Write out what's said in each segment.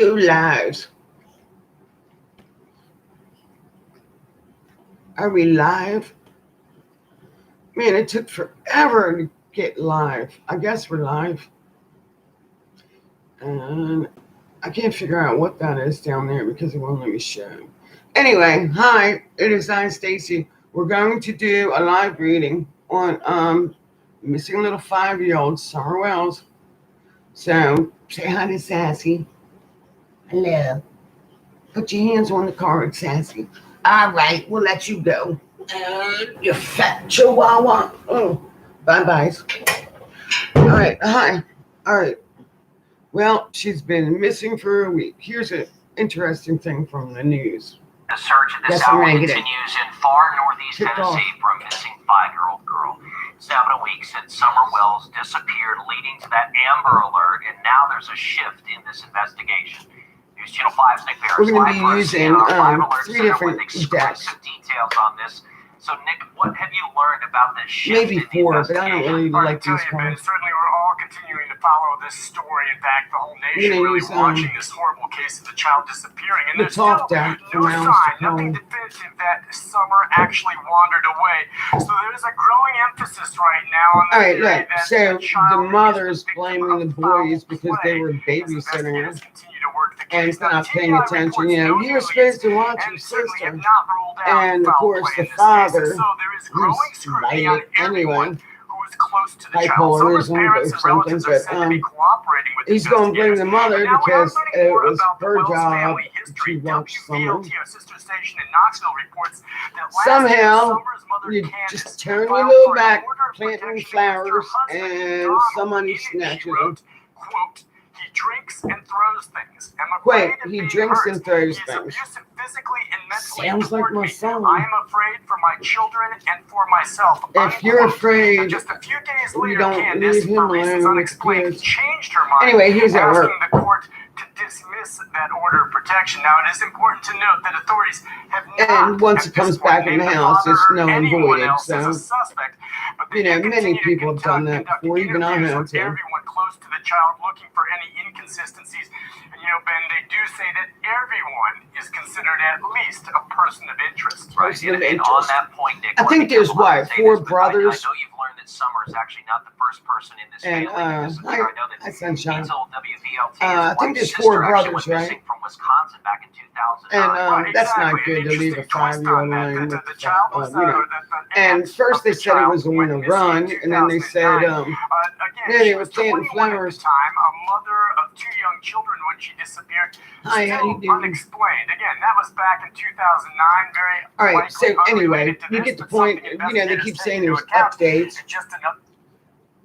Two lives. Are we live? Man, it took forever to get live. I guess we're live. And I can't figure out what that is down there because it won't let me show. Anyway, hi, it is I, Stacy. We're going to do a live reading on missing little 5-year-old Summer Wells. So say hi to Sassy. Hello. Put your hands on the card, Sassy. All right, we'll let you go. You fat chihuahua. Oh, bye-byes. All right, hi. All right. Well, she's been missing for a week. Here's an interesting thing from the news. The search at this hour continues in far northeast Tennessee for a missing 5-year-old girl. It's now been a week since Summer Wells disappeared, leading to that Amber Alert, and now there's a shift in this investigation. News Channel 5's Nick Barris. We're going to be using 3 different decks. Details on this. So, Nick, what have you learned about this shift? Maybe 4, but I don't really like these cards. Certainly, we're all continuing to follow this story. In fact, the whole nation really watching this horrible case of the child disappearing. And there's still no sign, nothing definitive that Summer actually wandered away. So there's a growing emphasis right now on the all right, look, so the mother's blaming the boys because they were babysitting her. And not paying attention. You know, you're supposed to watch your sister. And of course, the father, who's like anyone, bipolarism or something, but he's going to blame the mother because it was her job to watch someone. Somehow, you just turn your little back, planting flowers, and somebody snatches them. He drinks and throws things. Wait, he drinks and throws things. Sounds like my son. I am afraid for my children and for myself. If you're afraid, just a few days later, you don't leave him alone unexplained, changed her mind. Anyway, he's at work. Asking the court to dismiss that order of protection. Now, it is important to note that authorities have not. And once it comes back in the house, it's null and voided. So, you know, many people have done that before, even I have to. Everyone close to the child looking for any inconsistencies. And, you know, Ben, they do say that everyone is considered at least a person of interest. Right. And on that point, Nick, I think there's, 4 brothers. I know you've learned that Summer is actually not the first person in this family. Hi, Sunshine. WVLT I think there's 4 brothers, right? From Wisconsin back in 2000. And that's not good to leave a 5-year-old alone with the child, you know. And first they said it was going to run, and then they said, yeah, they were planting flowers. A mother of 2 young children when she disappeared. Hi, how you doing? Unexplained. Again, that was back in 2009. Very. All right. So anyway, you get the point. You know, they keep saying there's updates,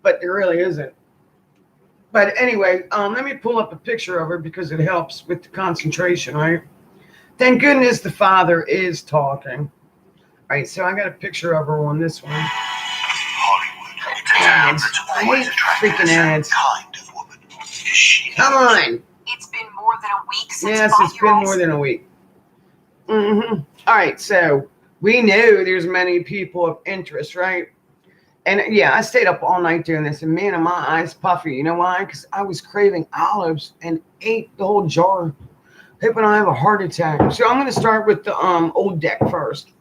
but there really isn't. But anyway, let me pull up a picture of her because it helps with the concentration, right? Thank goodness the father is talking. All right, so I got a picture of her on this one. Ads. I hate freaking ads. Come on. It's been more than a week since yes, it's been more than a week. All right, so we know there's many people of interest, right? And yeah, I stayed up all night doing this, and man, are my eyes puffy. You know why? Because I was craving olives and ate the whole jar. Hoping I have a heart attack. So I'm going to start with the old deck first,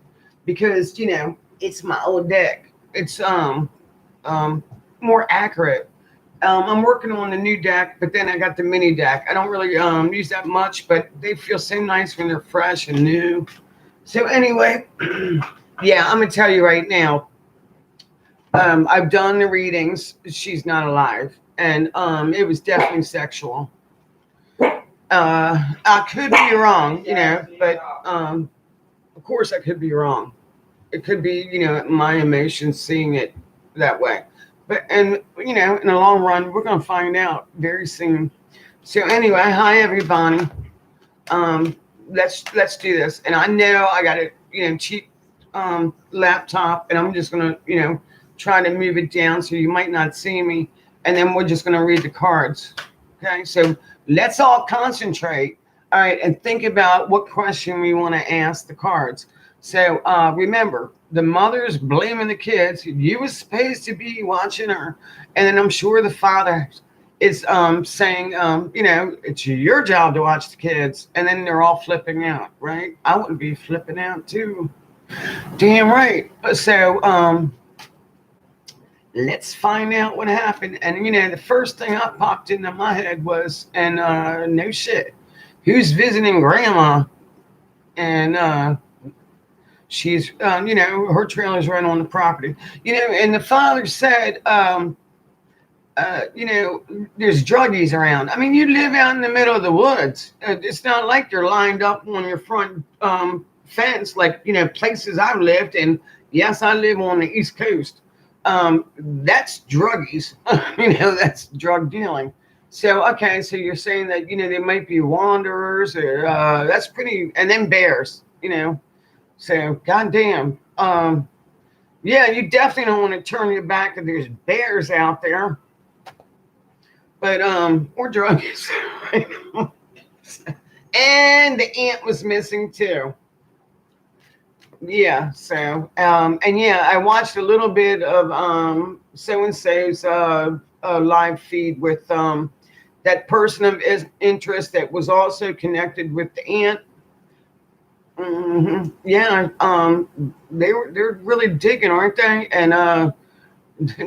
because you know it's my old deck. It's more accurate. I'm working on the new deck, but then I got the mini deck. I don't really use that much, but they feel so nice when they're fresh and new. So anyway, yeah, I'm going to tell you right now. I've done the readings. She's not alive, and it was definitely sexual. I could be wrong, you know, but of course I could be wrong. It could be, you know, my emotions seeing it that way. But, and, you know, in the long run, we're going to find out very soon. So anyway, hi, everybody. Let's do this. And I know I got a, you know, cheap laptop, and I'm just going to, you know, try to move it down so you might not see me. And then we're just going to read the cards. Okay, so let's all concentrate. All right, and think about what question we want to ask the cards. So remember, the mother's blaming the kids. You was supposed to be watching her. And then I'm sure the father, is saying, it's your job to watch the kids, and then they're all flipping out, right? I wouldn't be flipping out too. Damn right. So let's find out what happened. And the first thing that popped into my head was, and no shit, who's visiting grandma? And she's, her trailer's right on the property. And the father said, there's druggies around. I mean, you live out in the middle of the woods. It's not like you're lined up on your front fence like, places I've lived. And yes, I live on the East Coast. That's druggies. That's drug dealing. So, okay, so you're saying that, they might be wanderers or that's pretty, and then bears, So, goddamn. Yeah, you definitely don't want to turn your back if there's bears out there. But or druggies. And the ant was missing too. Yeah, so and yeah, I watched a little bit of so and so's live feed with that person of interest that was also connected with the ant. Yeah, they're really digging, aren't they? And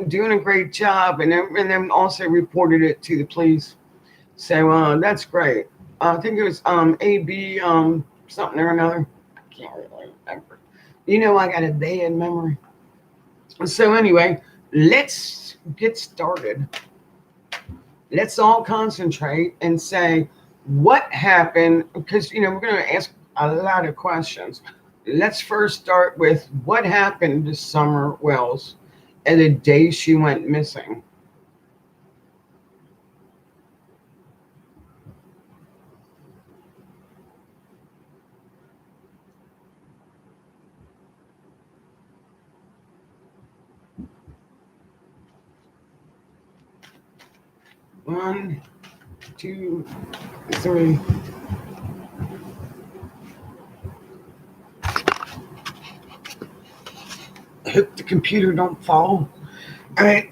doing a great job, and then also reported it to the police. So that's great. I think it was AB something or another. I can't really remember. I got a bad memory. So anyway, let's get started. Let's all concentrate and say what happened, because we're going to ask a lot of questions. Let's first start with what happened to Summer Wells and the day she went missing. One, two, three. I hope the computer don't fall. All right.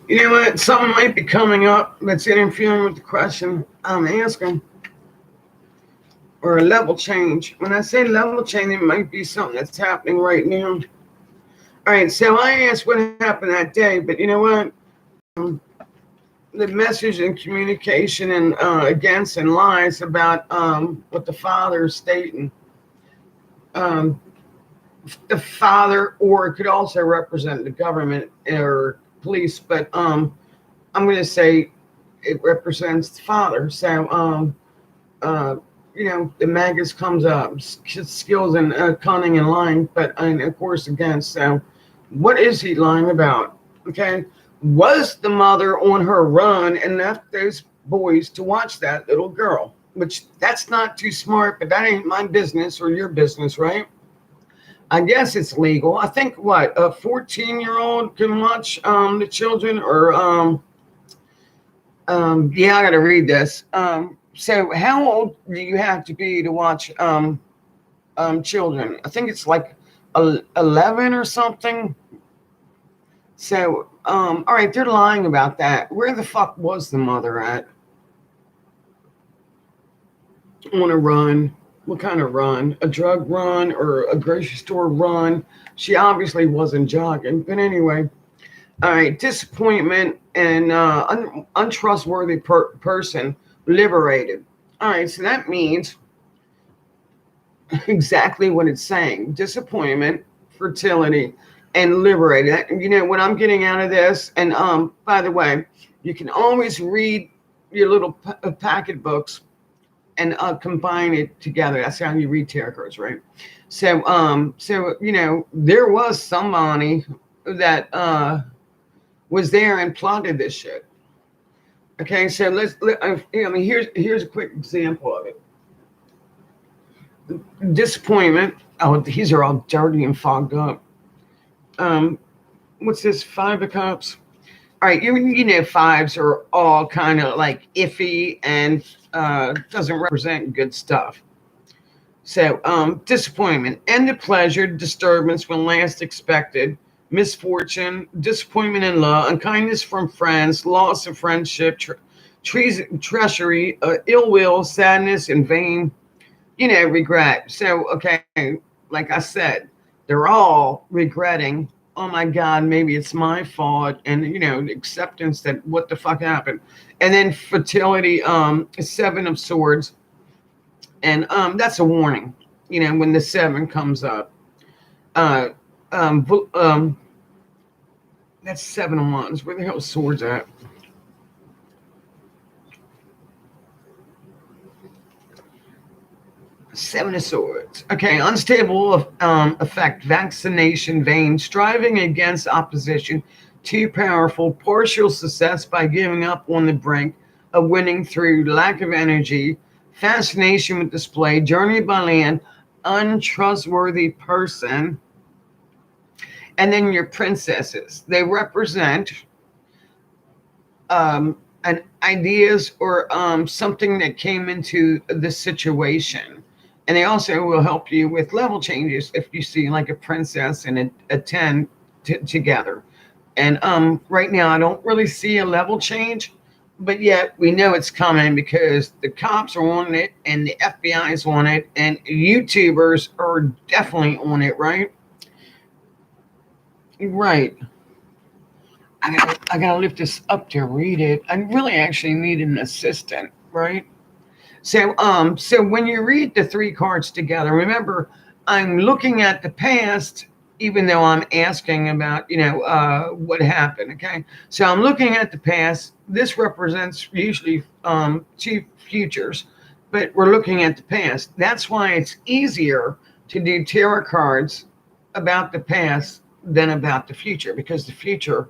You know what? Something might be coming up that's interfering with the question I'm asking. Or a level change. When I say level change, it might be something that's happening right now. All right, so I asked what happened that day, but you know what? The message and communication and against and lies about what the father is stating. The father, or it could also represent the government or police, but I'm going to say it represents the father. So, the magus comes up, skills and cunning and lying, and of course against. So, what is he lying about? Okay, was the mother on her run and left those boys to watch that little girl? Which that's not too smart, but that ain't my business or your business, right? I guess it's legal. I think what a 14-year-old can watch the children, or yeah, I got to read this. So how old do you have to be to watch children? I think it's like 11 or something. So all right, they're lying about that. Where the fuck was the mother at? On a run. What kind of run? A drug run or a grocery store run? She obviously wasn't jogging. But anyway, all right, disappointment and untrustworthy person liberated. All right, so that means exactly what it's saying. Disappointment, fertility, and liberated. What I'm getting out of this, and by the way, you can always read your little packet books and combine it together. That's how you read tarot cards, right? So, there was somebody that was there and plotted this shit. Okay, so here's a quick example of it. Disappointment. Oh, these are all dirty and fogged up. What's this? 5 of Cups. All right, you know fives are all kind of like iffy and doesn't represent good stuff. So, disappointment, end of pleasure, disturbance when last expected, misfortune, disappointment in love, unkindness from friends, loss of friendship, treachery, ill will, sadness, and vain, regret. So, okay, like I said, they're all regretting. Oh my God, maybe it's my fault, and acceptance that what the fuck happened, and then fertility, seven of swords, and that's a warning. When the seven comes up, uh, um, that's seven of wands. Where the hell is swords at? Seven of Swords. Okay, unstable effect, vaccination, vain, striving against opposition, too powerful, partial success by giving up on the brink of winning through lack of energy, fascination with display, journey by land, untrustworthy person, and then your princesses. They represent an ideas or something that came into the situation, and they also will help you with level changes if you see like a princess and a 10 together. And right now I don't really see a level change, but yet we know it's coming because the cops are on it and the FBI is on it and YouTubers are definitely on it, right? Right. I gotta lift this up to read it. I really actually need an assistant, right? So when you read the three cards together, remember I'm looking at the past, even though I'm asking about what happened. Okay, so I'm looking at the past. This represents usually two futures, but we're looking at the past. That's why it's easier to do tarot cards about the past than about the future, because the future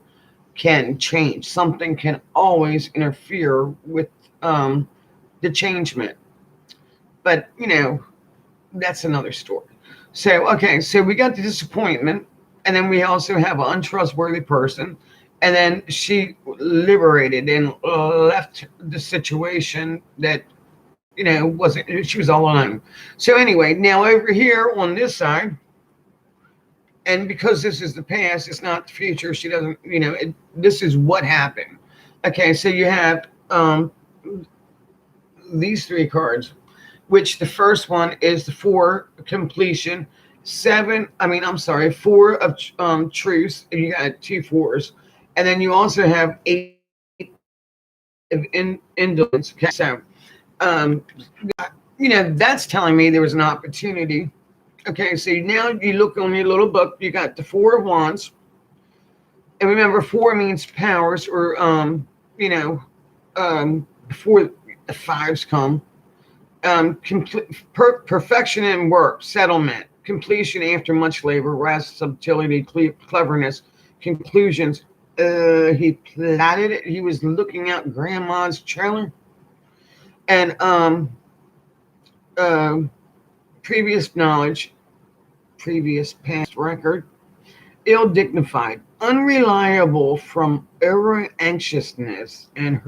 can change. Something can always interfere with the changement. But, that's another story. So, okay, so we got the disappointment, and then we also have an untrustworthy person, and then she liberated and left the situation that, wasn't, she was all alone. So, anyway, now over here on this side, and because this is the past, it's not the future. She doesn't, this is what happened. Okay, so you have these three cards, which the first one is the four completion, four of truth. You got two fours, and then you also have eight of indolence. Okay, so um, that's telling me there was an opportunity. Okay, so now you look on your little book, you got the Four of Wands. And remember, four means powers, or, before the fives come. Perfection in work, settlement, completion after much labor, rest, subtlety, cleverness, conclusions. He plotted it. He was looking out grandma's trailer. And uh, previous knowledge, previous past record, ill dignified, unreliable from over anxiousness and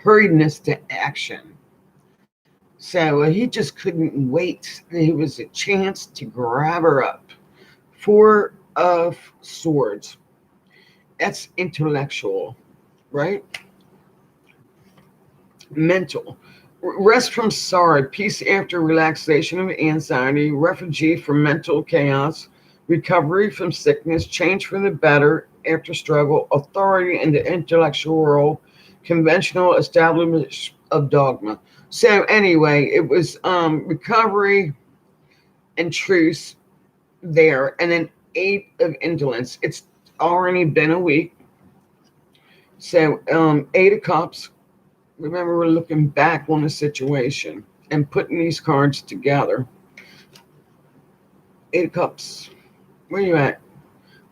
hurriedness to action. So he just couldn't wait. It was a chance to grab her up. Four of Swords. That's intellectual, right? Mental. Rest from sorrow, peace after relaxation of anxiety, refugee from mental chaos, recovery from sickness, change for the better after struggle, authority in the intellectual world, conventional establishment of dogma. So anyway, it was recovery and truce there, and then eight of indolence. It's already been a week. So eight of cups. Remember, we're looking back on the situation and putting these cards together. Eight of cups. Where you at?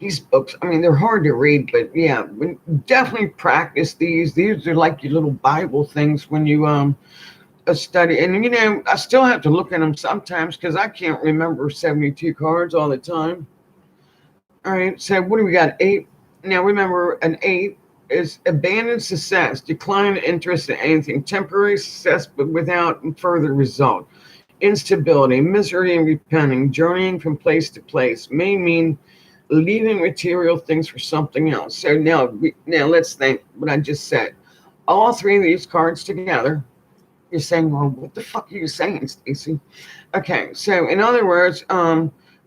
These books, I mean, they're hard to read, but yeah, definitely practice these. These are like your little Bible things when you study. And I still have to look at them sometimes because I can't remember 72 cards all the time. All right, so what do we got? Eight. Now remember, an eight is abandoned success, decline in interest in anything, temporary success but without further result. Instability, misery and repenting, journeying from place to place may mean leaving material things for something else. So now let's think what I just said. All three of these cards together, you're saying, well, what the fuck are you saying, Stacy? Okay, so in other words,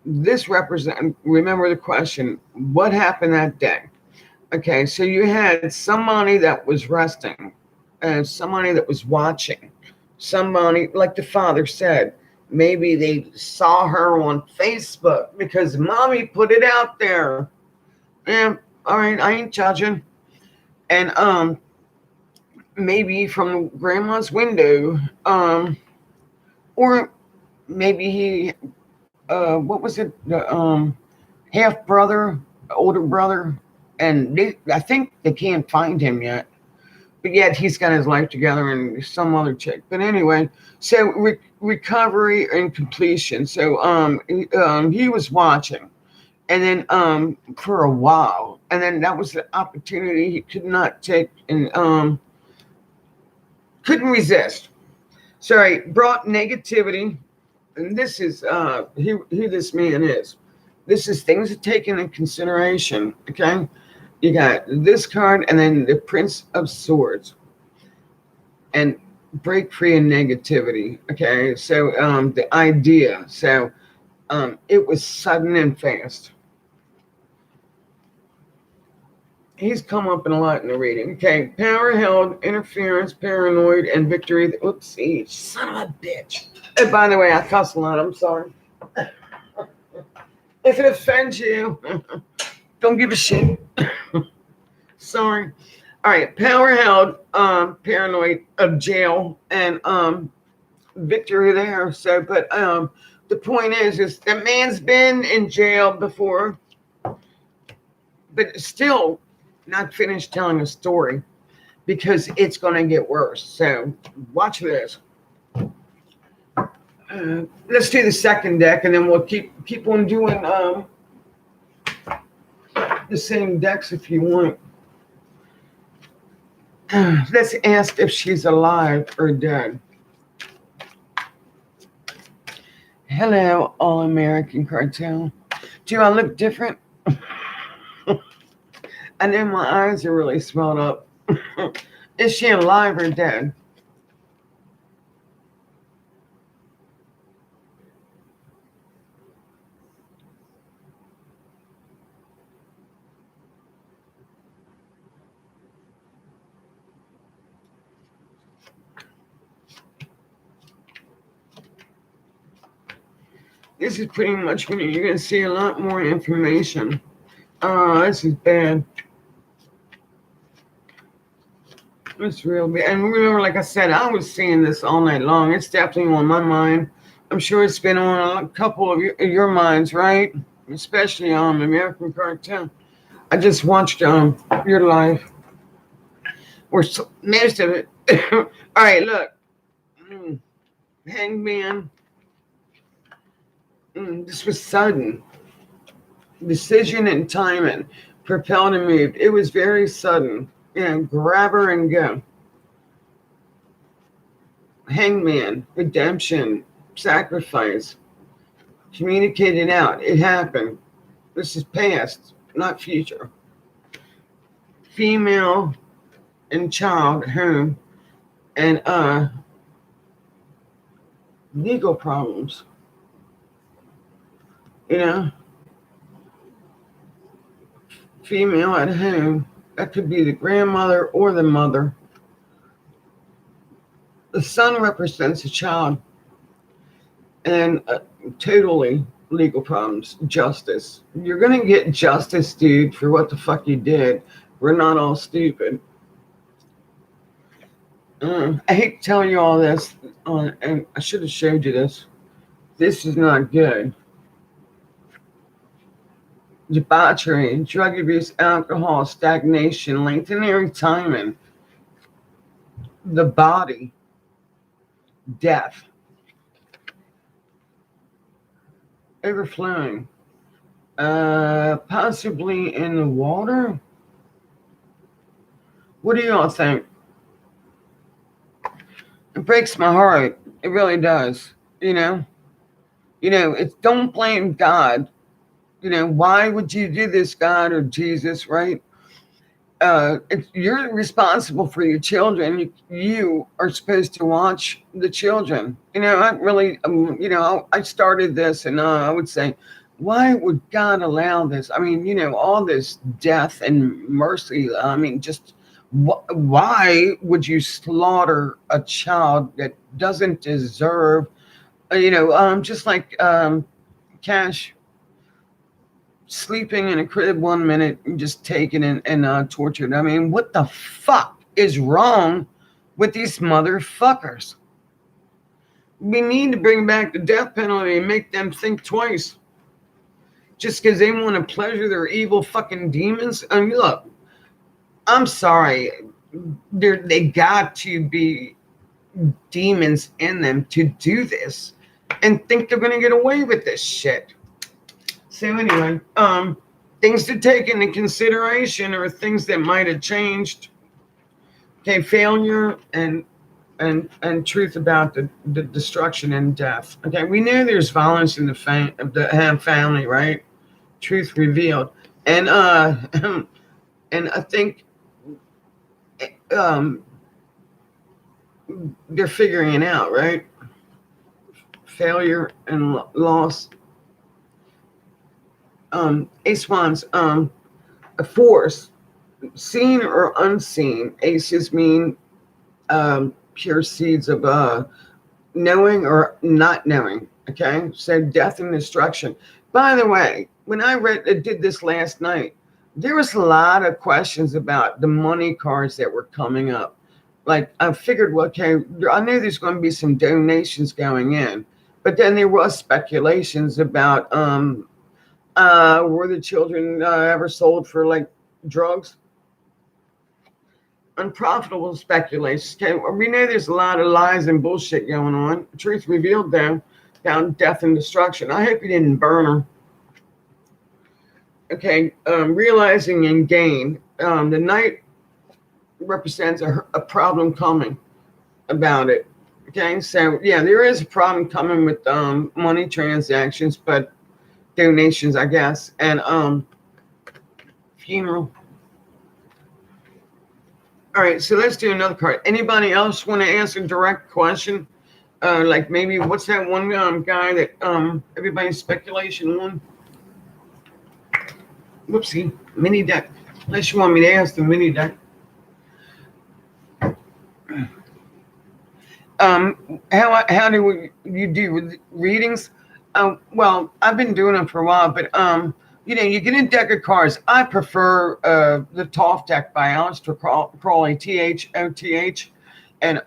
this represent. Remember the question: what happened that day? Okay, so you had somebody that was resting, and somebody that was watching, somebody like the father said. Maybe they saw her on Facebook because mommy put it out there. Yeah, all right, I ain't judging. And maybe from grandma's window, or maybe he, what was it, the half brother, older brother, and I think they can't find him yet. But yet he's got his life together and some other chick. But anyway, so recovery and completion. So he was watching, and then for a while, and then that was the opportunity he could not take and couldn't resist. Sorry, brought negativity, and this is who this man is. This is things to take into consideration. Okay, you got this card, and then the Prince of Swords, and break free of negativity. Okay, so the idea. So it was sudden and fast. He's come up in a lot in the reading. Okay, power held, interference, paranoid, and victory. Oopsie, son of a bitch. And by the way, I cuss a lot. I'm sorry. If it offends you, don't give a shit. Sorry. All right, power held, paranoid of jail, and victory there. So, but the point is that man's been in jail before, but still not finished telling a story because it's going to get worse. So, watch this. Let's do the second deck, and then we'll keep on doing the same decks if you want. Let's ask if she's alive or dead. Hello, All American Cartel. Do I look different? I know my eyes are really swelled up. Is she alive or dead? This is pretty much you're going to see a lot more information. Oh, this is bad. It's real bad. And remember, like I said, I was seeing this all night long. It's definitely on my mind. I'm sure it's been on a couple of your minds, right? Especially on American Cartel. I just watched your life. Or most of it. All right, look. Hangman. This was sudden. Decision and timing. Propelled and moved. It was very sudden. Grab her and go. Hangman. Redemption. Sacrifice. Communicated out. It happened. This is past, not future. Female and child home. And legal problems. Female at home. That could be the grandmother or the mother. The son represents a child. And totally legal problems. Justice. You're going to get justice, dude, for what the fuck you did. We're not all stupid. I hate telling you all this, and I should have showed you this. This is not good. Debauchery, drug abuse, alcohol, stagnation, lengthening retirement, the body, death, overflowing, possibly in the water. What do you all think? It breaks my heart. It really does. You know. It's don't blame God. Why would you do this, God or Jesus, right? You're responsible for your children. You are supposed to watch the children. I really, I started this, and I would say, why would God allow this? I mean, all this death and mercy. I mean, just why would you slaughter a child that doesn't deserve? Just like Cash sleeping in a crib 1 minute and just taken and tortured. I mean, what the fuck is wrong with these motherfuckers? We need to bring back the death penalty and make them think twice. Just because they want to pleasure their evil fucking demons. I mean, look, I'm sorry. They got to be demons in them to do this and think they're going to get away with this shit. So anyway, things to take into consideration are things that might have changed. Okay, failure and truth about the destruction and death. Okay, we know there's violence in the family, right? Truth revealed, and and I think um, they're figuring it out, right? Failure and loss. Ace Wands, a force, seen or unseen. Aces mean pure seeds of knowing or not knowing. Okay, so death and destruction. By the way, when I did this last night, there was a lot of questions about the money cards that were coming up. Like I figured, well, okay, I know there's going to be some donations going in, but then there was speculations about were the children ever sold for like drugs? Unprofitable speculation. Okay, we know there's a lot of lies and bullshit going on. Truth revealed, though, found death and destruction. I hope you didn't burn her. Okay, realizing and gain. The knight represents a problem coming about it. Okay, so yeah, there is a problem coming with money transactions, but donations, I guess, and funeral. All right, so let's do another card. Anybody else want to ask a direct question? Like maybe what's that one guy that everybody's speculation on? Whoopsie, mini deck. Unless you want me to ask the mini deck. How do you do readings? Well, I've been doing them for a while, but you get a deck of cards. I prefer the Toth deck by Aleister Crowley, THOTH, and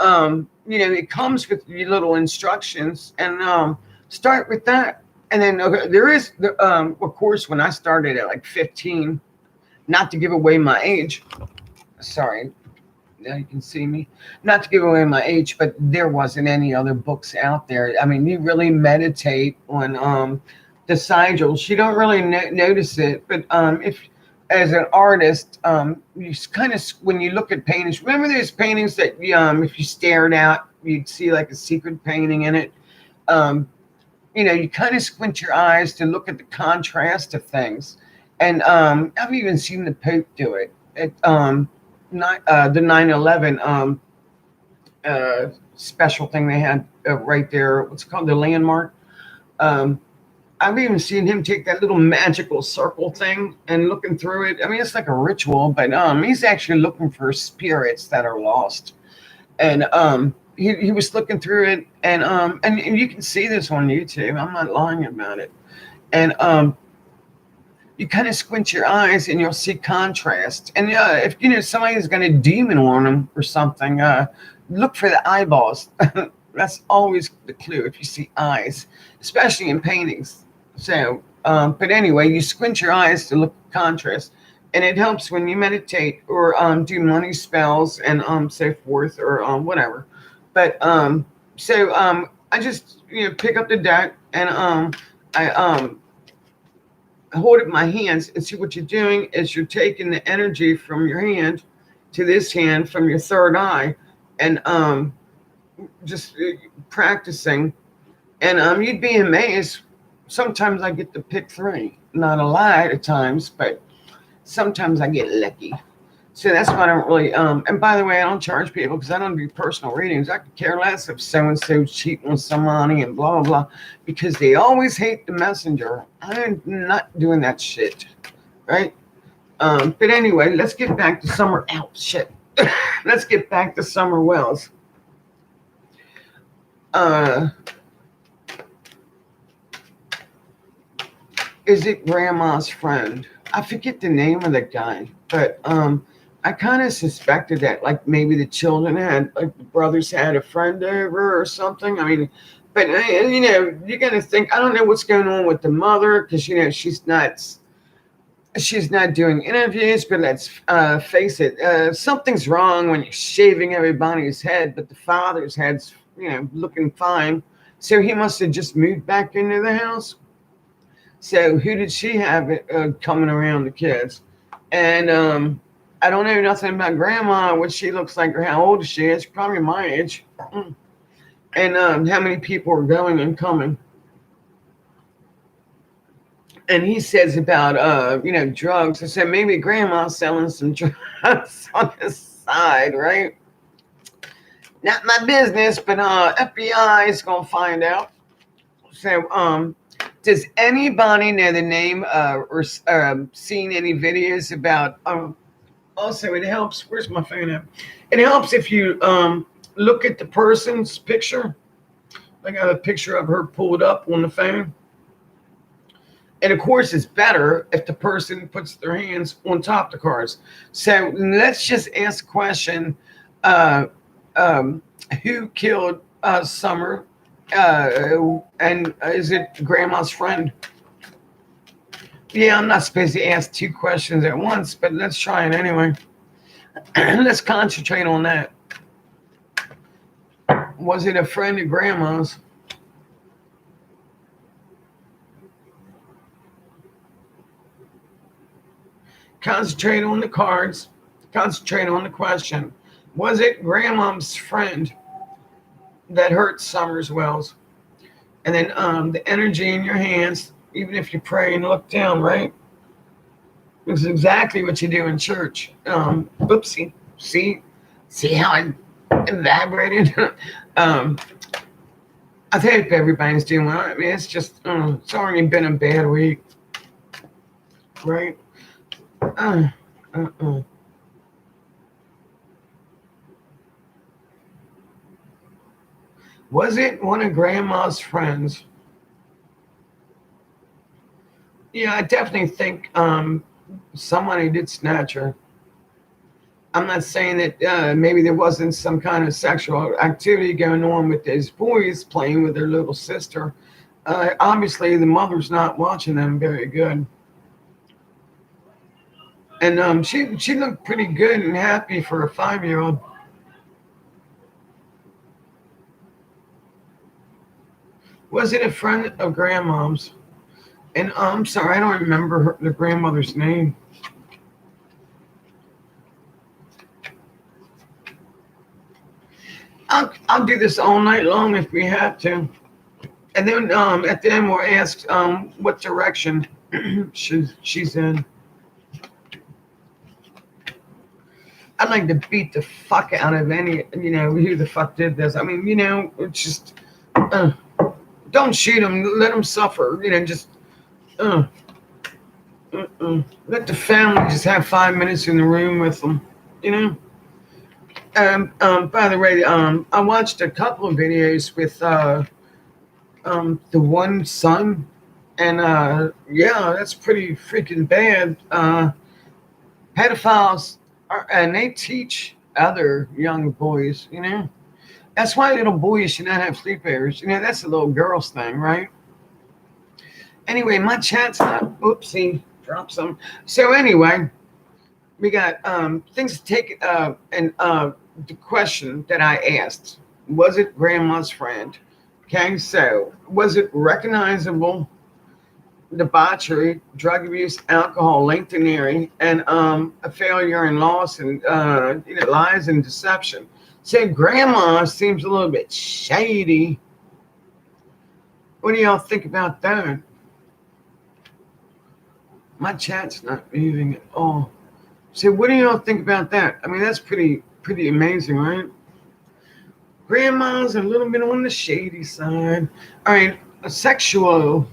it comes with your little instructions, and start with that. And then there is of course, when I started at like 15, not to give away my age. Sorry. Now you can see me. Not to give away my age, but there wasn't any other books out there. I mean, you really meditate on the sigils. You don't really notice it, but if as an artist, you kind of when you look at paintings, remember those paintings that if you stared out, you'd see like a secret painting in it. You kind of squint your eyes to look at the contrast of things, and I've even seen the Pope do it. The 9/11 special thing they had right there. What's it called? The landmark. I've even seen him take that little magical circle thing and looking through it. I mean, it's like a ritual, but he's actually looking for spirits that are lost. And he was looking through it, and you can see this on YouTube. I'm not lying about it. And you kind of squint your eyes and you'll see contrast. And if somebody's got a demon on them or something, look for the eyeballs. That's always the clue if you see eyes, especially in paintings. So, but anyway, you squint your eyes to look at contrast, and it helps when you meditate or do money spells and so forth or whatever. But I just pick up the deck and I hold it in my hands, and see what you're doing is you're taking the energy from your hand to this hand from your third eye, and just practicing, and you'd be amazed. Sometimes I get to pick three, not a lot of times, but sometimes I get lucky. So that's why I don't really. And by the way, I don't charge people because I don't do personal readings. I could care less if so and so cheating on somebody and blah blah blah, because they always hate the messenger. I'm not doing that shit, right? But anyway, let's get back to Summer. Ow, shit. Let's get back to Summer Wells. Is it Grandma's friend? I forget the name of the guy, but I kind of suspected that, like maybe the children had, like the brothers had a friend over or something. I mean, but you got to think. I don't know what's going on with the mother because she's not doing interviews. But let's face it, something's wrong when you're shaving everybody's head, but the father's head's looking fine. So he must have just moved back into the house. So who did she have coming around the kids? And I don't know nothing about Grandma, what she looks like or how old she is. Probably my age. And how many people are going and coming. And he says about drugs. I said maybe Grandma's selling some drugs on the side, right? Not my business, but FBI is gonna find out. So does anybody know the name or seen any videos about? Also, it helps. Where's my phone at? It helps if you look at the person's picture. I got a picture of her pulled up on the phone. And of course, it's better if the person puts their hands on top of the cards. So let's just ask a question. Who killed Summer? And is it Grandma's friend? Yeah, I'm not supposed to ask two questions at once, but let's try it anyway. Let's concentrate on that. Was it a friend of Grandma's? Concentrate on the cards. Concentrate on the question. Was it Grandma's friend that hurt Summers Wells? And then the energy in your hands, even if you pray and look down, right? It's exactly what you do in church. Oopsie. See how I vibrated? I hope everybody's doing well. I mean, it's just, it's already been a bad week. Right? Was it one of Grandma's friends? Yeah, I definitely think somebody did snatch her. I'm not saying that maybe there wasn't some kind of sexual activity going on with these boys playing with their little sister. Obviously, the mother's not watching them very good. And she looked pretty good and happy for a 5-year-old. Was it a friend of Grandmom's? And I'm sorry, I don't remember the grandmother's name. I'll do this all night long if we have to. And then at the end we'll ask what direction she's in. I'd like to beat the fuck out of any, who the fuck did this. I mean, it's just, don't shoot them, let them suffer. Let the family just have 5 minutes in the room with them, By the way, I watched a couple of videos with the one son, and yeah, that's pretty freaking bad. Pedophiles and they teach other young boys, That's why little boys should not have sleepovers. That's a little girl's thing, right? Anyway, my chat's not. Oopsie, drop some. So anyway, we got things to take. And the question that I asked, was it Grandma's friend? Okay, so was it recognizable? debauchery, drug abuse, alcohol, lengthening, and a failure and loss, and lies and deception. Say grandma seems a little bit shady. What do y'all think about that? My chat's not moving at all. So what do y'all think about that? I mean, that's pretty amazing, right? Grandma's a little bit on the shady side. All right, a sexual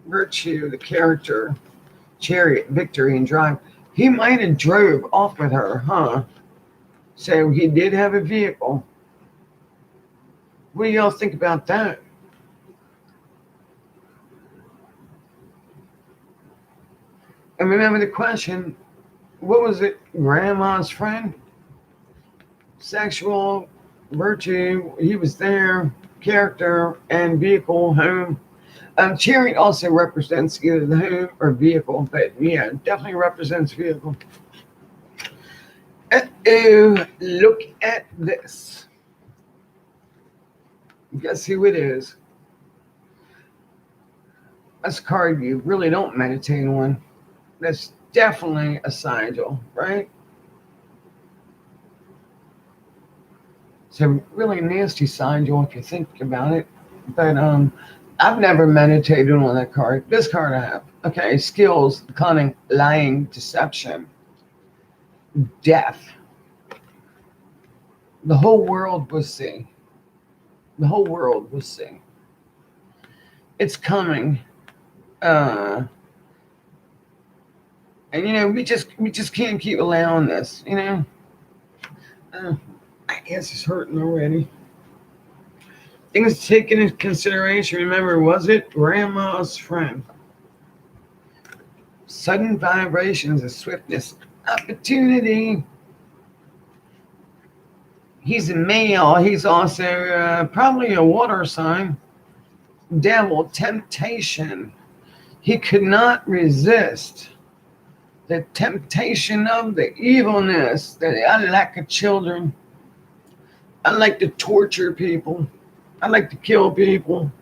virtue, the character, chariot, victory, and drive. He might have drove off with her, huh? So he did have a vehicle. What do y'all think about that? And remember the question, what was it? Grandma's friend? Sexual virtue, he was there, character, and vehicle, home. Chariot also represents either the home or vehicle, but yeah, definitely represents vehicle. Oh, look at this. Guess who it is? That's a card you really don't meditate on. That's definitely a sigil, right? It's a really nasty sigil if you think about it. But I've never meditated on that card. This card I have. Okay, skills, cunning, lying, deception, death. The whole world will see. The whole world will see. It's coming. And we just can't keep allowing this. My ass is hurting already. Things taken into consideration. Remember, was it grandma's friend? Sudden vibrations of swiftness, opportunity. He's a male. He's also probably a water sign. Devil, temptation. He could not resist the temptation of the evilness. That I lack of children. I like to torture people. I like to kill people.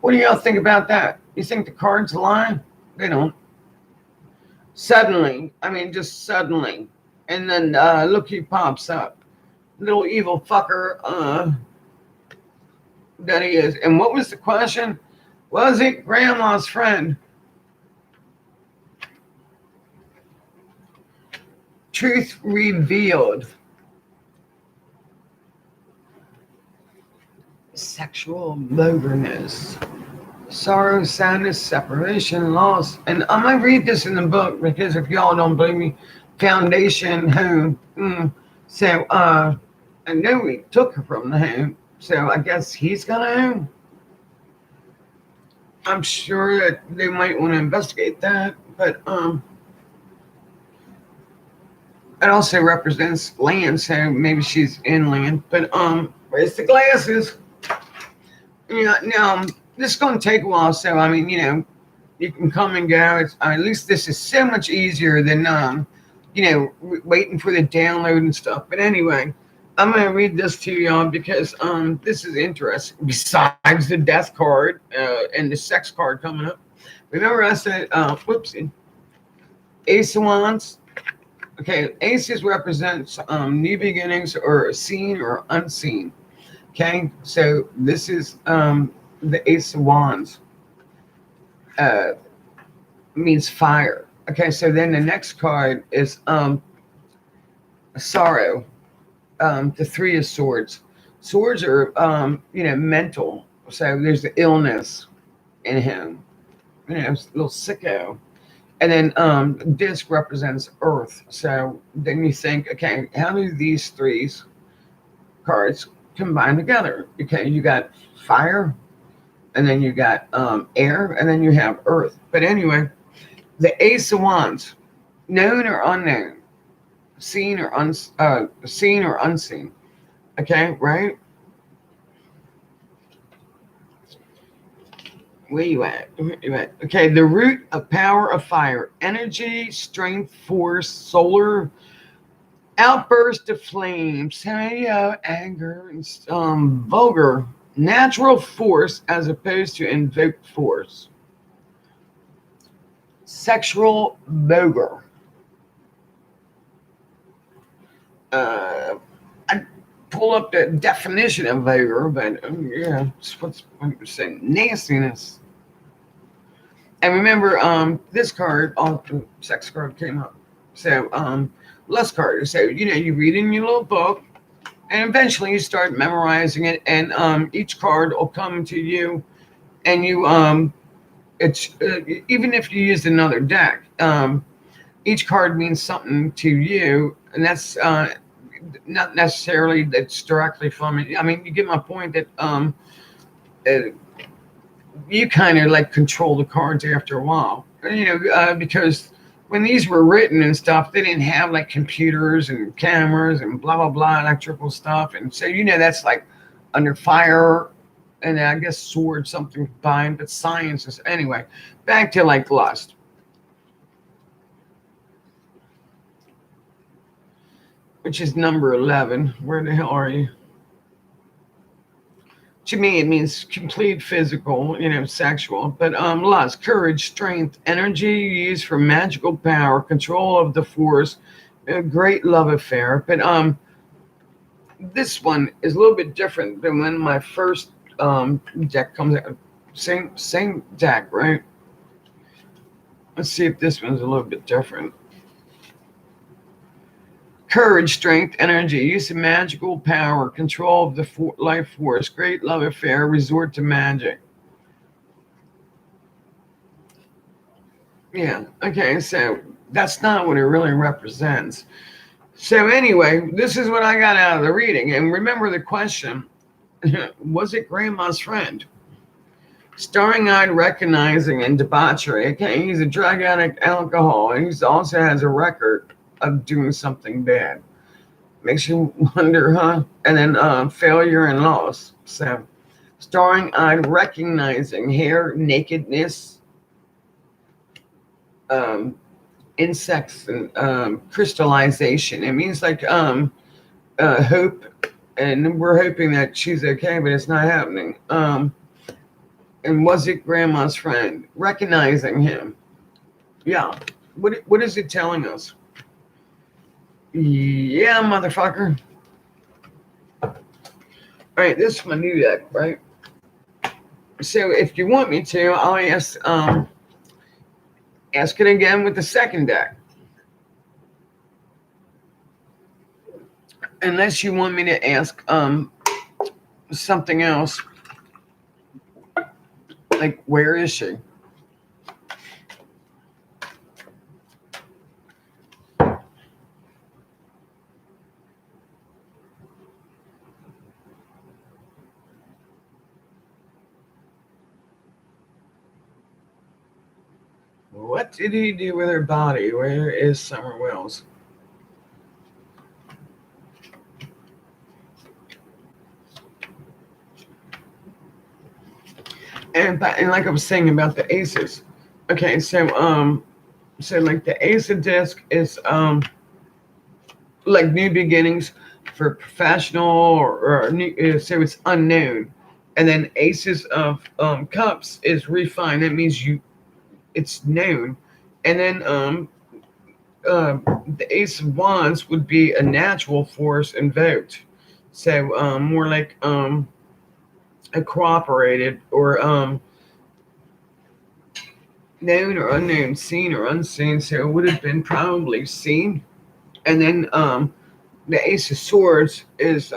What do y'all think about that? You think the cards lie? They don't. Suddenly, just suddenly. And then look, he pops up. Little evil fucker that he is. And what was the question? Was it grandma's friend? Truth revealed. Sexual motorness. Sorrow, sadness, separation, loss. And I'm going to read this in the book because if y'all don't believe me, foundation, home. So, I know we took her from the home. So I guess he's got a home. I'm sure that they might want to investigate that. But it also represents land. So maybe she's inland. But where's the glasses? Now this is going to take a while, so you can come and go. At least this is so much easier than waiting for the download and stuff. But anyway, I'm going to read this to y'all because this is interesting. Besides the death card and the sex card coming up, remember I said whoopsie, Ace of Wands. Okay, aces represents new beginnings or seen or unseen. Okay, so this is the Ace of Wands. Means fire. Okay, so then the next card is sorrow. The Three of Swords. Swords are mental. So there's the illness in him. It's a little sicko. And then disc represents earth. So then you think, okay, how do these three cards combine together? Okay, you got fire, and then you got air, and then you have earth. But anyway, the Ace of Wands, known or unknown, seen or unseen. Okay, right? Where you at? Okay, the root of power of fire, energy, strength, force, solar outburst of flames, anger, and vulgar Natural force as opposed to invoked force. Sexual voguer. I pull up the definition of voguer, but yeah, it's what's I'm saying. Nastiness. And remember, this card, the sex card came up. So, lust card. So, you read in your little book, and eventually you start memorizing it, and each card will come to you, and it's even if you used another deck, each card means something to you, and that's not necessarily that's directly from it. I mean, you get my point that uh, you kind of like control the cards after a while, because when these were written and stuff, they didn't have like computers and cameras and blah blah blah electrical stuff, and so that's like under fire, and I guess sword something combined, but science is anyway. Back to like lust. Which is number 11. Where the hell are you? To me, it means complete physical, sexual. But lust, courage, strength, energy used for magical power, control of the force, a great love affair. But this one is a little bit different than when my first deck comes out. Same deck, right? Let's see if this one's a little bit different. Courage, strength, energy, use of magical power, control of the life force, great love affair, resort to magic. Yeah, okay, so that's not what it really represents. So anyway, this is what I got out of the reading. And remember the question, was it Grandma's friend? Starring-eyed, recognizing, and debauchery. Okay, he's a drug addict, alcohol, and he also has a record of doing something bad. Makes you wonder, huh? And then failure and loss. So, starring-eyed, recognizing, hair, nakedness, insects, and crystallization. It means like hope, and we're hoping that she's okay, but it's not happening. And was it Grandma's friend? Recognizing him. Yeah. What is it telling us? Yeah, motherfucker. All right, this is my new deck, right? So if you want me to, I'll ask it again with the second deck. Unless you want me to ask something else, like where is she? What did he do with her body? Where is Summer Wells? And like I was saying about the aces. Okay, so like the ace of disc is like new beginnings for professional or new, so it's unknown, and then aces of cups is refined. That means it's known, and then the ace of wands would be a natural force invoked, so more like a cooperated or known or unknown, seen or unseen. So it would have been probably seen, and then the ace of swords is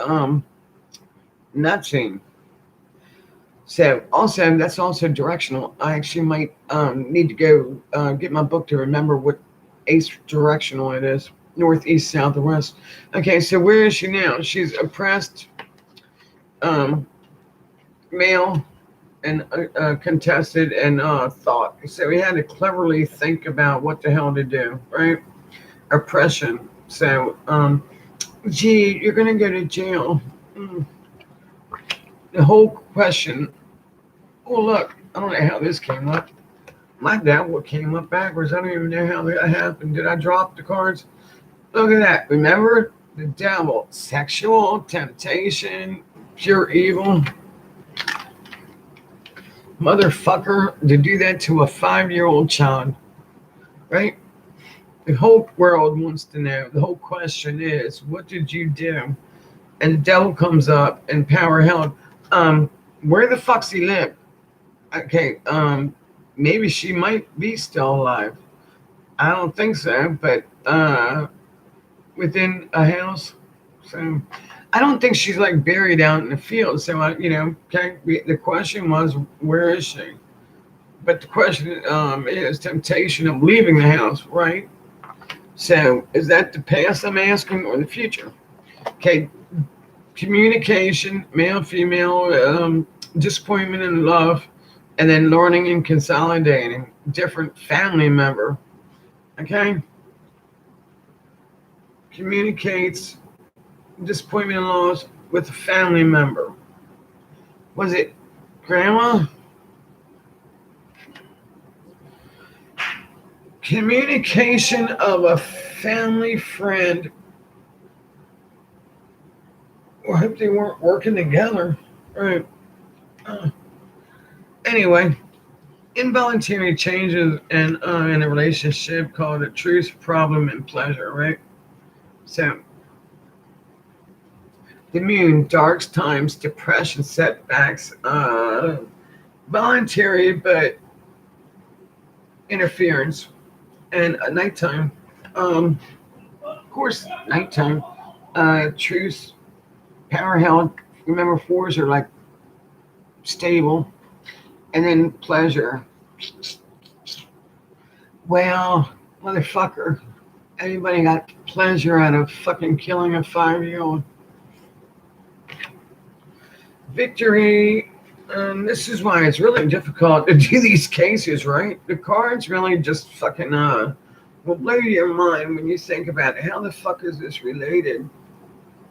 not seen. So also that's also directional. I actually might need to go get my book to remember what ace directional it is. North, east, south, or west. Okay, so where is she now? She's oppressed, male, and contested, and thought. So we had to cleverly think about what the hell to do, right? Oppression. So, gee, you're gonna go to jail. The whole question. Oh, look, I don't know how this came up. My dad came up backwards. I don't even know how that happened. Did I drop the cards? Look at that. Remember the devil, sexual temptation, pure evil. Motherfucker, to do that to a 5-year-old child, right? The whole world wants to know. The whole question is, what did you do? And the devil comes up and power held. Where the fuck's he live? Okay, maybe she might be still alive. I don't think so, but within a house. So I don't think she's like buried out in the field. So okay. The question was, where is she? But the question is temptation of leaving the house, right? So is that the past I'm asking or the future? Okay, communication, male, female, disappointment in love, and then learning and consolidating different family member. Okay, communicates disappointment in laws with a family member. Was it grandma? Communication of a family friend. Well, I hope they weren't working together. Right. Anyway, involuntary changes in a relationship called a truth, problem, and pleasure, right? So, the moon, dark times, depression, setbacks, voluntary but interference, and nighttime. Of course, nighttime. Truth, power held. Remember, fours are like stable, and then pleasure. Well, motherfucker, anybody got pleasure out of fucking killing a 5-year-old? Victory. This is why it's really difficult to do these cases, right? The cards really just fucking will blow your mind when you think about it. How the fuck is this related?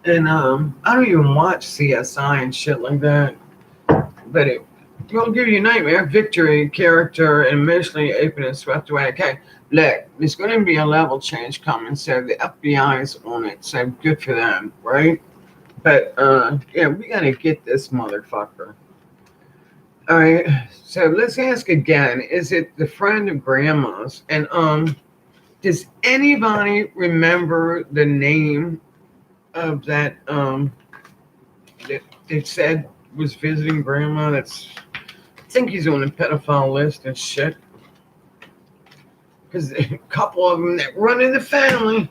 And I don't even watch CSI and shit like that, but it will give you a nightmare. Victory, character, and emotionally open and swept away. Okay, look, there's going to be a level change coming, so the FBI's on it, so good for them, right? But yeah, we gotta get this motherfucker. All right, so let's ask again: is it the friend of grandma's? And does anybody remember the name of that that they said was visiting grandma? I think he's on the pedophile list and shit. Because a couple of them that run in the family.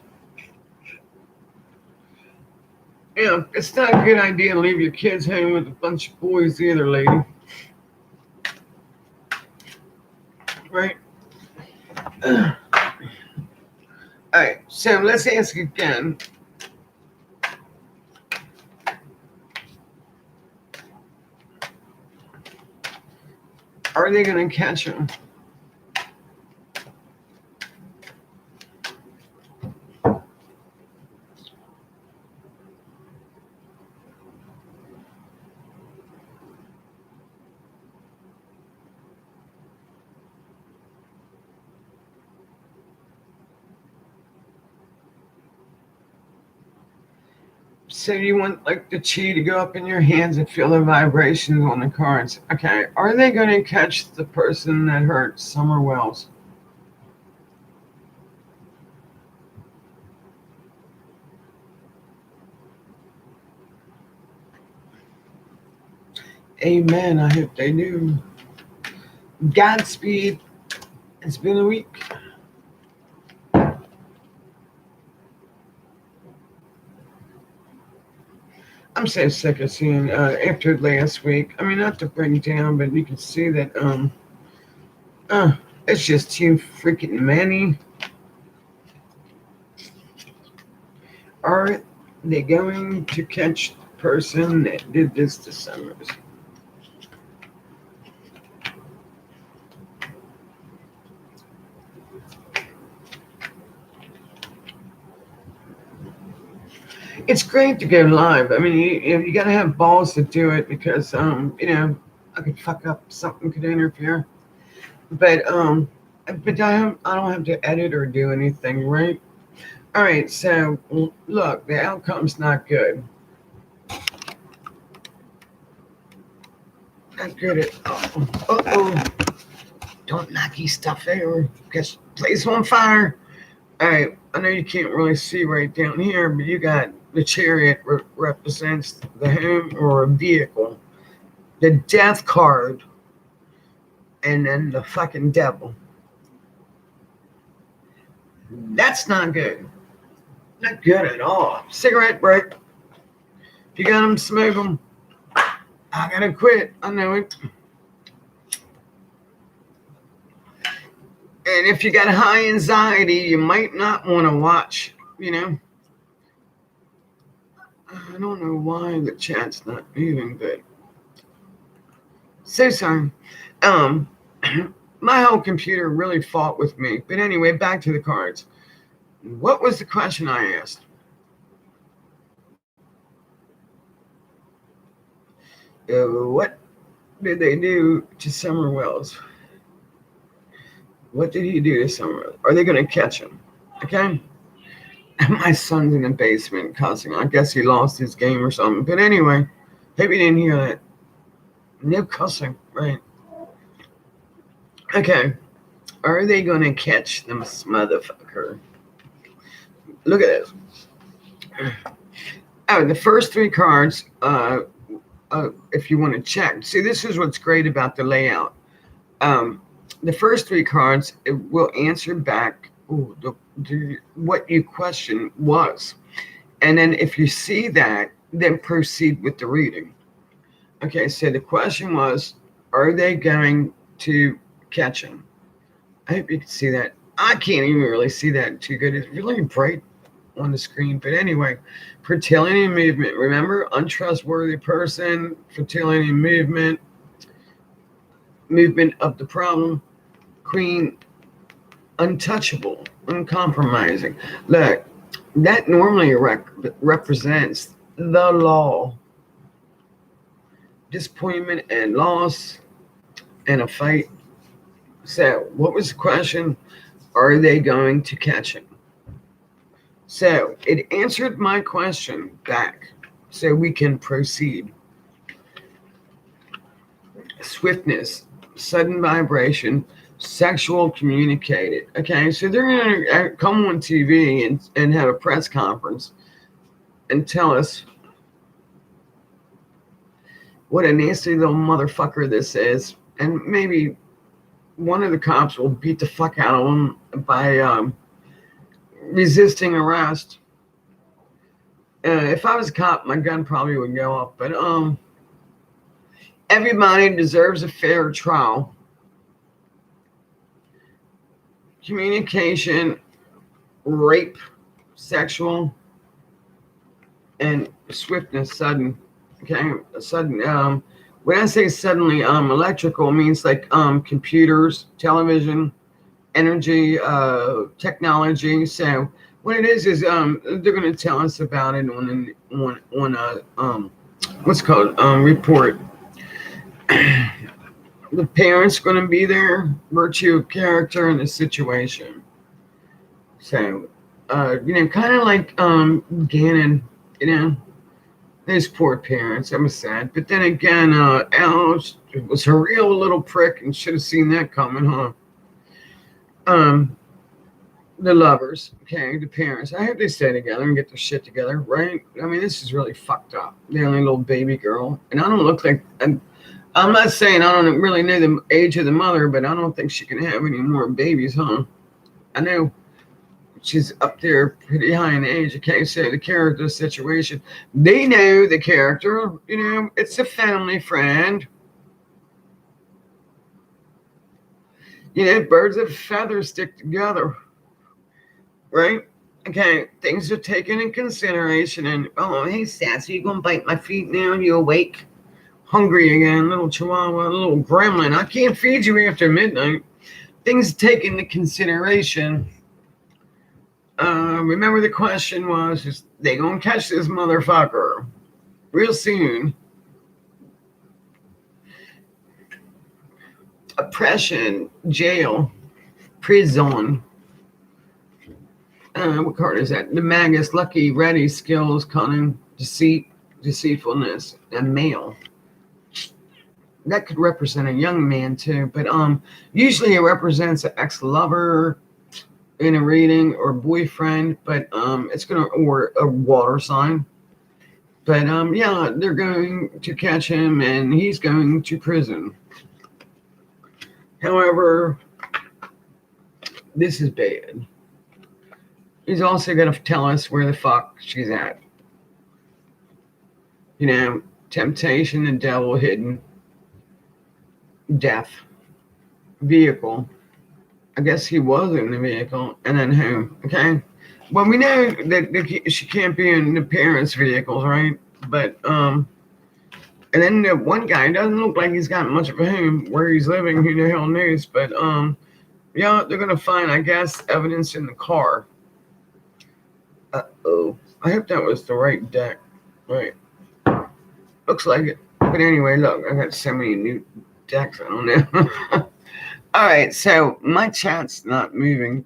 Yeah, it's not a good idea to leave your kids hanging with a bunch of boys either, lady. Right? Alright, so let's ask again. Are they going to catch him? So you want like the chi to go up in your hands and feel the vibrations on the cards. Okay, are they going to catch the person that hurt Summer Wells? Amen. I hope they do. Godspeed. It's been a week. I'm so sick of seeing after last week. I mean, not to bring down, but you can see that it's just too freaking many. Are they going to catch the person that did this to Summers? It's great to go live. I mean, you got to have balls to do it because, I could fuck up, something could interfere. But I don't have to edit or do anything, right? All right, so look, the outcome's not good. not good at. Uh-oh. Don't knock your stuff over. Catch place on fire. All right. I know you can't really see right down here, but you got the chariot represents the home or a vehicle. The death card. And then the fucking devil. That's not good. Not good at all. Cigarette break. If you got them, smoke them. I gotta quit. I know it. And if you got high anxiety, you might not want to watch, I don't know why the chat's not moving, but so sorry. My whole computer really fought with me. But anyway, back to the cards. What was the question I asked? What did they do to Summer Wells? What did he do to Summer Wells? Are they going to catch him? Okay? My son's in the basement cussing. I guess he lost his game or something. But anyway, hope you didn't hear that. No cussing, right? Okay. Are they going to catch this motherfucker? Look at this. Oh, the first three cards, if you want to check. See, this is what's great about the layout. The first three cards, it will answer back what your question was. And then if you see that, then proceed with the reading. Okay, so the question was, are they going to catch him? I hope you can see that. I can't even really see that too good. It's really bright on the screen. But anyway, fertility and movement. Remember, untrustworthy person, fertility and movement of the problem. Queen, untouchable, uncompromising. Look, that normally represents the law. Disappointment and loss and a fight. So, what was the question? Are they going to catch him? So, it answered my question back so we can proceed. Swiftness, sudden vibration, sexual communicated. Okay, so they're going to come on TV and have a press conference and tell us what a nasty little motherfucker this is. And maybe one of the cops will beat the fuck out of him by resisting arrest. If I was a cop, my gun probably would go off. But everybody deserves a fair trial. Communication, rape, sexual, and swiftness, sudden. Okay, sudden. When I say suddenly, electrical means like computers, television, energy, technology. So what it is they're going to tell us about it on what's called report. The parents going to be there, virtue of character in the situation. So, kind of like Gannon, those poor parents. I was sad. But then again, Al was a real little prick and should have seen that coming, huh? The lovers, okay, the parents. I hope they stay together and get their shit together, right? I mean, this is really fucked up. The only little baby girl. And I don't look like... I'm not saying I don't really know the age of the mother, but I don't think she can have any more babies, huh? I know she's up there pretty high in age. Okay, so the character situation, they know the character, it's a family friend. Birds of feathers stick together, right? Okay, things are taken in consideration. And, oh, hey, Sassy, you gonna bite my feet now? You awake? Hungry again, little chihuahua, little gremlin. I can't feed you after midnight. Things taken into consideration. Remember the question was, is they gonna catch this motherfucker real soon? Oppression, jail, prison. What card is that? The Magus, lucky, ready, skills, cunning, deceit, deceitfulness, and male. that could represent a young man too, but usually it represents an ex-lover in a reading or boyfriend, but it's gonna or a water sign. But yeah, they're going to catch him and he's going to prison. However, this is bad. He's also gonna tell us where the fuck she's at. You know, temptation, the devil hidden, death, vehicle. I guess he was in the vehicle, and then who? Okay. Well, we know that she can't be in the parents' vehicles, right? But and then the one guy doesn't look like he's got much of a home where he's living. Who the hell knows? But yeah, they're gonna find, I guess, evidence in the car. Oh, I hope that was the right deck. Right. Looks like it. But anyway, look, I got so many new decks. I don't know. All right, so my chat's not moving.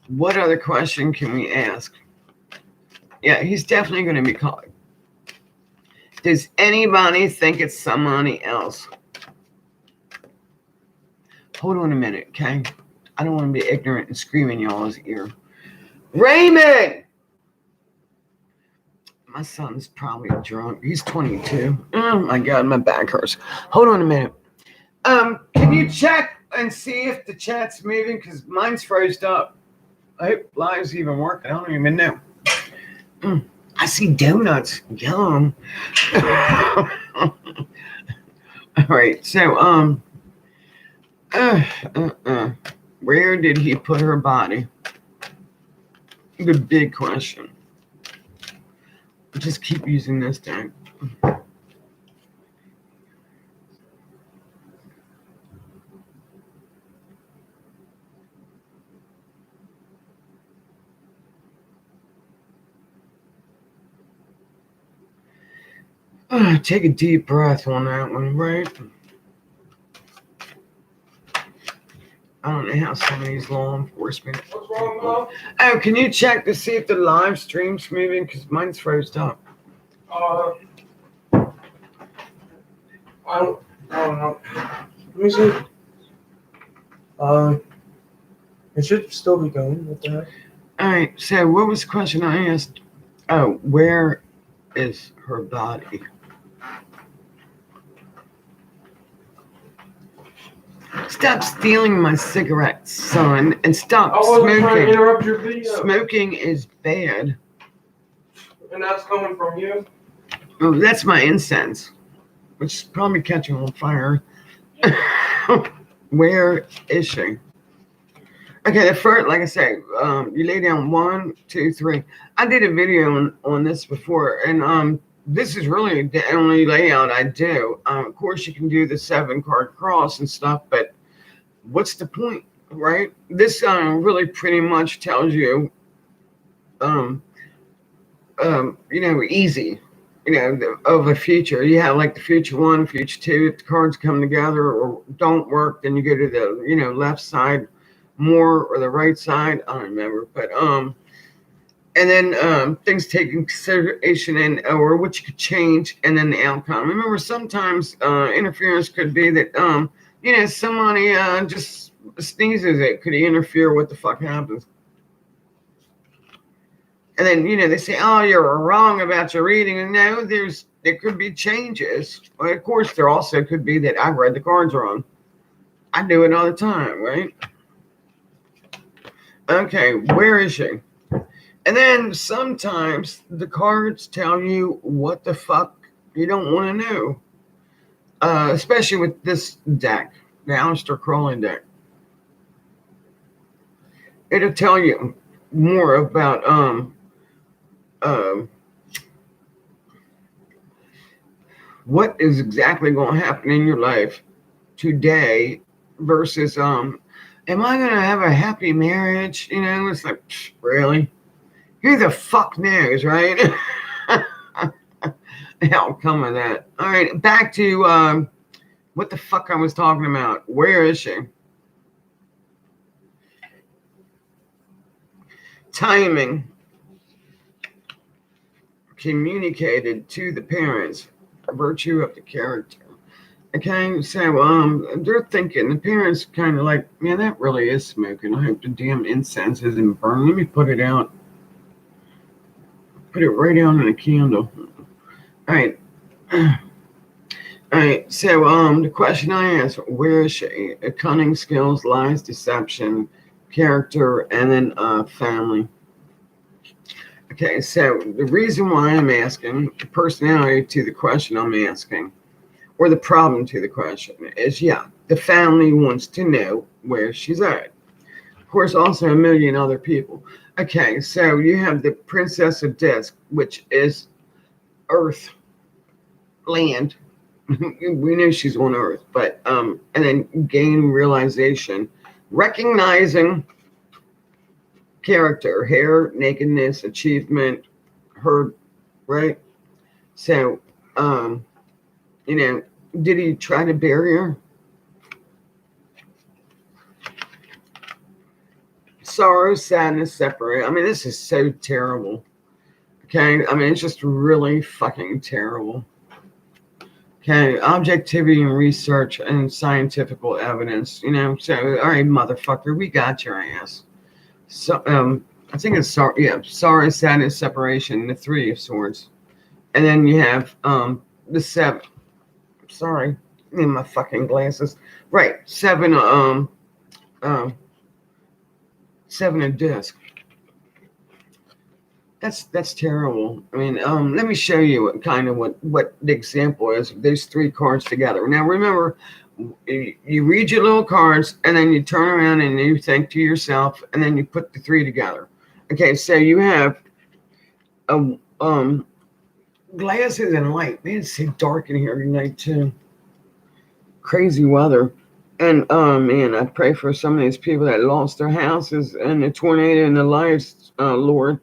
What other question can we ask? Yeah, he's definitely going to be caught. Does anybody think it's somebody else? Hold on a minute, okay? I don't want to be ignorant and scream in y'all's ear. Raymond! My son's probably drunk. He's 22. Oh my God, my back hurts. Hold on a minute. Can you check and see if the chat's moving? Because mine's froze up. I hope live's even working. I don't even know. I see donuts. Yum. All right. So, where did he put her body? The big question. Just keep using this deck. Take a deep breath on that one, right? I don't know how some of these law enforcement. What's wrong, Mom? Oh, can you check to see if the live stream's moving? Because mine's froze up. I don't know. Let me see. It should still be going. What the heck? All right. So, what was the question I asked? Oh, where is her body? Stop stealing my cigarettes, son, and stop I wasn't trying to smoking. interrupt your video. Smoking is bad. And that's coming from you? Oh, that's my incense, which is probably catching on fire. Where is she? Okay, the first, like I say, you lay down 1, 2, 3. I did a video on this before, and this is really the only layout I do. Of course, you can do the 7-card cross and stuff, but what's the point, right? This really pretty much tells you, easy, of a future. You have like the future 1, future 2. If the cards come together or don't work, then you go to the, left side more or the right side. I don't remember, but and then things taken consideration in or what you could change, and then the outcome. Remember, sometimes interference could be that somebody just sneezes. It could interfere with what the fuck happens. And then they say, "Oh, you're wrong about your reading." And no, there could be changes. Well, of course, there also could be that I read the cards wrong. I do it all the time, right? Okay, where is she? And then sometimes the cards tell you what the fuck you don't want to know. Especially with this deck, the Aleister Crowley deck. It'll tell you more about what is exactly going to happen in your life today versus am I going to have a happy marriage? It's like, really? Who the fuck knows, right? The outcome of that. All right, back to what the fuck I was talking about. Where is she? Timing. Communicated to the parents. Virtue of the character. Okay, so they're thinking, the parents kind of like, man, that really is smoking. I hope the damn incense isn't burning. Let me put it out, put it right out in a candle. All right, all right. So the question I asked, where is she? Cunning, skills, lies, deception, character, and then family. Okay, so the reason why I'm asking the personality to the question I'm asking, or the problem to the question, is yeah, the family wants to know where she's at. Of course, also a million other people. Okay, so you have the Princess of Disc, which is Earth, land. We know she's on Earth, but and then gain realization, recognizing character, hair, nakedness, achievement, her, right? So, um, you know, did he try to bury her? Sorrow, sadness, separate. I mean, this is so terrible. Okay, I mean, it's just really fucking terrible. Okay, objectivity and research and scientific evidence. So all right, motherfucker, we got your ass. So, I think it's sorry. Yeah, sorrow, sadness, separation. The Three of Swords, and then you have the seven. Sorry, I need my fucking glasses. Right, seven. Um, seven of disc. That's terrible. I mean, let me show you what the example is of these three cards together. Now, remember, you read your little cards, and then you turn around and you think to yourself, and then you put the three together. Okay, so you have a glasses and light. Man, it's so dark in here tonight too. Crazy weather. And man, I pray for some of these people that lost their houses and the tornado and the lives, Lord.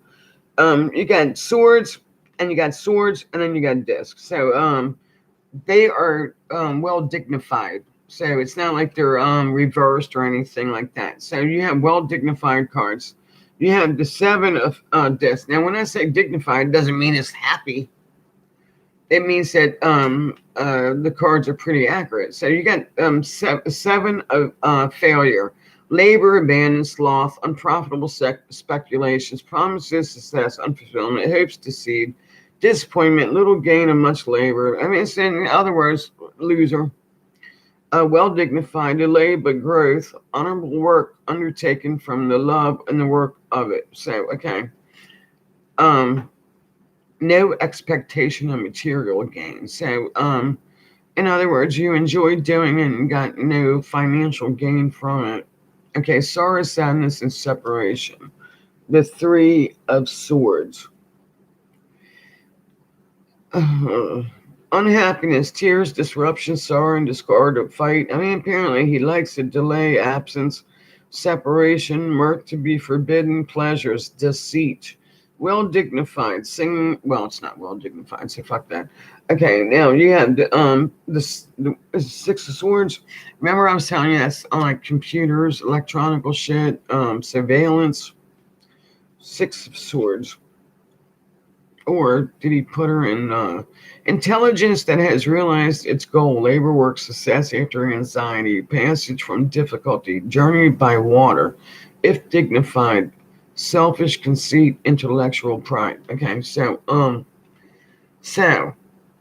You got swords, and you got swords, and then you got discs. So they are well dignified. So it's not like they're reversed or anything like that. So you have well dignified cards. You have the seven of discs. Now, when I say dignified, it doesn't mean it's happy. It means that the cards are pretty accurate. So you got seven of failure, labor, abandon, sloth, unprofitable speculations, promises, success, unfulfillment, hopes, deceit, disappointment, little gain, and much labor. I mean, it's in other words, loser. Well dignified, delayed but growth, honorable work undertaken from the love and the work of it. So, okay. No expectation of material gain. So, in other words, you enjoyed doing it and got no financial gain from it. Okay, sorrow, sadness, and separation. The Three of Swords. Unhappiness, tears, disruption, sorrow, and discard of fight. I mean, apparently he likes a delay, absence, separation, mirth to be forbidden, pleasures, deceit. Well dignified, singing. Well, it's not well dignified, so fuck that. Okay, now you have the Six of Swords. Remember, I was telling you that's on like computers, electronical shit, surveillance. Six of Swords. Or did he put her in intelligence that has realized its goal, labor, work, success after anxiety, passage from difficulty, journey by water, if dignified, selfish conceit, intellectual pride. Okay, so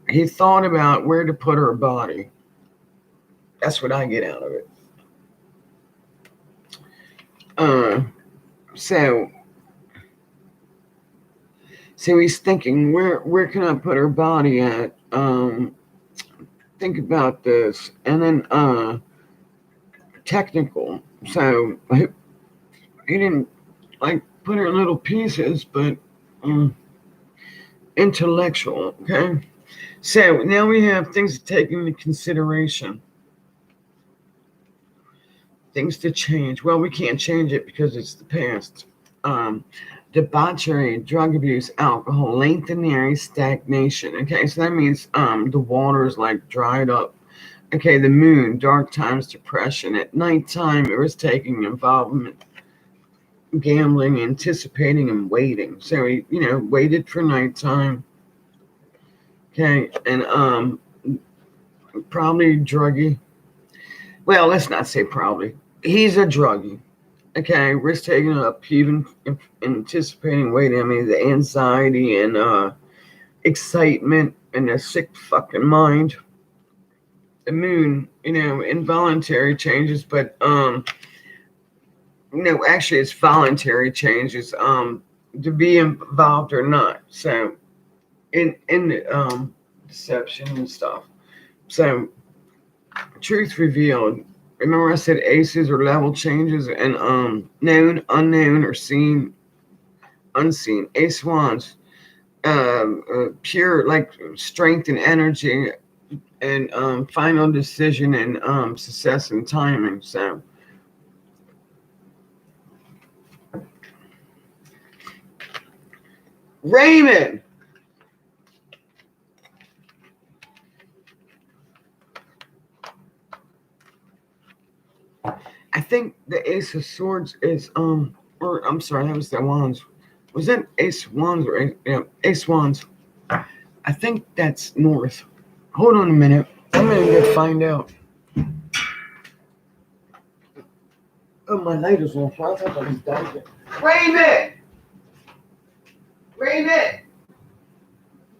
he thought about where to put her body. That's what I get out of it. So he's thinking, where can I put her body at? Think about this, and then technical. So he didn't like put her in little pieces, but intellectual. Okay. So now we have things to take into consideration. Things to change. Well, we can't change it because it's the past. Debauchery, drug abuse, alcohol, lengthenary stagnation. Okay, so that means the water is like dried up. Okay, the moon, dark times, depression. At nighttime, risk-taking, involvement, gambling, anticipating, and waiting. So he, waited for nighttime. Okay, and Probably druggy. Well, let's not say probably. He's a druggie. Okay, risk taking up, even anticipating waiting. I mean, the anxiety and excitement and a sick fucking mind. The moon, involuntary changes, but actually it's voluntary changes, to be involved or not. So in the deception and stuff. So truth revealed. Remember I said aces or level changes and known, unknown, or seen, unseen. Ace wands, pure like strength and energy and final decision and success and timing. So Raymond, I think the Ace of Swords is or I'm sorry, that was the Wands. Was that Ace Wands or Ace Wands? I think that's North. Hold on a minute. I'm gonna go find out. Oh, my light is on fire. I thought I was dying. Raymond! Raymond!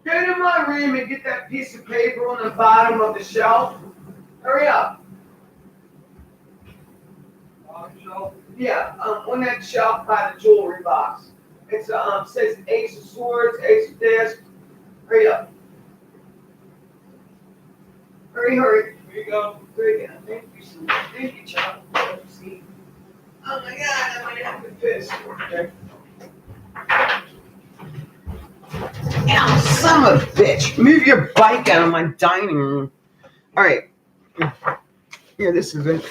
Go to my room and get that piece of paper on the bottom of the shelf. Hurry up. Yeah, on that shelf by the jewelry box. It's says Ace of Swords, Ace of Discs. Hurry up. Hurry. Here you go. Very good. Thank you so much. Thank you, child. See. Oh my God, I might have to piss. Okay. Ow, son of a bitch. Move your bike out of my dining room. All right. Here, this is it.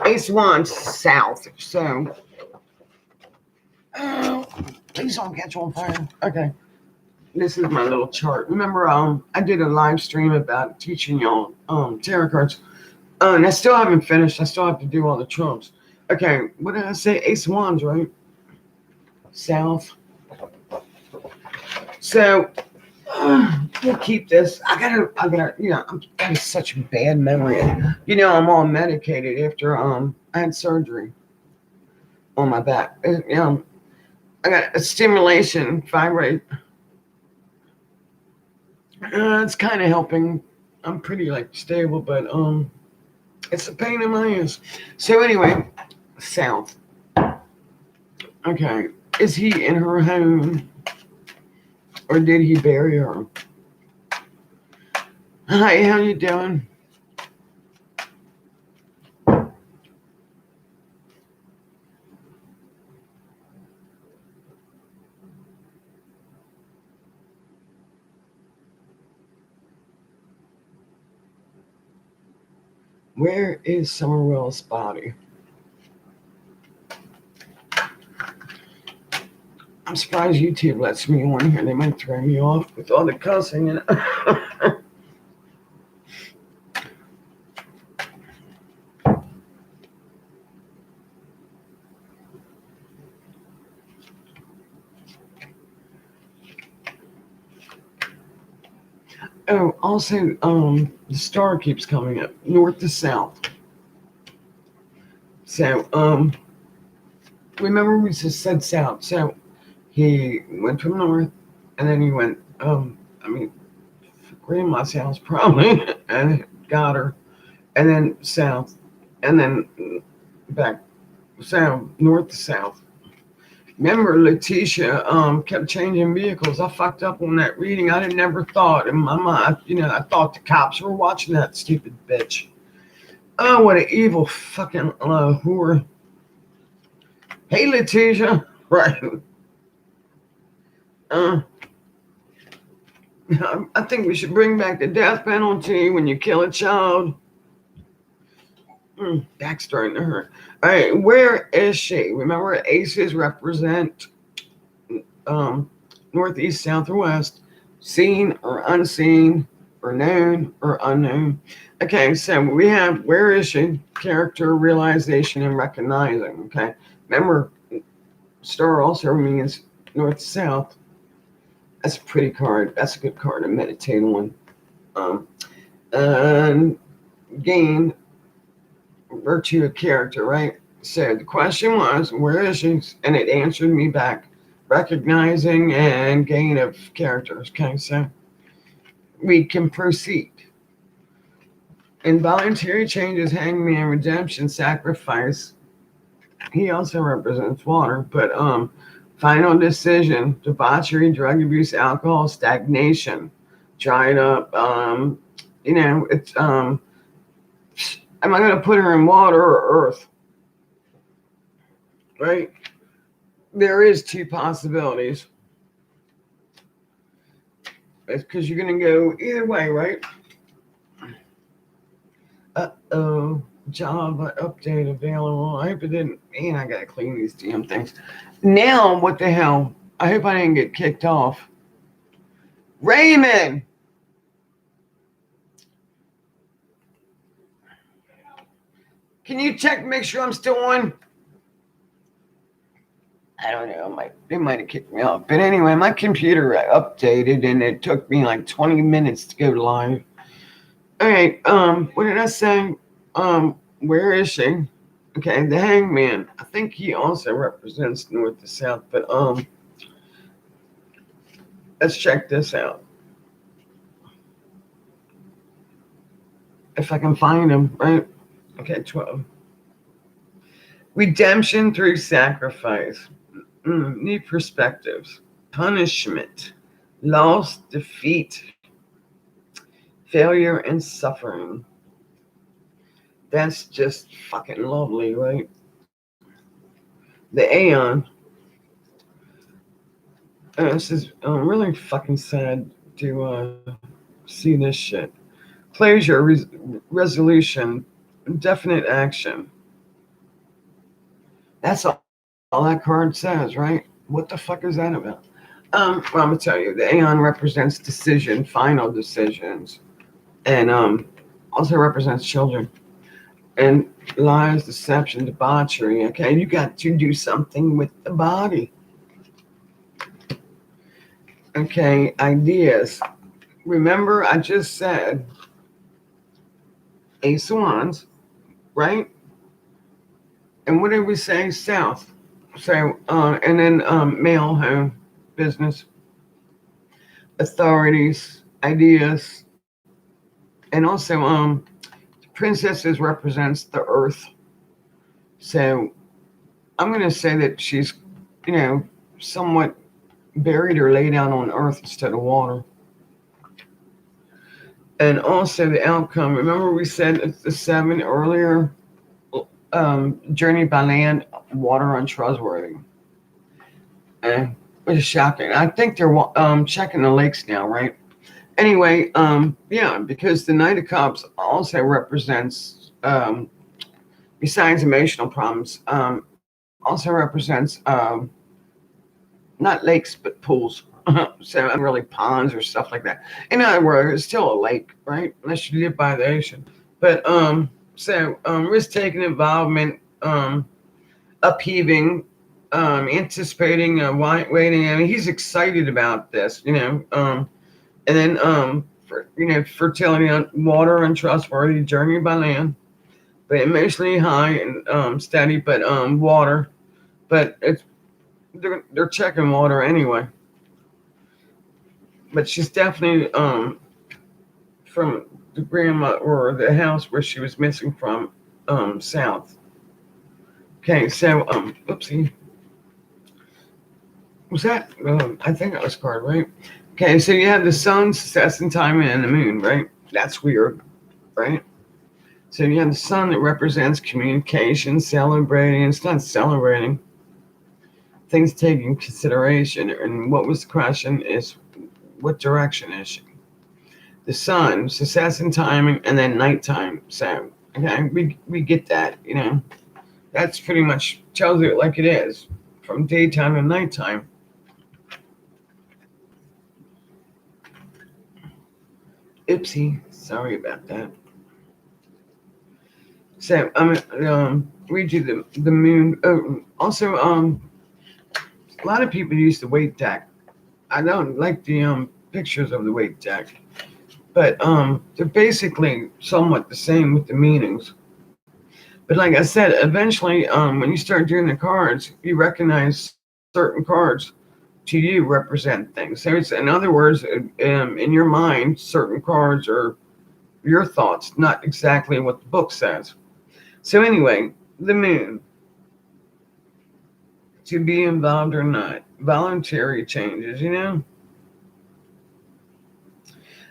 Ace Wands south. So, please don't catch on fire. Okay. This is my little chart. Remember, I did a live stream about teaching y'all tarot cards. And I still haven't finished. I still have to do all the trumps. Okay, what did I say? Ace Wands, right? South. So, we'll keep this. I gotta, I'm got such a bad memory. I'm all medicated after I had surgery on my back. I got a stimulation vibrate. It's kind of helping. I'm pretty stable, but it's a pain in my ass. So anyway, south. Okay, is he in her home, or did he bury her? Hi, how you doing? Where is Summerwell's body? I'm surprised YouTube lets me on here. They might throw me off with all the cussing and oh, also, the star keeps coming up, north to south. So, remember we just said south. So, he went from north, and then he went, grandma's house probably, and got her, and then south, and then back south, north to south. Remember, Letitia kept changing vehicles. I fucked up on that reading. I never thought in my mind, I thought the cops were watching that stupid bitch. Oh, what an evil fucking whore. Hey, Letitia. Right. I think we should bring back the death penalty when you kill a child. Back's starting to hurt. All right, where is she? Remember, aces represent northeast, south, or west, seen or unseen, or known or unknown. Okay, so we have where is she? Character, realization, and recognizing. Okay, remember, star also means north, south. That's a pretty card. That's a good card to meditate on. and gain virtue of character, right? So the question was, where is she? And it answered me back, recognizing and gain of characters. Okay, so we can proceed. Involuntary changes, hangman, redemption, sacrifice. He also represents water, but final decision, debauchery, drug abuse, alcohol, stagnation, dried up. It's am I going to put her in water or earth? Right? There is two possibilities. It's because you're going to go either way, right? Uh-oh. Java update available. I hope it didn't. Man, I got to clean these damn things. Now, what the hell? I hope I didn't get kicked off. Raymond! Can you check, make sure I'm still on? I don't know. They might have kicked me off. But anyway, my computer updated and it took me like 20 minutes to go live. All right. What did I say? Where is she? Okay, the hangman. I think he also represents north to south, but let's check this out. If I can find him, right? Okay, 12. Redemption through sacrifice. New perspectives. Punishment. Loss, defeat, failure, and suffering. That's just fucking lovely, right? The Aeon. This is really fucking sad to see this shit. Closure, resolution, definite action. That's all that card says, right? What the fuck is that about? Well, I'm gonna tell you, the Aeon represents decision, final decisions, and also represents children. And lies, deception, debauchery. Okay, you got to do something with the body. Okay, ideas. Remember, I just said Ace of Wands, right? And what did we say? South. So, and then male, home, business, authorities, ideas, and also princesses represents the earth. So I'm going to say that she's, somewhat buried or laid out on earth instead of water. And also the outcome. Remember we said it's the 7 earlier, journey by land, water untrustworthy. And which is shocking. I think they're checking the lakes now, right? Anyway, yeah, because the Knight of Cups also represents, besides emotional problems, also represents not lakes but pools. So really ponds or stuff like that. In other words, it's still a lake, right? Unless you live by the ocean. But risk-taking, involvement, upheaving, anticipating, waiting. I mean, he's excited about this, and then fertility on water, untrustworthy, journey by land, but emotionally high and steady, but water, but they're checking water anyway. But she's definitely from the grandma or the house where she was missing from, south. Okay, so oopsie. Was that? I think that was card, right? Okay, so you have the sun, success, and time, and the moon, right? That's weird, right? So you have the sun that represents communication, celebrating. It's not celebrating. Things taken consideration. And what was the question is, what direction is she? The sun, success and timing, and then nighttime. So, okay, we get that, That's pretty much tells it like it is, from daytime to nighttime. Oopsie, sorry about that. So I'm read you the moon. Oh, also, a lot of people use the weight deck. I don't like the pictures of the weight deck, but they're basically somewhat the same with the meanings. But like I said, eventually, when you start doing the cards, you recognize certain cards to you represent things. So it's, in other words, in your mind, certain cards are your thoughts, not exactly what the book says. So anyway, the moon, to be involved or not, voluntary changes,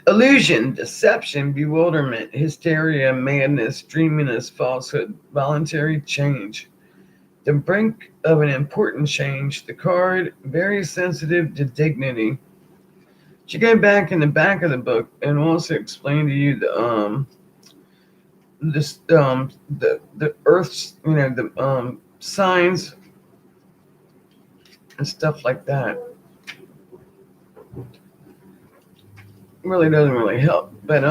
illusion, deception, bewilderment, hysteria, madness, dreaminess, falsehood, voluntary change. The brink of an important change. The card, very sensitive to dignity. She go back in the back of the book and also explain to you the Earth's, the signs and stuff like that. Really doesn't really help, but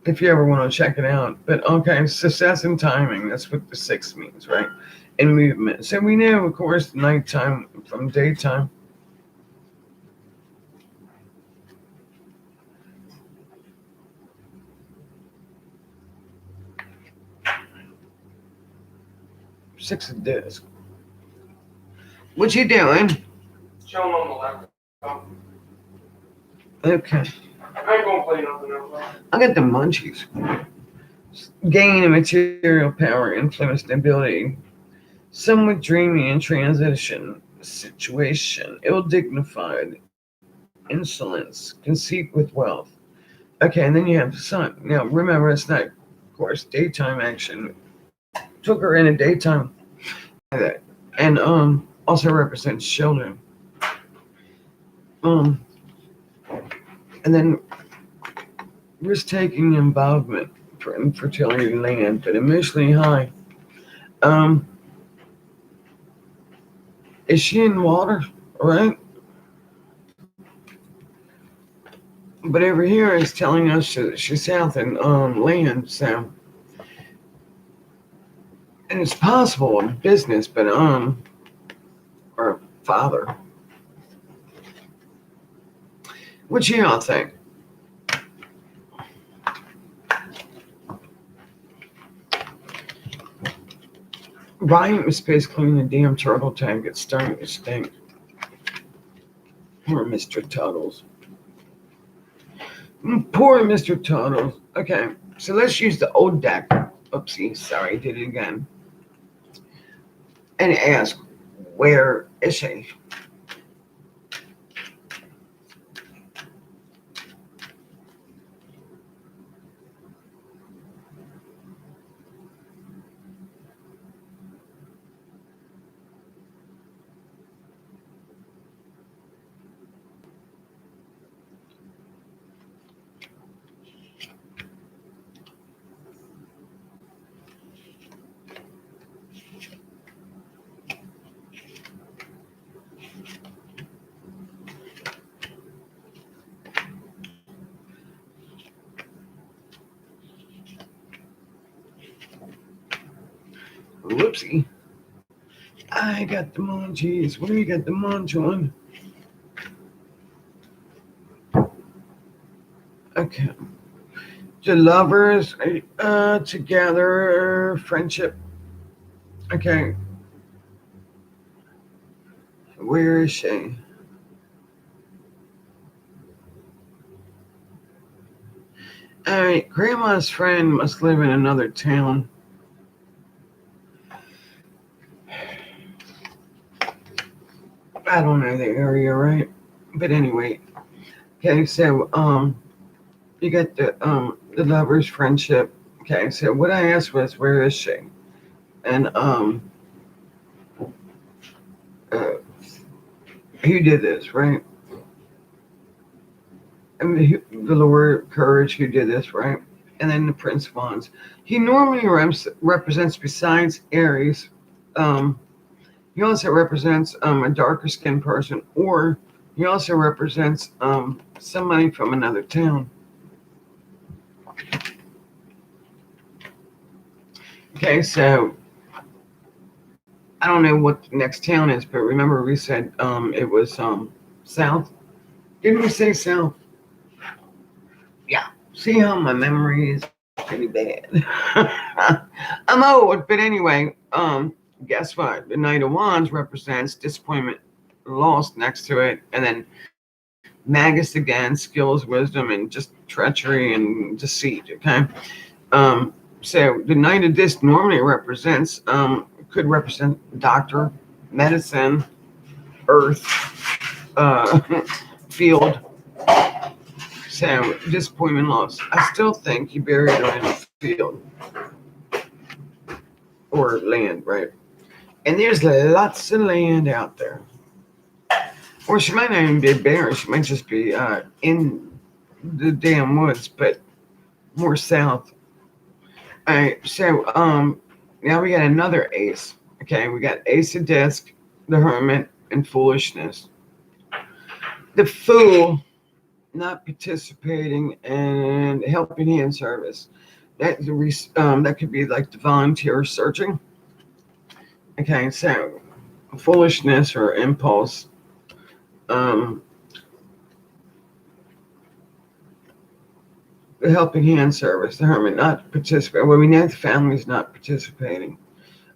if you ever want to check it out. But okay, success and timing. That's what the 6 means, right? And movement. So we know, of course, nighttime from daytime. Six of discs. What you doing? Showing on the laptop. Okay. I ain't gonna play nothing else. I got the munchies. Gain of material power, influence, and ability. Somewhat dreamy in transition. Situation. Ill-dignified. Insolence. Conceit with wealth. Okay, and then you have the sun. Now, remember, it's not, of course, daytime action. Took her in a daytime. And also represents children. And then risk-taking involvement for infertility land, but emotionally high. Is she in water, right? But over here is telling us she's south in land, so. And it's possible in business, but or father. What y'all think? Ryan was supposed to clean the damn turtle tank. It's starting to stink. Poor Mr. Tuttles. Poor Mr. Tuttles. Okay, so let's use the old deck. Oopsie, sorry, did it again. And ask, where is she? Whoopsie. I got the munchies. Where you got the munch on? Okay. The lovers together, friendship. Okay. Where is she? All right. Grandma's friend must live in another town. I don't know the area, right? But anyway. Okay, so you got the lovers friendship. Okay, so what I asked was, where is she? And who did this, right? I mean, the Lord Courage, who did this, right? And then the Prince of Wands. He normally represents, besides Aries, he also represents a darker skinned person, or he also represents somebody from another town. Okay, so I don't know what the next town is, but remember we said it was south. Didn't we say south? Yeah. See how my memory is pretty bad. I'm old, but anyway, guess what? The Knight of Wands represents disappointment, loss next to it, and then Magus again, skills, wisdom, and just treachery and deceit. Okay, so the Knight of Disc normally represents, could represent doctor, medicine, earth, uh, field. So disappointment, loss. I still think you buried her in a field or land, right? And there's lots of land out there. Or she might not even be buried. She might just be in the damn woods, but more south. All right. So now we got another ace. Okay, we got Ace of Disc, the Hermit, and Foolishness. The Fool, not participating in helping hand service. That could be like the volunteer searching. Okay, so foolishness or impulse. Um, the helping hand service, the hermit, not participating. Well, we know the family's not participating.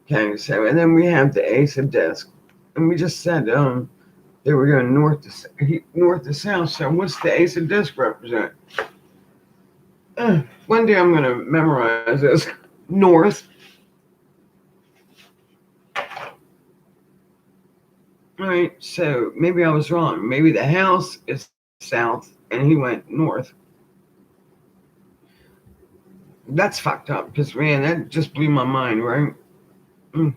Okay, so and then we have the Ace of Disc, and we just said they were going north to south. So what's the Ace of Disc represent? One day I'm going to memorize this. North. All right, so maybe I was wrong. Maybe the house is south and he went north. That's fucked up because, man, that just blew my mind, right? All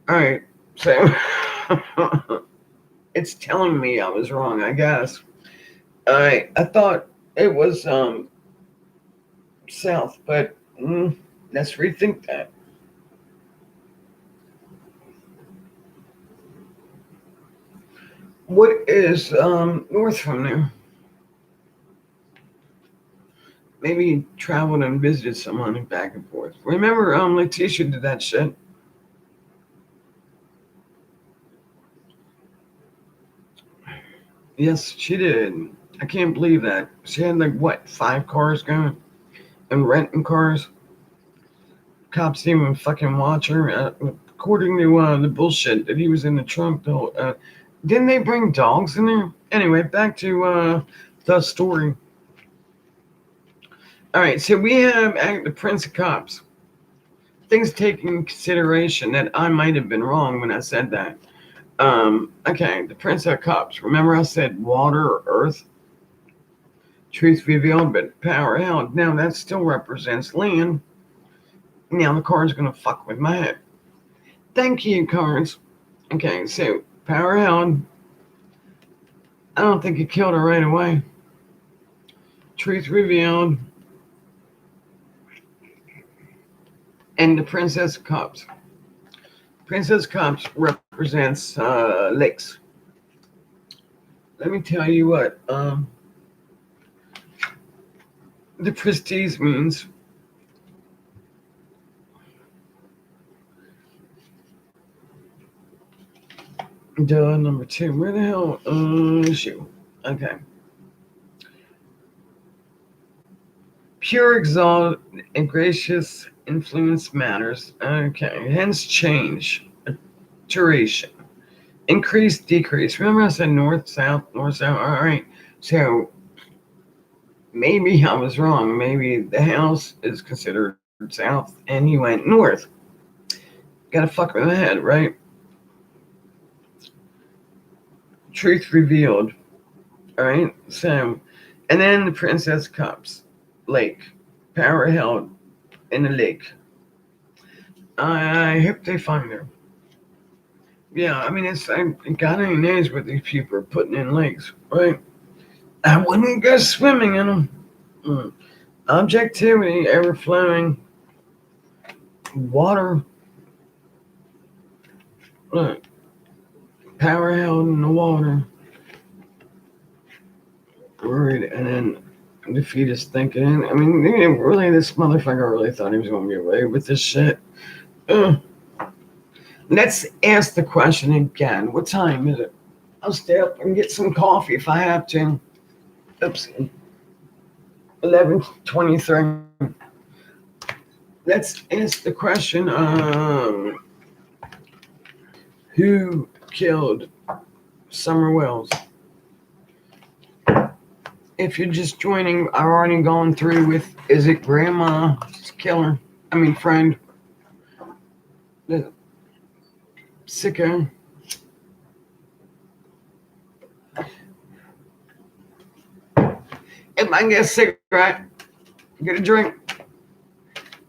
right, so it's telling me I was wrong, I guess. All right, I thought it was south, but let's rethink that. What is north from there? Maybe he traveled and visited someone back and forth. Remember, Letitia did that shit. Yes, she did. I can't believe that. She had like what, 5 cars going and renting cars. Cops didn't even fucking watch her. According to the bullshit that he was in the trunk, though. Didn't they bring dogs in there? Anyway, back to the story. All right, so we have the Prince of Cups. Things taken in consideration that I might have been wrong when I said that. Okay, the Prince of Cups. Remember I said water or earth? Truth revealed, but power held. Now that still represents land. Now the card's going to fuck with my head. Thank you, cards. Okay, so power held. I don't think he killed her right away. Truth revealed. And the Princess of Cups. Princess of Cups represents lakes. Let me tell you what the prestige means. Duh, number 2. Where the hell is you? Okay. Pure, exalted, and gracious influence matters. Okay. Hence change. Duration. Increase, decrease. Remember I said north, south, north, south. All right. So maybe I was wrong. Maybe the house is considered south and he went north. Gotta fuck with my head, right? Truth revealed. All right. So, and then the Princess Cups. Lake. Power held in the lake. I hope they find her. Yeah, I mean, God only knows what these people are putting in lakes, right? I wouldn't go swimming in them. Objectivity, overflowing, water. Look, power held in the water. Worried, and then defeat is thinking. I mean, really, this motherfucker really thought he was going to get away with this shit. Let's ask the question again. What time is it? I'll stay up and get some coffee if I have to. Oops. 11:23. Let's ask the question: who killed Summer Wells? If you're just joining, I've already gone through with: is it Grandma's killer? I mean, friend, the sicko. If I get a cigarette, get a drink.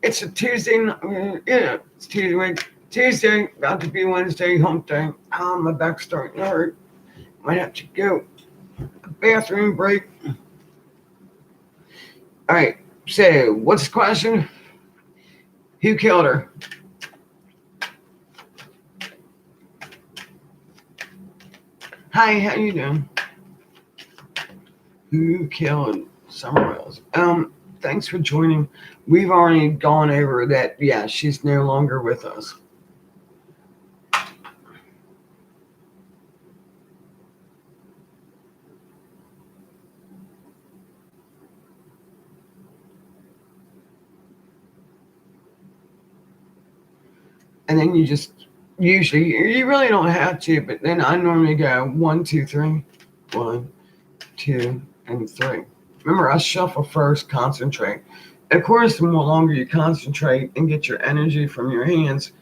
It's a Tuesday. It's Tuesday. Tuesday, about to be Wednesday, hump day. My back's starting to hurt. Might have to go. A bathroom break. All right. So, what's the question? Who killed her? Hi, how you doing? Who killed Summer Wells? Thanks for joining. We've already gone over that. Yeah, she's no longer with us. And then you just usually you really don't have to, but then I normally go 1, 2, 3, 1, 2, and 3. Remember, I shuffle first, concentrate. And of course, the more longer you concentrate and get your energy from your hands,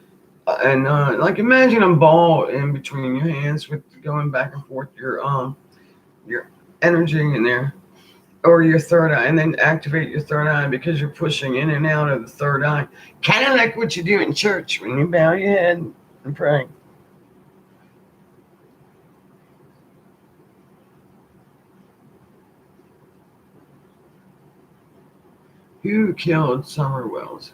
and like imagine a ball in between your hands with going back and forth your energy in there, or your third eye, and then activate your third eye because you're pushing in and out of the third eye, kind of like what you do in church when you bow your head and pray. Who killed Summer Wells?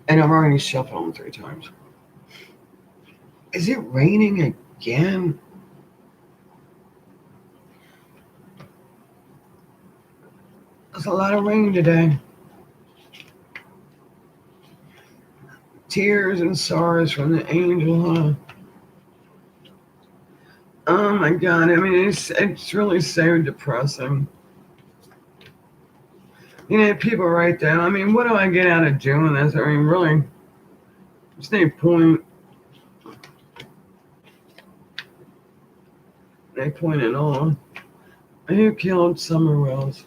And I've already shuffled them 3 times. Is it raining again? There's a lot of rain today. Tears and sorrows from the angel, huh? Oh my God! I mean, it's really so depressing. You know, people write down. I mean, what do I get out of doing this? I mean, really, there's no point. No point at all. Who killed Summer Wells?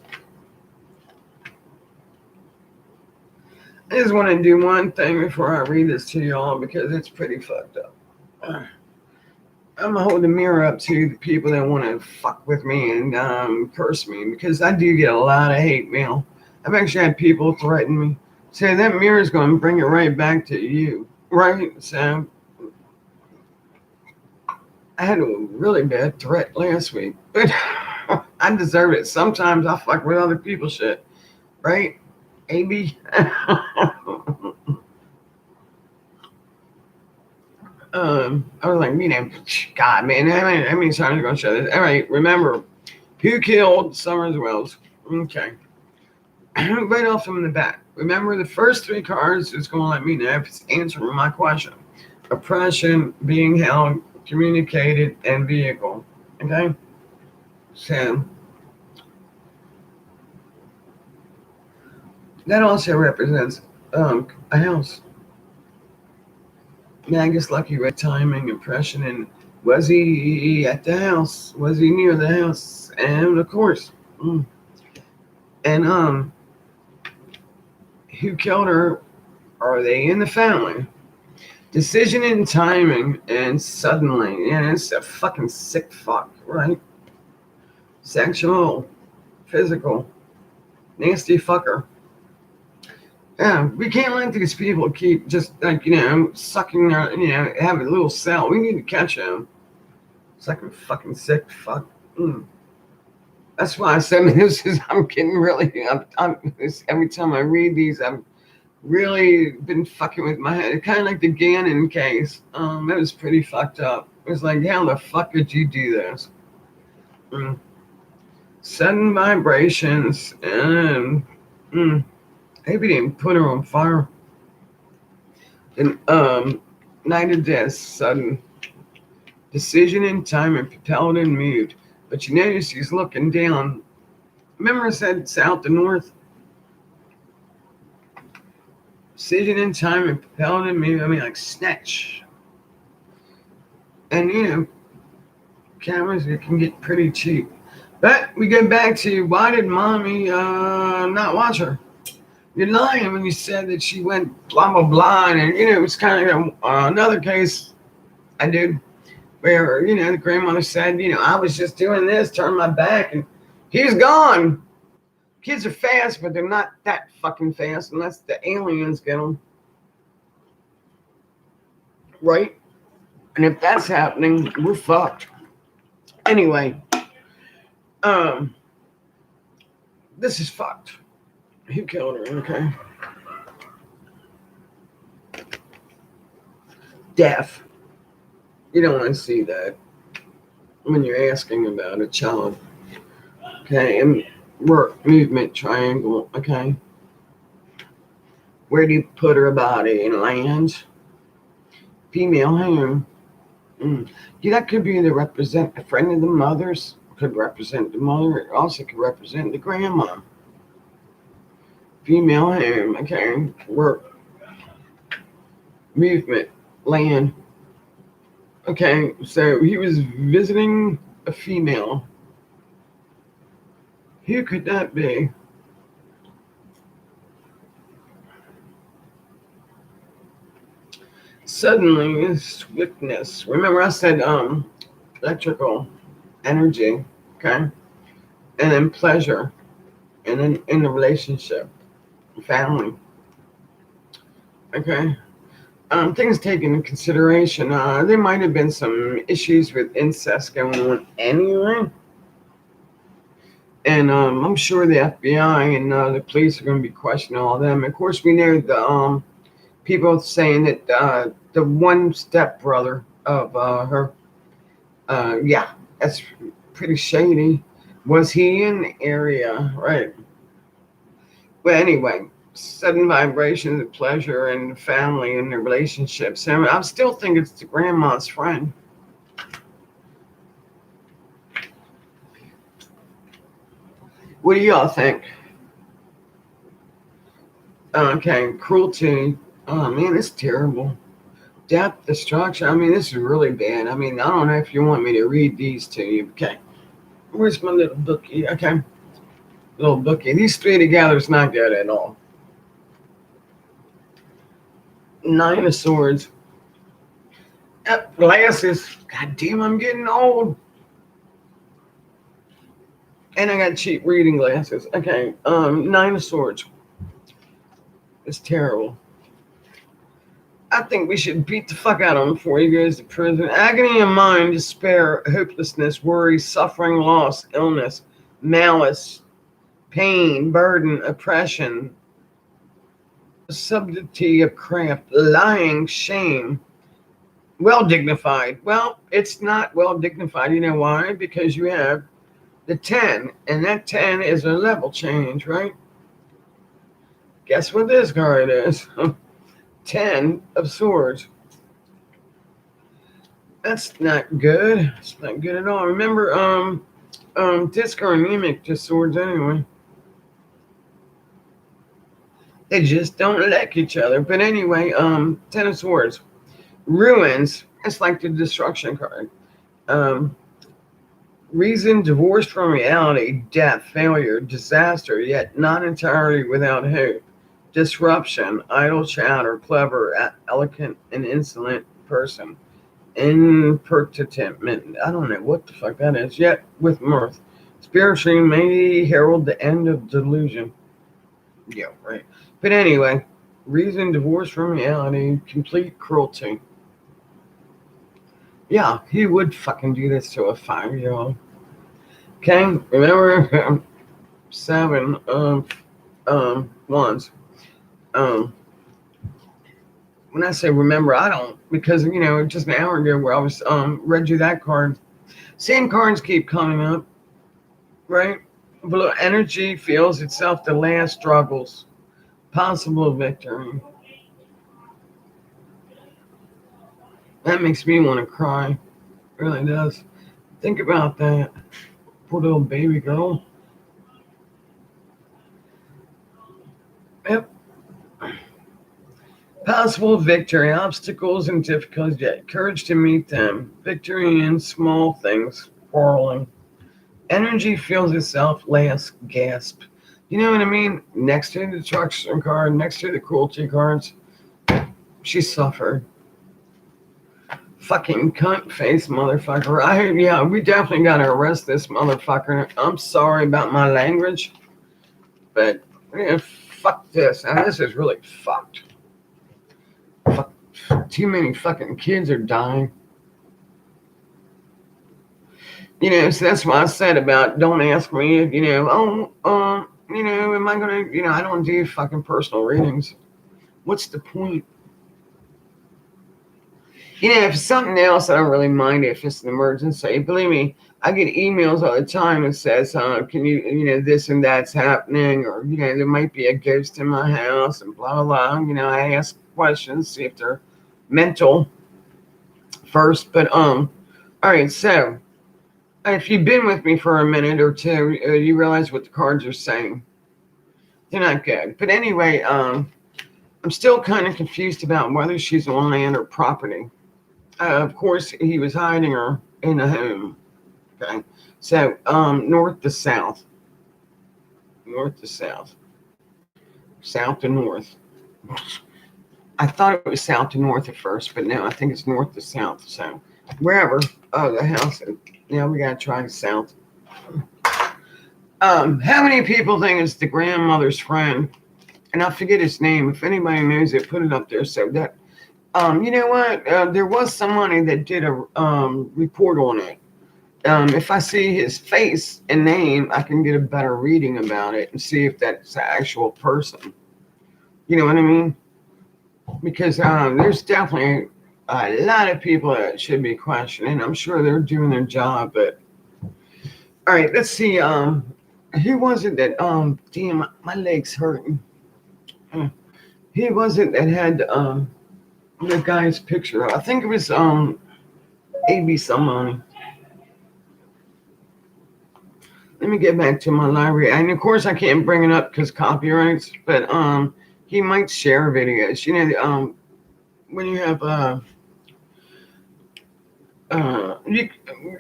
I just want to do one thing before I read this to y'all because it's pretty fucked up. I'm gonna hold the mirror up to the people that want to fuck with me and curse me because I do get a lot of hate mail. I've actually had people threaten me, say that mirror is going to bring it right back to you, right? So I had a really bad threat last week, but I deserve it. Sometimes I fuck with other people's shit, right? AB. I was like, God, man, how many times are you going to show this? All right, remember, who killed Summers Wells? Okay. Right off from the bat. Remember, the first 3 cards is going to let me know if it's answering my question. Oppression, being held, communicated, and vehicle. Okay? So, that also represents a house. Magus Lucky read timing, impression, and was he at the house? Was he near the house? And of course. And who killed her? Are they in the family? Decision and timing, and suddenly. Yeah, it's a fucking sick fuck, right? Sexual, physical, nasty fucker. Yeah, we can't let these people keep just like, sucking their, have a little cell. We need to catch them. It's like a fucking sick fuck. That's why I said this is, I'm getting really, every time I read these, I've really been fucking with my head. Kind of like the Gannon case. It was pretty fucked up. It was like, how the fuck did you do this? Sudden vibrations and maybe didn't put her on fire. And night of death, sudden. Decision in time and propelled and moved. But you notice he's looking down. Remember I said south to north? Decision in time and propelled and moved. I mean, like snatch. And, cameras, it can get pretty cheap. But we go back to, why did mommy not watch her? You're lying when you said that she went blah, blah, blah. And, it was kind of another case I did where, the grandmother said, I was just doing this, turned my back, and he's gone. Kids are fast, but they're not that fucking fast unless the aliens get them. Right? And if that's happening, we're fucked. Anyway, this is fucked. Who killed her, okay? Death. You don't want to see that when you're asking about a child. Okay, and work, movement, triangle, okay? Where do you put her body? In land? Female home. Yeah, that could be to represent a friend of the mother's, could represent the mother, it also could represent the grandma. Female home, okay, work, movement, land. Okay, so he was visiting a female. Who could that be? Suddenly, swiftness. Remember I said electrical energy, okay? And then pleasure. And then in the relationship, family. Okay? Things taken into consideration. There might have been some issues with incest going on anyway. And I'm sure the FBI and the police are going to be questioning all of them. Of course, we know the people saying that the one stepbrother of her, yeah, that's pretty shady. Was he in the area? Right. Well, anyway, sudden vibrations of pleasure and the family and the relationships. And I still think it's the grandma's friend. What do y'all think? Okay, cruelty. Oh man, it's terrible. Death, destruction. I mean, this is really bad. I mean, I don't know if you want me to read these to you. Okay, where's my little bookie? Okay, little bookie. These three together is not good at all. Nine of Swords. Glasses. God damn, I'm getting old. And I got cheap reading glasses. Okay, Nine of Swords. It's terrible. I think we should beat the fuck out of him before he goes to prison. Agony of mind, despair, hopelessness, worry, suffering, loss, illness, malice, pain, burden, oppression, subtlety of craft, lying, shame, well dignified. Well, it's not well dignified. You know why? Because you have the 10, and that 10 is a level change, right? Guess what this card is? 10 of Swords. That's not good. It's not good at all. Remember, disc are anemic to swords anyway. They just don't like each other. But anyway, 10 of Swords. Ruins. It's like the destruction card. Reason, divorce from reality, death, failure, disaster, yet not entirely without hope. Disruption, idle chatter, clever, elegant, and insolent person. Impertinent, I don't know what the fuck that is, yet with mirth. Spiritually may herald the end of delusion. Yeah, right. But anyway, reason, divorce from reality, complete cruelty. Yeah, he would fucking do this to a 5-year-old. Okay, remember 7 wands. When I say remember, I don't, because just an hour ago where I was read you that card. Same cards keep coming up, right? Below energy feels itself the last struggles, possible victory. That makes me want to cry. Really does. Think about that. Poor little baby girl. Yep. Possible victory, obstacles and difficulties, yet courage to meet them. Victory in small things, quarreling. Energy feels itself, last gasp. You know what I mean? Next to the destruction card, next to the cruelty cards, she suffered. Fucking cunt face motherfucker. Yeah, we definitely gotta arrest this motherfucker. I'm sorry about my language, but yeah, fuck this. And this is really fucked. Fuck, too many fucking kids are dying. So that's why I said about don't ask me if, am I gonna, I don't do fucking personal readings. What's the point? If it's something else, I don't really mind if it's an emergency. Believe me, I get emails all the time that says, can this and that's happening, or, there might be a ghost in my house and blah, blah, blah. I ask questions, see if they're mental first. But, all right, so if you've been with me for a minute or two, you realize what the cards are saying. They're not good. But anyway, I'm still kind of confused about whether she's on land or property. Of course, he was hiding her in a home. Okay, so north to south, south to north. I thought it was south to north at first, but no, I think it's north to south. So wherever. Oh, the house. Now we gotta try south. How many people think it's the grandmother's friend? And I forget his name. If anybody knows it, put it up there so that. You know what? There was somebody that did a report on it. If I see his face and name, I can get a better reading about it and see if that's the actual person. You know what I mean? Because there's definitely a lot of people that should be questioning. I'm sure they're doing their job, but all right, let's see. Who was it that? Damn, my leg's hurting. Who was it that had the guy's picture? I think it was AB somebody. Let me get back to my library. And of course I can't bring it up because copyrights, but he might share videos. When you have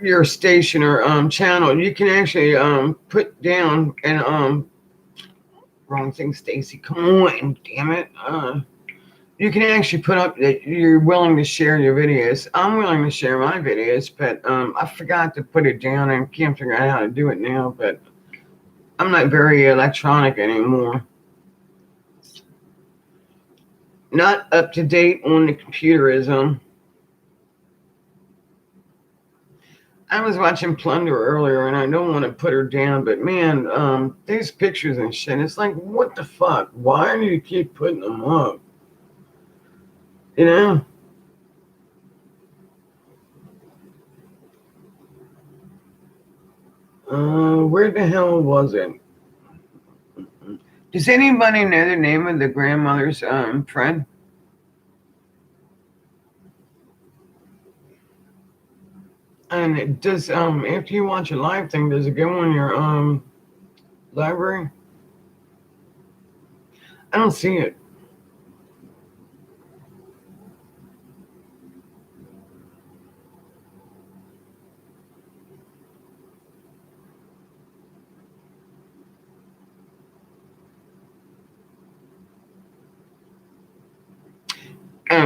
your station or channel, you can actually put down and wrong thing, Stacy. Come on, damn it. You can actually put up that you're willing to share your videos. I'm willing to share my videos, but I forgot to put it down and can't figure out how to do it now, but I'm not very electronic anymore. Not up to date on the computerism. I was watching Plunder earlier, and I don't want to put her down, but man, these pictures and shit, it's like, what the fuck? Why do you keep putting them up? Where the hell was it? Does anybody know the name of the grandmother's friend? And it does after you watch a live thing, does it go on your library? I don't see it.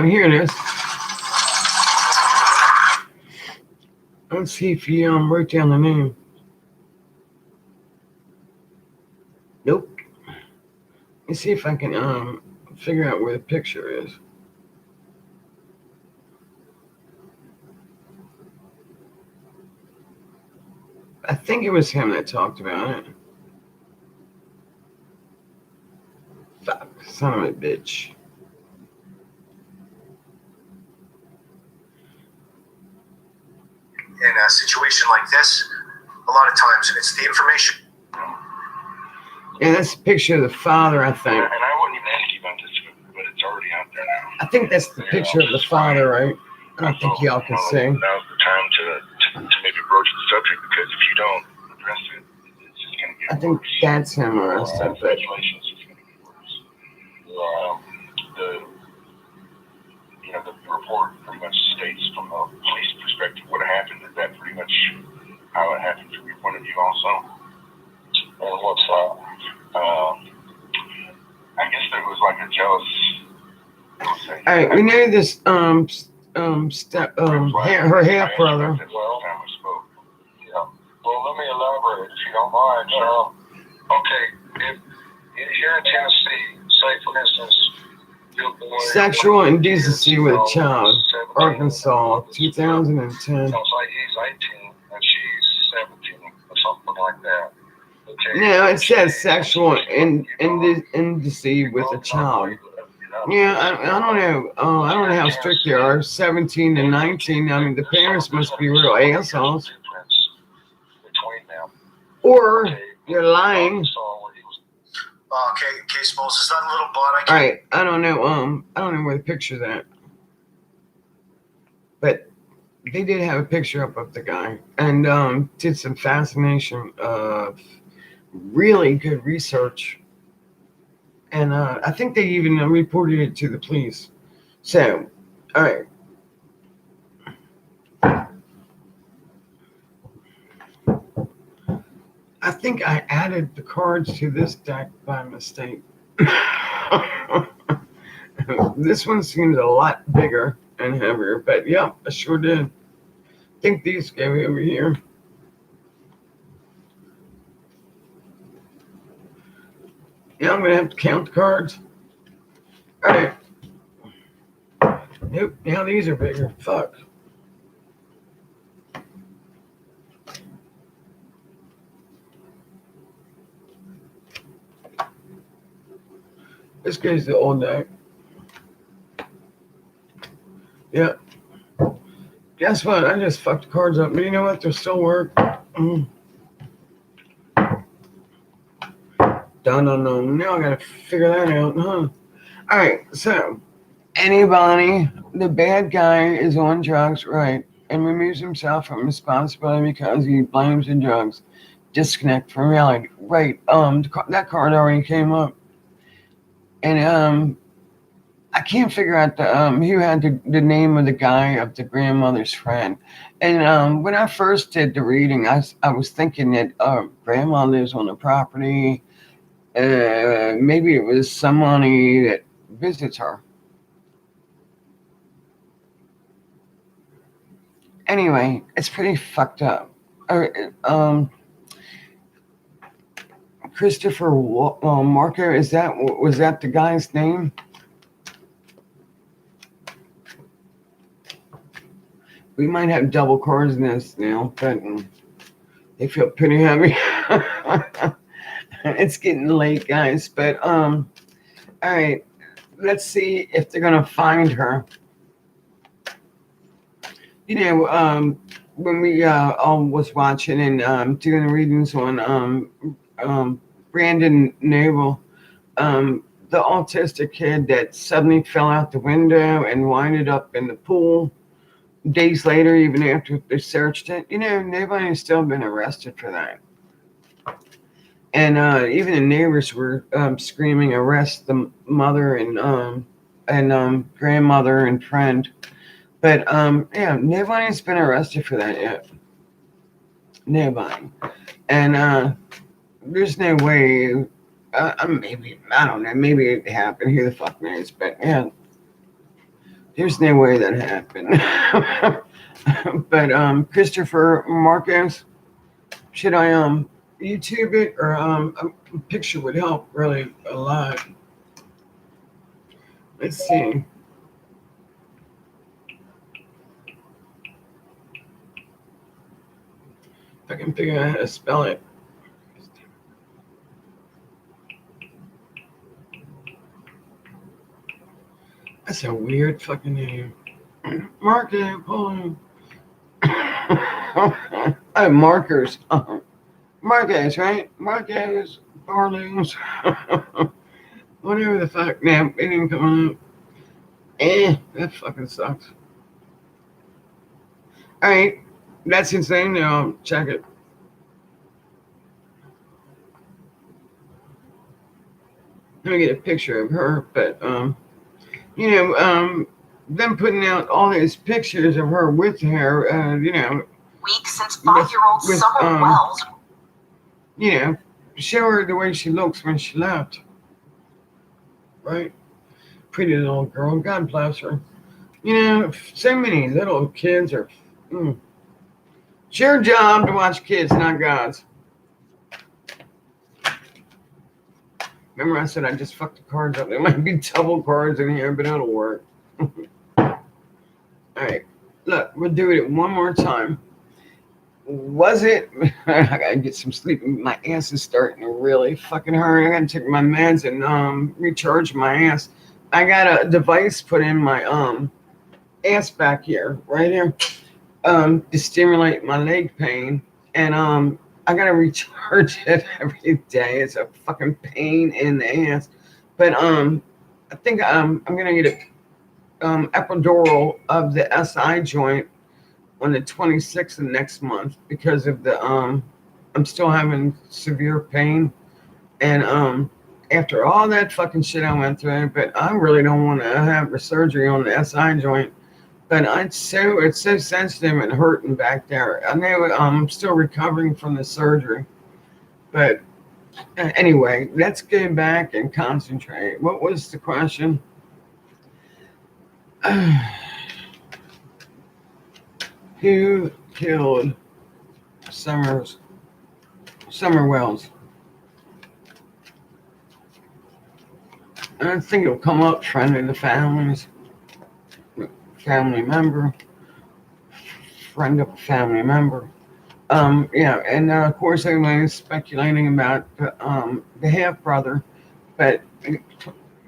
Here it is. Let's see if you wrote down the name. Nope. Let's see if I can figure out where the picture is. I think it was him that talked about it. Fuck, son of a bitch. In a situation like this, a lot of times it's the information. Yeah, that's a picture of the father, I think. And I wouldn't even ask you about this, but it's already out there now. I think that's the picture of the father, right? I don't think y'all can see. Now's the time I think that's him arrested, but Congratulations, it's going to get worse. The report pretty much states from a police perspective what happened. Is that pretty much how it happened from your point of view also? And what's that? I guess there was like a jealous. all right, we know this her half brother. Yeah. Well, let me elaborate if you don't mind. Okay, if here in Tennessee, say for instance, Sexual indecency with a child, Arkansas, 2010. Sounds like he's 18 and she's 17 or something like that. Okay. No, it says sexual indecency with a child. Yeah, I don't know. I don't know how strict they are. 17 to 19. I mean, the parents must be real assholes. Or you're lying. Case Moses, that little butt. All right, I don't know where the picture's at, but they did have a picture up of the guy and did some fascination, really good research, and I think they even reported it to the police. So, all right. I think I added the cards to this deck by mistake. This one seems a lot bigger and heavier, but yeah, I sure did. I think these go over here. Yeah, I'm gonna have to count the cards. All right. Nope, now these are bigger. Fuck. This goes the old deck. Yeah. Guess what? I just fucked the cards up. But you know what? They'll still work. Dun. Now I gotta figure that out, huh? Alright, so anybody, the bad guy is on drugs, right, and removes himself from responsibility because he blames the drugs. Disconnect from reality. Right, that card already came up. And I can't figure out who had the name of the guy of the grandmother's friend. And when I first did the reading, I was thinking that grandma lives on the property. Maybe it was somebody that visits her. Anyway, it's pretty fucked up. Christopher Marco, was that the guy's name? We might have double cards in this now, but they feel pretty heavy. It's getting late, guys. But all right, let's see if they're gonna find her. You know, when we was watching and doing the readings on Brandon Noble, the autistic kid that suddenly fell out the window and winded up in the pool. Days later, even after they searched it, you know, nobody has still been arrested for that. And even the neighbors were screaming, "Arrest the mother and grandmother and friend." But yeah, nobody's been arrested for that yet. Nobody. And there's no way. Maybe, I don't know. Maybe it happened. Who the fuck knows? But yeah. There's no way that happened. But Christopher Marcos, should I YouTube it, or a picture would help really a lot. Let's see. If I can figure out how to spell it. That's a weird fucking name. Marco Polo. Oh, Markers. Marcos, right? Marcos, Barlows. Whatever the fuck. Nah, it didn't come up. That fucking sucks. Alright. That's insane. Now check it. Let me get a picture of her. But them putting out all these pictures of her with her, Weeks since 5-year-old with, Summer Wells. Show her the way she looks when she left. Right? Pretty little girl. God bless her. So many little kids are. It's your job to watch kids, not God's. Remember I said I just fucked the cards up. There might be double cards in here, but it'll work. All right. Look, we'll do it one more time. Was it? I gotta get some sleep. My ass is starting to really fucking hurt. I gotta take my meds and recharge my ass. I got a device put in my ass back here, right here, to stimulate my leg pain, and I gotta recharge it every day. It's a fucking pain in the ass, but I think I'm gonna get a epidural of the SI joint on the 26th of next month because of the I'm still having severe pain, and after all that fucking shit I went through, but I really don't want to have a surgery on the SI joint. But it's so sensitive and hurting back there. I know I'm still recovering from the surgery, but anyway, let's get back and concentrate. What was the question? Who killed Summer Wells? I think it'll come up. Friend of the families, family member, friend of a family member. And of course everyone's speculating about the half brother, but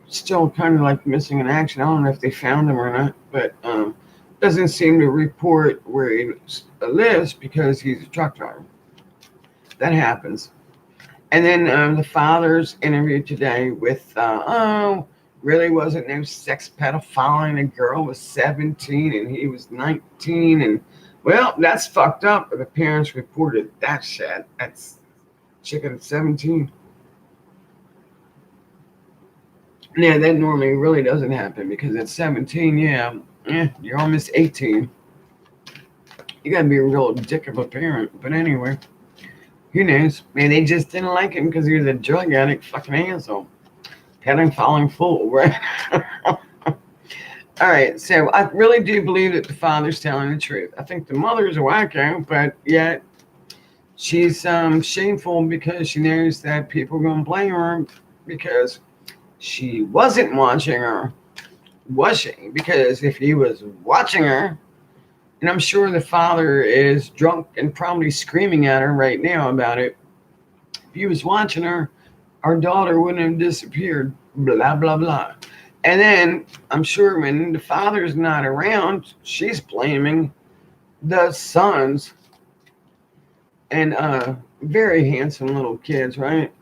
still kind of like missing in action. I don't know if they found him or not, but doesn't seem to report where he lives because he's a truck driver. That happens. And then the father's interviewed today with, really wasn't no sex pedophile. The girl was 17 and he was 19. And, well, that's fucked up. But the parents reported that shit. That's chicken at 17. Yeah, that normally really doesn't happen because at 17, you're almost 18. You gotta be a real dick of a parent. But anyway, who knows? Maybe they just didn't like him because he was a drug addict, fucking asshole. Falling fool, right? All right, so I really do believe that the father's telling the truth. I think the mother's a wacko, but yet she's shameful because she knows that people are going to blame her because she wasn't watching her, was she? Because if he was watching her, and I'm sure the father is drunk and probably screaming at her right now about it. If he was watching her, our daughter wouldn't have disappeared, blah, blah, blah. And then I'm sure when the father's not around, she's blaming the sons and very handsome little kids, right?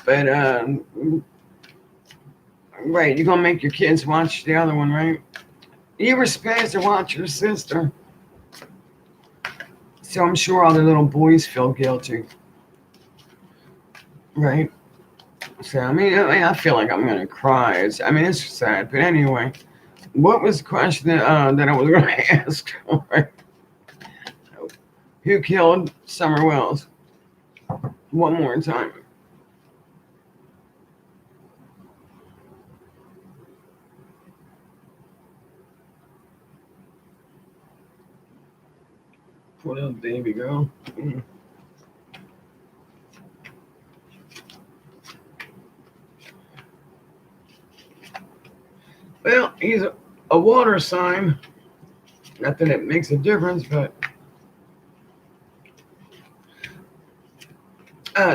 But, right, you're going to make your kids watch the other one, right? You were supposed to watch your sister. So I'm sure all the little boys feel guilty. Right? So, I feel like I'm going to cry. It's sad. But anyway, what was the question that I was going to ask? Who killed Summer Wells? One more time. Poor little baby girl. Well, he's a water sign. Not that it makes a difference, but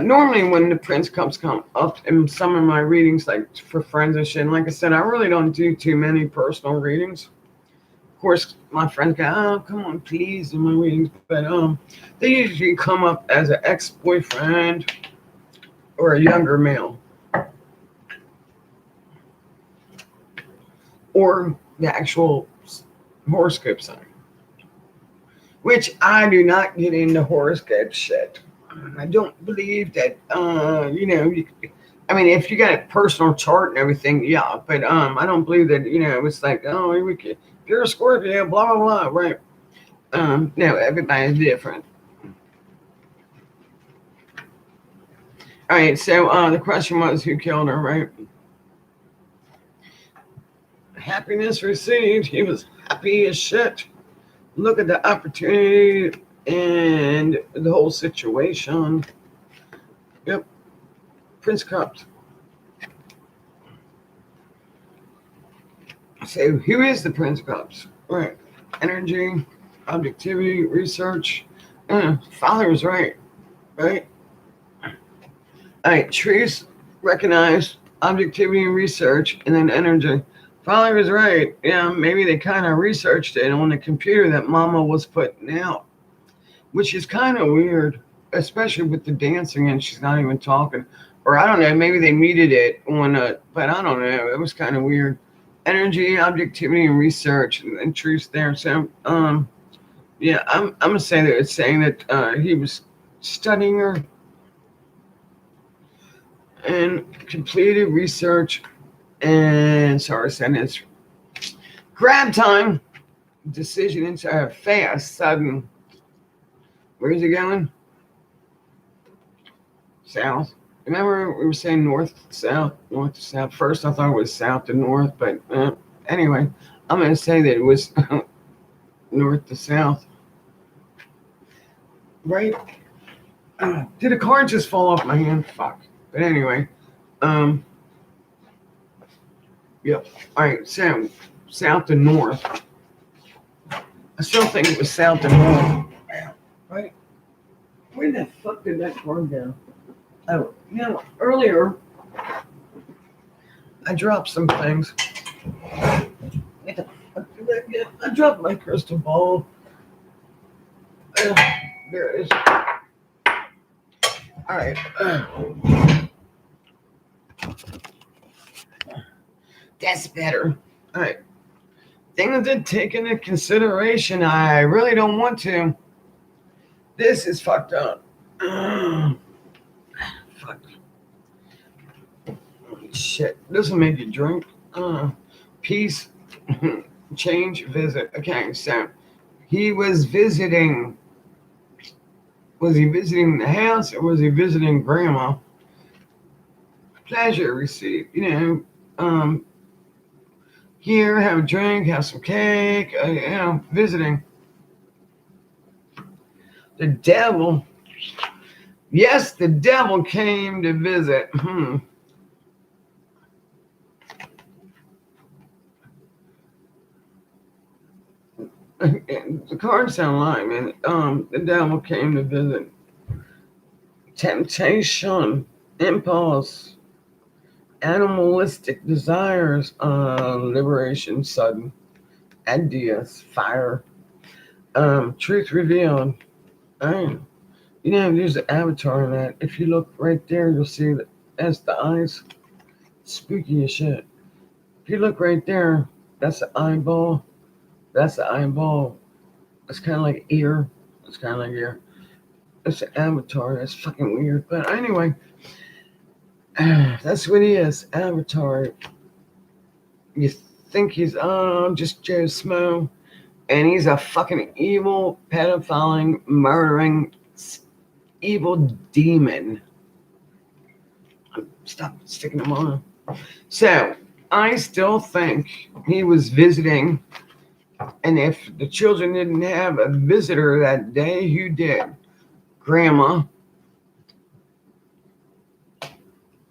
normally when the prince come up in some of my readings, like for friends and shit, and like I said, I really don't do too many personal readings. Of course, my friends go, "Oh, come on, please," in my readings, but they usually come up as an ex-boyfriend or a younger male, or the actual horoscope sign, which I do not get into horoscope shit. I don't believe that, I mean, if you got a personal chart and everything, yeah. But I don't believe that. It's like, oh, if you're a Scorpio, blah blah blah, right? No, everybody's different. All right. So the question was, who killed her, right? Happiness received. He was happy as shit. Look at the opportunity and the whole situation. Yep. Prince Cups. So who is the Prince Cups? Right. Energy, objectivity, research. Father is right. Right? All right. Truth, recognize, objectivity and research, and then energy. Father is right. Yeah, maybe they kind of researched it on the computer that Mama was putting out, which is kind of weird, especially with the dancing and she's not even talking. Or I don't know, maybe they muted it on but I don't know. It was kind of weird. Energy, objectivity, and research, and truth there. So, yeah, I'm gonna say that it's saying that he was studying her and completed research. And sorry, sentence. Grab time. Decision into a fast, sudden. Where's he going? South. Remember we were saying north to south. First I thought it was south to north, but anyway, I'm going to say that it was north to south. Right? Did a card just fall off my hand? Fuck. But anyway, yep. All right, so south to north. I still think it was south to north. Right? Where the fuck did that card go? Oh, earlier I dropped some things. Where the fuck did that get? I dropped my crystal ball. There it is. All right. That's better. All right. Things to take into consideration. I really don't want to. This is fucked up. Fuck. Shit. This will make you drink. Peace. Change. Visit. Okay, so he was visiting. Was he visiting the house or was he visiting grandma? Pleasure received. Here, have a drink, have some cake, visiting. The devil. Yes, the devil came to visit. The cards sound like, man. The devil came to visit. Temptation, impulse, animalistic desires, liberation, sudden, ideas, fire, truth revealed. There's an avatar in that. If you look right there, you'll see that that's the eyes. Spooky as shit. If you look right there, that's the eyeball. That's the eyeball. It's kind of like ear. It's kind of like ear. It's an avatar. That's fucking weird. But anyway, that's what he is. Avatar. You think he's just Joe Smo, and he's a fucking evil, pedophiling, murdering, evil demon. Stop sticking them on. So I still think he was visiting. And if the children didn't have a visitor that day, who did? Grandma.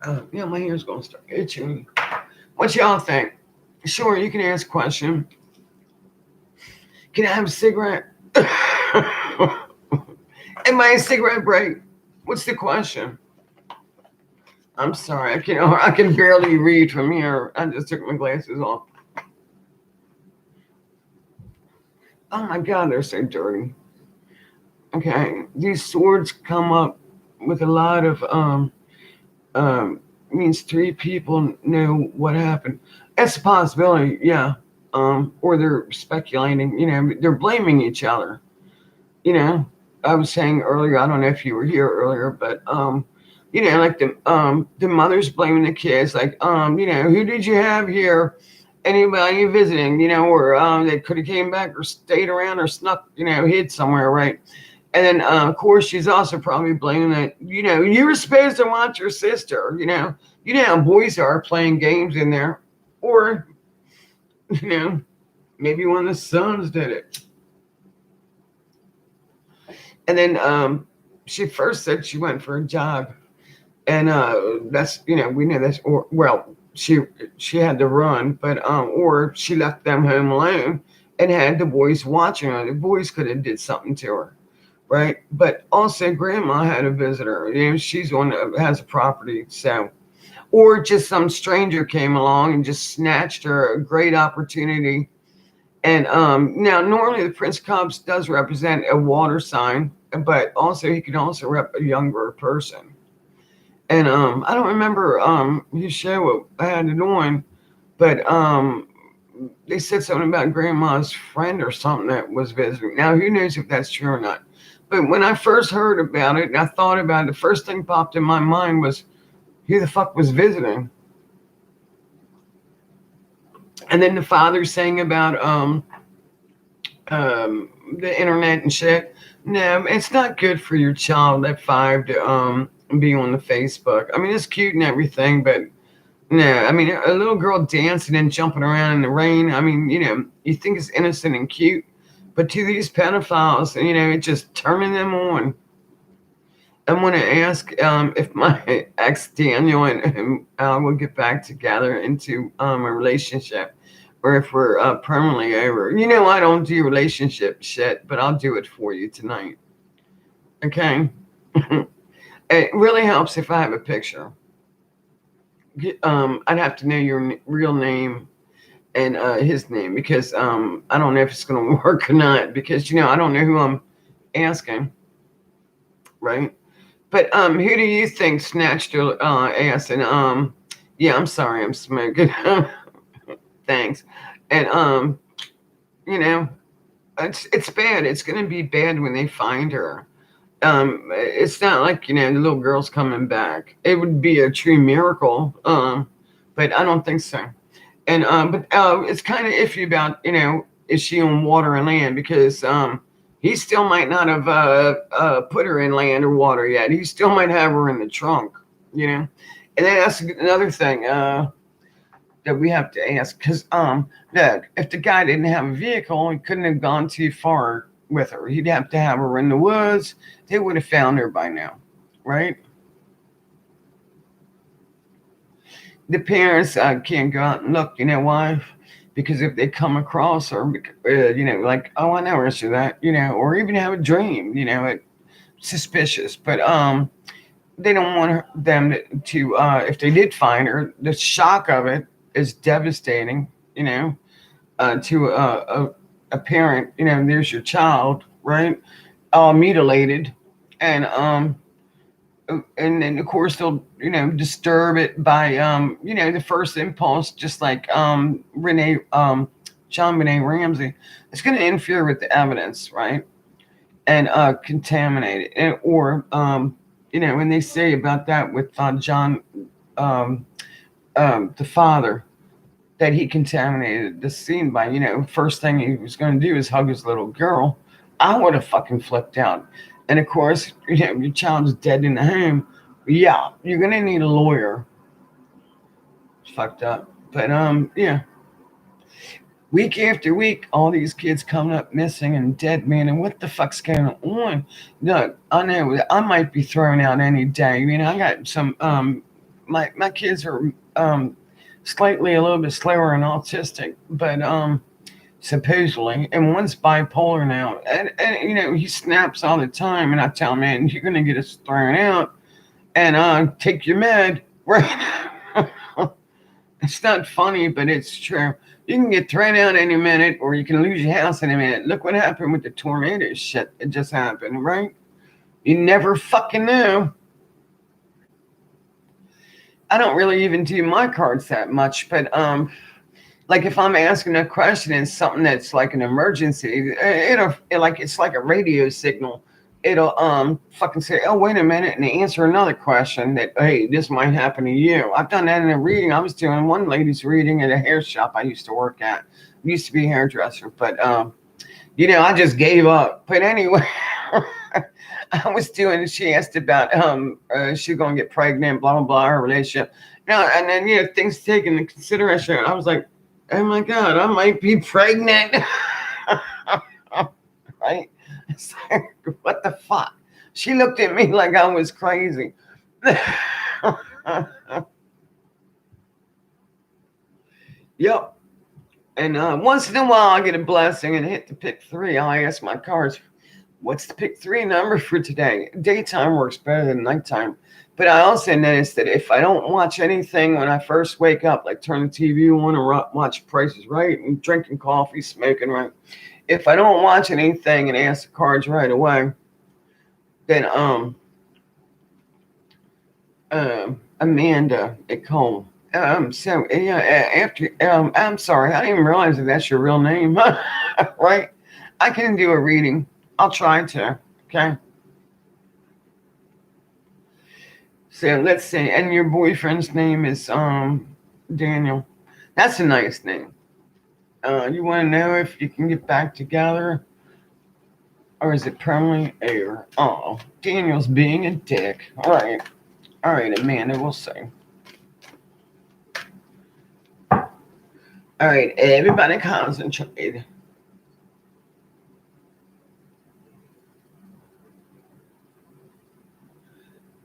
My hair's going to start itching. What y'all think? Sure, you can ask a question. Can I have a cigarette? Am I a cigarette break? What's the question? I'm sorry, I can barely read from here. I just took my glasses off. Oh my God, they're so dirty. Okay, these swords come up with a lot of means three people know what happened. That's a possibility, yeah. Or they're speculating, they're blaming each other. I was saying earlier, I don't know if you were here earlier, but like the mother's blaming the kids, like, who did you have here? Anybody visiting, or they could have came back or stayed around or snuck, hid somewhere, right? And then, of course, she's also probably blaming that, you were supposed to watch your sister, how boys are playing games in there. Or, maybe one of the sons did it. And then she first said she went for a jog. And that's, we know that's, or, well, she had to run, but, or she left them home alone and had the boys watching her. The boys could have did something to her. Right. But also grandma had a visitor, she's the one that has a property. So, or just some stranger came along and just snatched her a great opportunity. And now normally the Prince of Cups does represent a water sign, but also he can also rep a younger person. And I don't remember his show I had it on, but they said something about grandma's friend or something that was visiting. Now who knows if that's true or not. But when I first heard about it and I thought about it, the first thing popped in my mind was who the fuck was visiting? And then the father saying about the internet and shit. No, it's not good for your child at 5 to be on the Facebook. I mean, it's cute and everything, but no, I mean, a little girl dancing and jumping around in the rain. I mean, you think it's innocent and cute, but to these pedophiles, it's just turning them on. I want to ask if my ex Daniel and I will get back together into a relationship, or if we're permanently over. I don't do relationship shit, but I'll do it for you tonight. Okay? It really helps if I have a picture. I'd have to know your real name and his name, because I don't know if it's going to work or not, because I don't know who I'm asking, right? But who do you think snatched your ass? And yeah, I'm sorry, I'm smoking. Thanks. And it's bad. It's going to be bad when they find her. It's not like the little girl's coming back. It would be a true miracle, but I don't think so. And but it's kind of iffy about is she on water and land, because he still might not have put her in land or water yet. He still might have her in the trunk, And then that's another thing that we have to ask, because look, if the guy didn't have a vehicle, he couldn't have gone too far with her. He'd have to have her in the woods. They would have found her by now, right? The parents can't go out and look. You know why? Because if they come across her, like, oh, I know where she's at, or even have a dream, it's suspicious. But they don't want them to if they did find her, the shock of it is devastating, to a parent. There's your child, right? All mutilated, and then of course they'll disturb it by the first impulse, just like John Benet Ramsey. It's going to interfere with the evidence, right? And contaminate it. And, or when they say about that with John the father, that he contaminated the scene by first thing he was going to do is hug his little girl, I would have fucking flipped out. And of course, your child's dead in the home. Yeah, you're gonna need a lawyer. It's fucked up. But yeah. Week after week, all these kids coming up missing and dead, man. And what the fuck's going on? Look, I know I might be thrown out any day. I got some my kids are slightly a little bit slower and autistic, but supposedly, and one's bipolar now, and he snaps all the time, and I tell him, man, you're gonna get us thrown out, and take your med, right? It's not funny, but it's true. You can get thrown out any minute, or you can lose your house in a minute. Look what happened with the tornado shit that just happened, right? You never fucking know. I don't really even do my cards that much, but like if I'm asking a question and something that's like an emergency, it's like a radio signal. it'll fucking say, oh wait a minute, and answer another question that, hey, this might happen to you. I've done that in a reading. I was doing one lady's reading at a hair shop I used to work at. I used to be a hairdresser, but I just gave up. But anyway, I was doing. She asked about she's gonna get pregnant, blah blah blah, her relationship. And then things taken into consideration. I was like, oh my god, I might be pregnant. Right? It's like, what the fuck? She looked at me like I was crazy. Yep. And once in a while, I get a blessing and hit the pick 3. I ask my cards, what's the pick 3 number for today? Daytime works better than nighttime. But I also noticed that if I don't watch anything when I first wake up, like turn the TV on or watch Price is Right and drinking coffee, smoking right, if I don't watch anything and ask the cards right away, then Amanda at Cole. So yeah, after I'm sorry, I didn't even realize that's your real name, right? I can do a reading. I'll try to. Okay. So let's see, and your boyfriend's name is Daniel. That's a nice name. You want to know if you can get back together, or is it permanently over? Oh, Daniel's being a dick. All right, Amanda, we'll see. All right, everybody concentrate.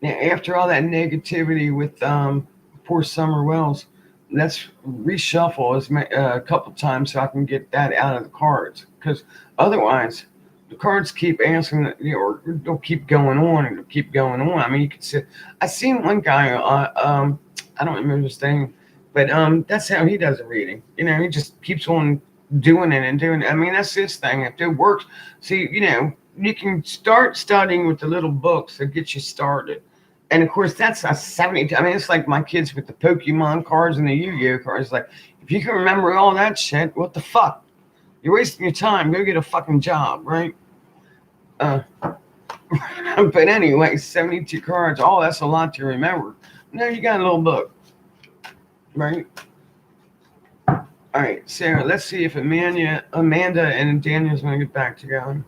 Now, after all that negativity with poor Summer Wells, let's reshuffle a couple times so I can get that out of the cards. Because otherwise, the cards keep answering, or they'll keep going on and they'll keep going on. I mean, you could see. I seen one guy. I don't remember his name, but that's how he does a reading. He just keeps on doing it and doing it. I mean, that's his thing. If it works, see, you can start studying with the little books that get you started. And of course, that's a 70. I mean, it's like my kids with the Pokemon cards and the Yu-Gi-Oh cards. Like, if you can remember all that shit, what the fuck? You're wasting your time. Go get a fucking job, right? But anyway, 72 cards. Oh, that's a lot to remember. No, you got a little book, right? All right, so let's see if Amanda and Daniel's going to get back together.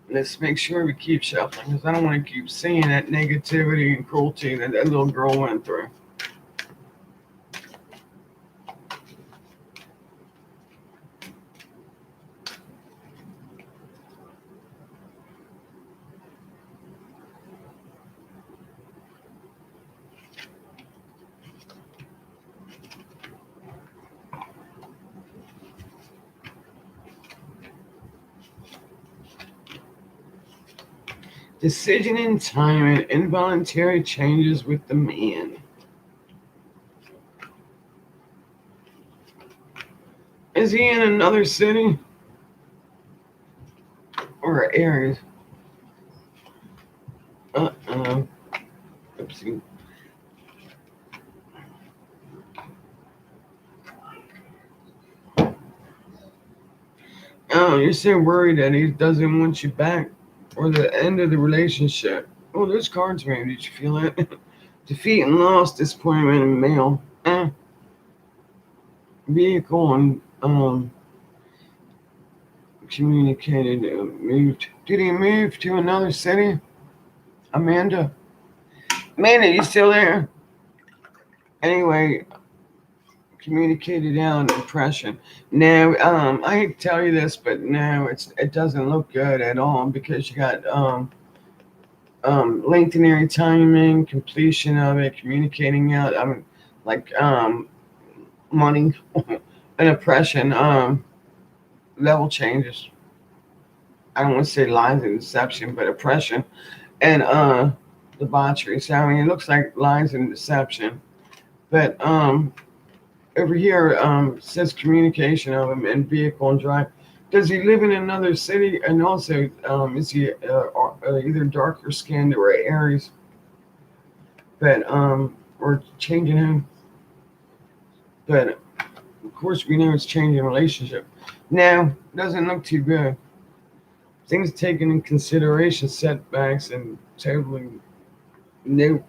Let's make sure we keep shuffling, because I don't want to keep seeing that negativity and cruelty that little girl went through. Decision in time and involuntary changes with the man. Is he in another city? Or Aries? Oopsie. Oh, you're so worried that he doesn't want you back, or the end of the relationship. Oh, those cards, man. Did you feel it? Defeat and loss, disappointment, and mail. Vehicle and communicated, moved. Did he move to another city? Amanda, you still there? Anyway, communicated out impression. Now, I hate to tell you this, but no, it doesn't look good at all, because you got lengthening timing, completion of it, communicating out. I mean, like money, and oppression. Level changes. I don't want to say lies and deception, but oppression and debauchery. So I mean, it looks like lies and deception, but over here says communication of him and vehicle and drive. Does he live in another city? And also, is he either darker skinned or Aries? But or changing him. But course, we know it's changing relationship. Now, doesn't look too good. Things taken in consideration, setbacks, and totally new.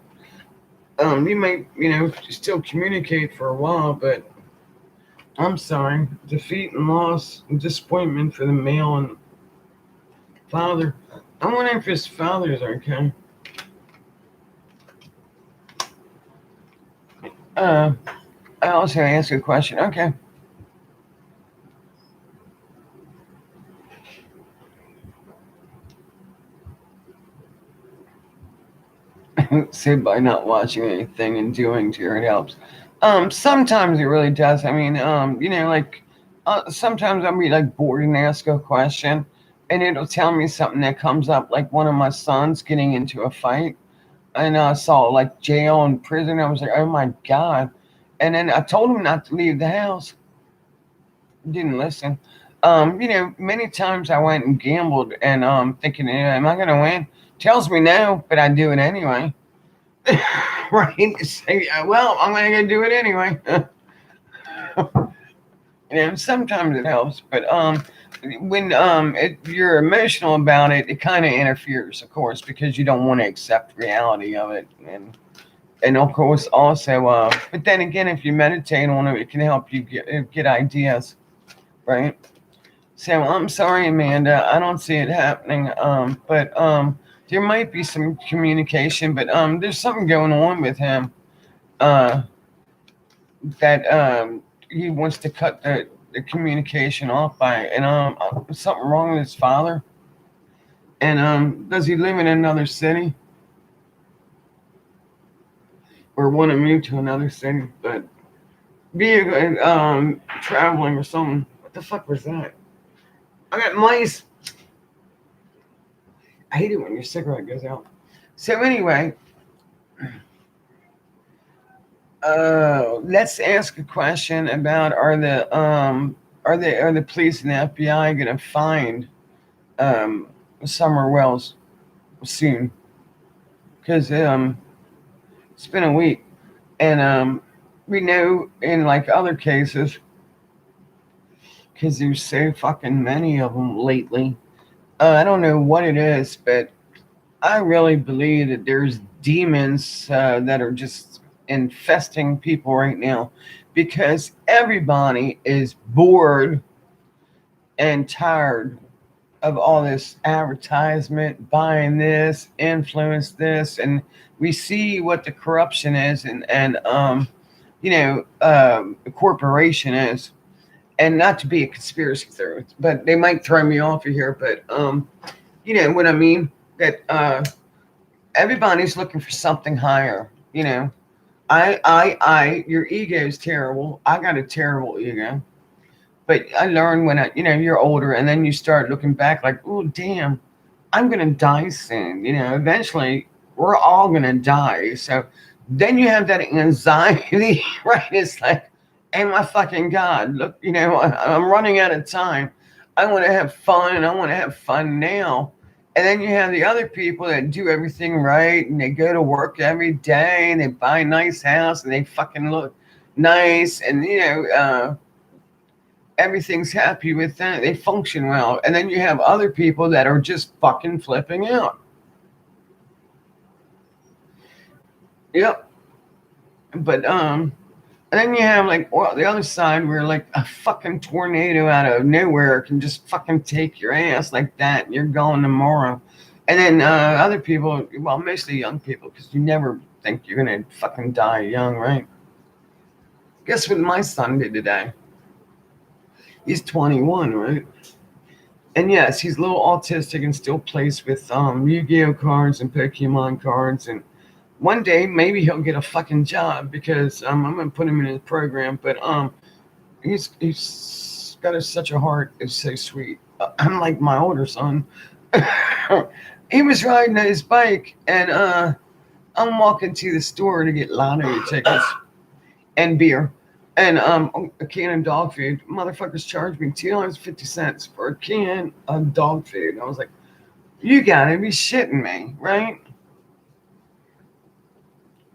You might, still communicate for a while, but I'm sorry. Defeat and loss and disappointment for the male and father. I wonder if his father's okay. I also ask a question. Okay. So by not watching anything and doing to her, it helps. Sometimes it really does. I mean, like sometimes I'll be like bored and ask a question, and it'll tell me something that comes up, like one of my sons getting into a fight, and I saw like jail and prison. I was like, oh my god! And then I told him not to leave the house. Didn't listen. Many times I went and gambled, and thinking, am I gonna win? Tells me no, but I do it anyway. Right? Say, well, I'm going to do it anyway. Sometimes it helps, but when you're emotional about it, it kind of interferes, of course, because you don't want to accept reality of it, and of course also, but then again, if you meditate on it, it can help you get ideas, right? So I'm sorry, Amanda, I don't see it happening, but there might be some communication, but there's something going on with him. Uh, that he wants to cut the communication off by, and something wrong with his father. And does he live in another city or want to move to another city? But be traveling or something. What the fuck was that? I got mice. I hate it when your cigarette goes out. So anyway, let's ask a question about are the police and the FBI going to find Summer Wells soon? Because it's been a week, and we know in like other cases, because there's so fucking many of them lately. I don't know what it is, but I really believe that there's demons that are just infesting people right now because everybody is bored and tired of all this advertisement, buying this, influence this, and we see what the corruption is and corporation is. And not to be a conspiracy theorist, but they might throw me off of here, but you know what I mean? That everybody's looking for something higher, your ego is terrible. I got a terrible ego. But I learned when you're older and then you start looking back like, oh, damn, I'm going to die soon. Eventually we're all going to die. So then you have that anxiety, right? It's like, hey, my fucking God, look, I'm running out of time. I want to have fun and I want to have fun now. And then you have the other people that do everything right and they go to work every day and they buy a nice house and they fucking look nice and, everything's happy with that. They function well. And then you have other people that are just fucking flipping out. Yep. But and then you have the other side where like a fucking tornado out of nowhere can just fucking take your ass like that and you're gone tomorrow. And then other people, well, mostly young people, because you never think you're gonna fucking die young, right? Guess what my son did today? He's 21, right? And yes, he's a little autistic and still plays with Yu-Gi-Oh cards and Pokemon cards. And one day maybe he'll get a fucking job because I'm gonna put him in his program. But he's got such a heart. It's so sweet. Unlike my older son, he was riding his bike, and I'm walking to the store to get lottery tickets and beer. And a can of dog food. Motherfuckers charged me $2.50 for a can of dog food. And I was like, you gotta be shitting me, right?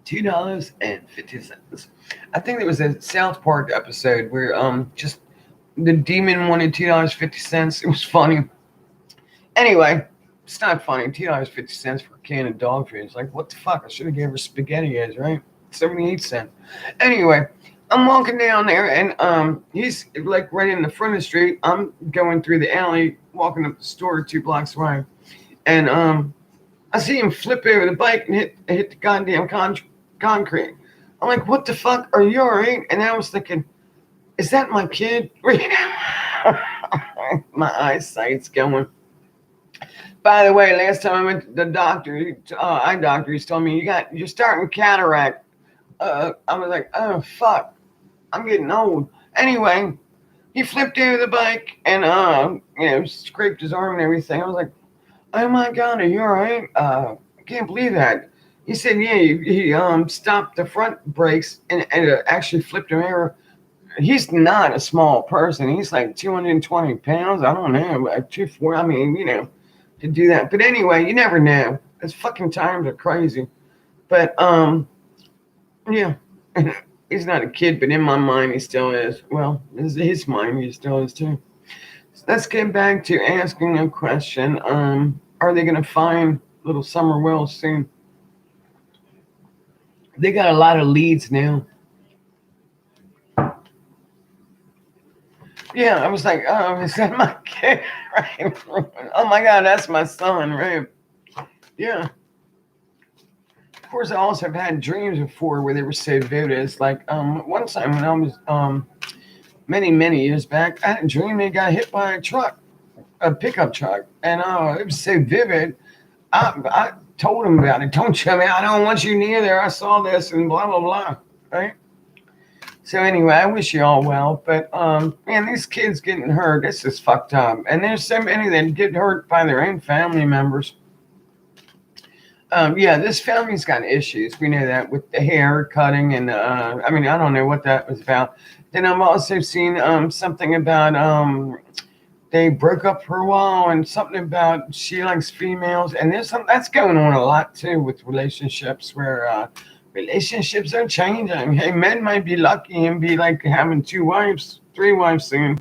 $2.50. I think there was a South Park episode where just the demon wanted $2.50. It was funny. Anyway, it's not funny. $2.50 for a can of dog food. It's like, what the fuck? I should have gave her SpaghettiOs, right? 78 cents. Anyway, I'm walking down there, and he's like right in the front of the street. I'm going through the alley, walking up the store 2 blocks away, and I see him flip over the bike and hit the goddamn concrete. I'm like, what the fuck? Are you all right? And I was thinking, is that my kid? My eyesight's going. By the way, last time I went to the doctor, eye doctor, he's told me you're starting cataract. I was like, oh fuck, I'm getting old. Anyway, he flipped over the bike and scraped his arm and everything. I was like, oh my god, are you all right? I can't believe that. He said, yeah, he stopped the front brakes and actually flipped him over. He's not a small person. He's like 220 pounds. I don't know, like 240. I mean, to do that. But anyway, you never know. Those fucking times are crazy. But yeah, he's not a kid, but in my mind, he still is. Well, in his mind, he still is too. So let's get back to asking a question. Are they going to find little Summer Wells soon? They got a lot of leads now. Yeah, I was like, oh, is that my kid? Right? Oh my God, that's my son, right? Yeah. Of course, I also have had dreams before where they were so vivid. It's like one time when I was many years back, I had a dream they got hit by a pickup truck, and it was so vivid. I told him about it. Don't you? I don't want you near there. I saw this and blah blah blah. Right. So anyway, I wish you all well, but man, these kids getting hurt, this is fucked up. And there's so many that get hurt by their own family members. Yeah, this family's got issues. We know that with the hair cutting and I don't know what that was about. Then I've also seen something about they broke up for a while and something about she likes females. And there's something that's going on a lot too with relationships where relationships are changing. Hey, men might be lucky and be like having 2 wives, 3 wives soon.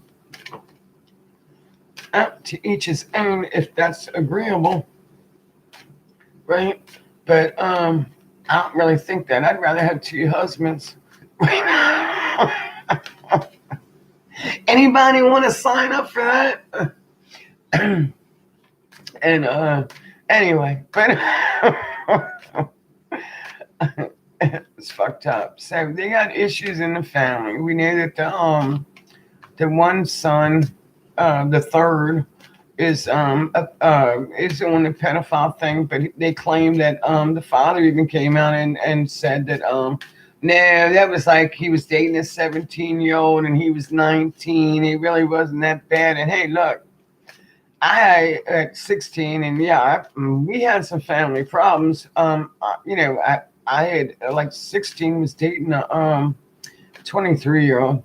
To each his own, if that's agreeable, right? But I don't really think that. I'd rather have 2 husbands. Anybody want to sign up for that? And anyway, but it's fucked up. So they got issues in the family. We know that the one son, the third, is on the pedophile thing, but they claim that the father even came out and said that no, that was like he was dating a 17-year-old and he was 19. It really wasn't that bad. And hey, look, I at 16 and yeah, we had some family problems. I had like 16 was dating a 23-year-old.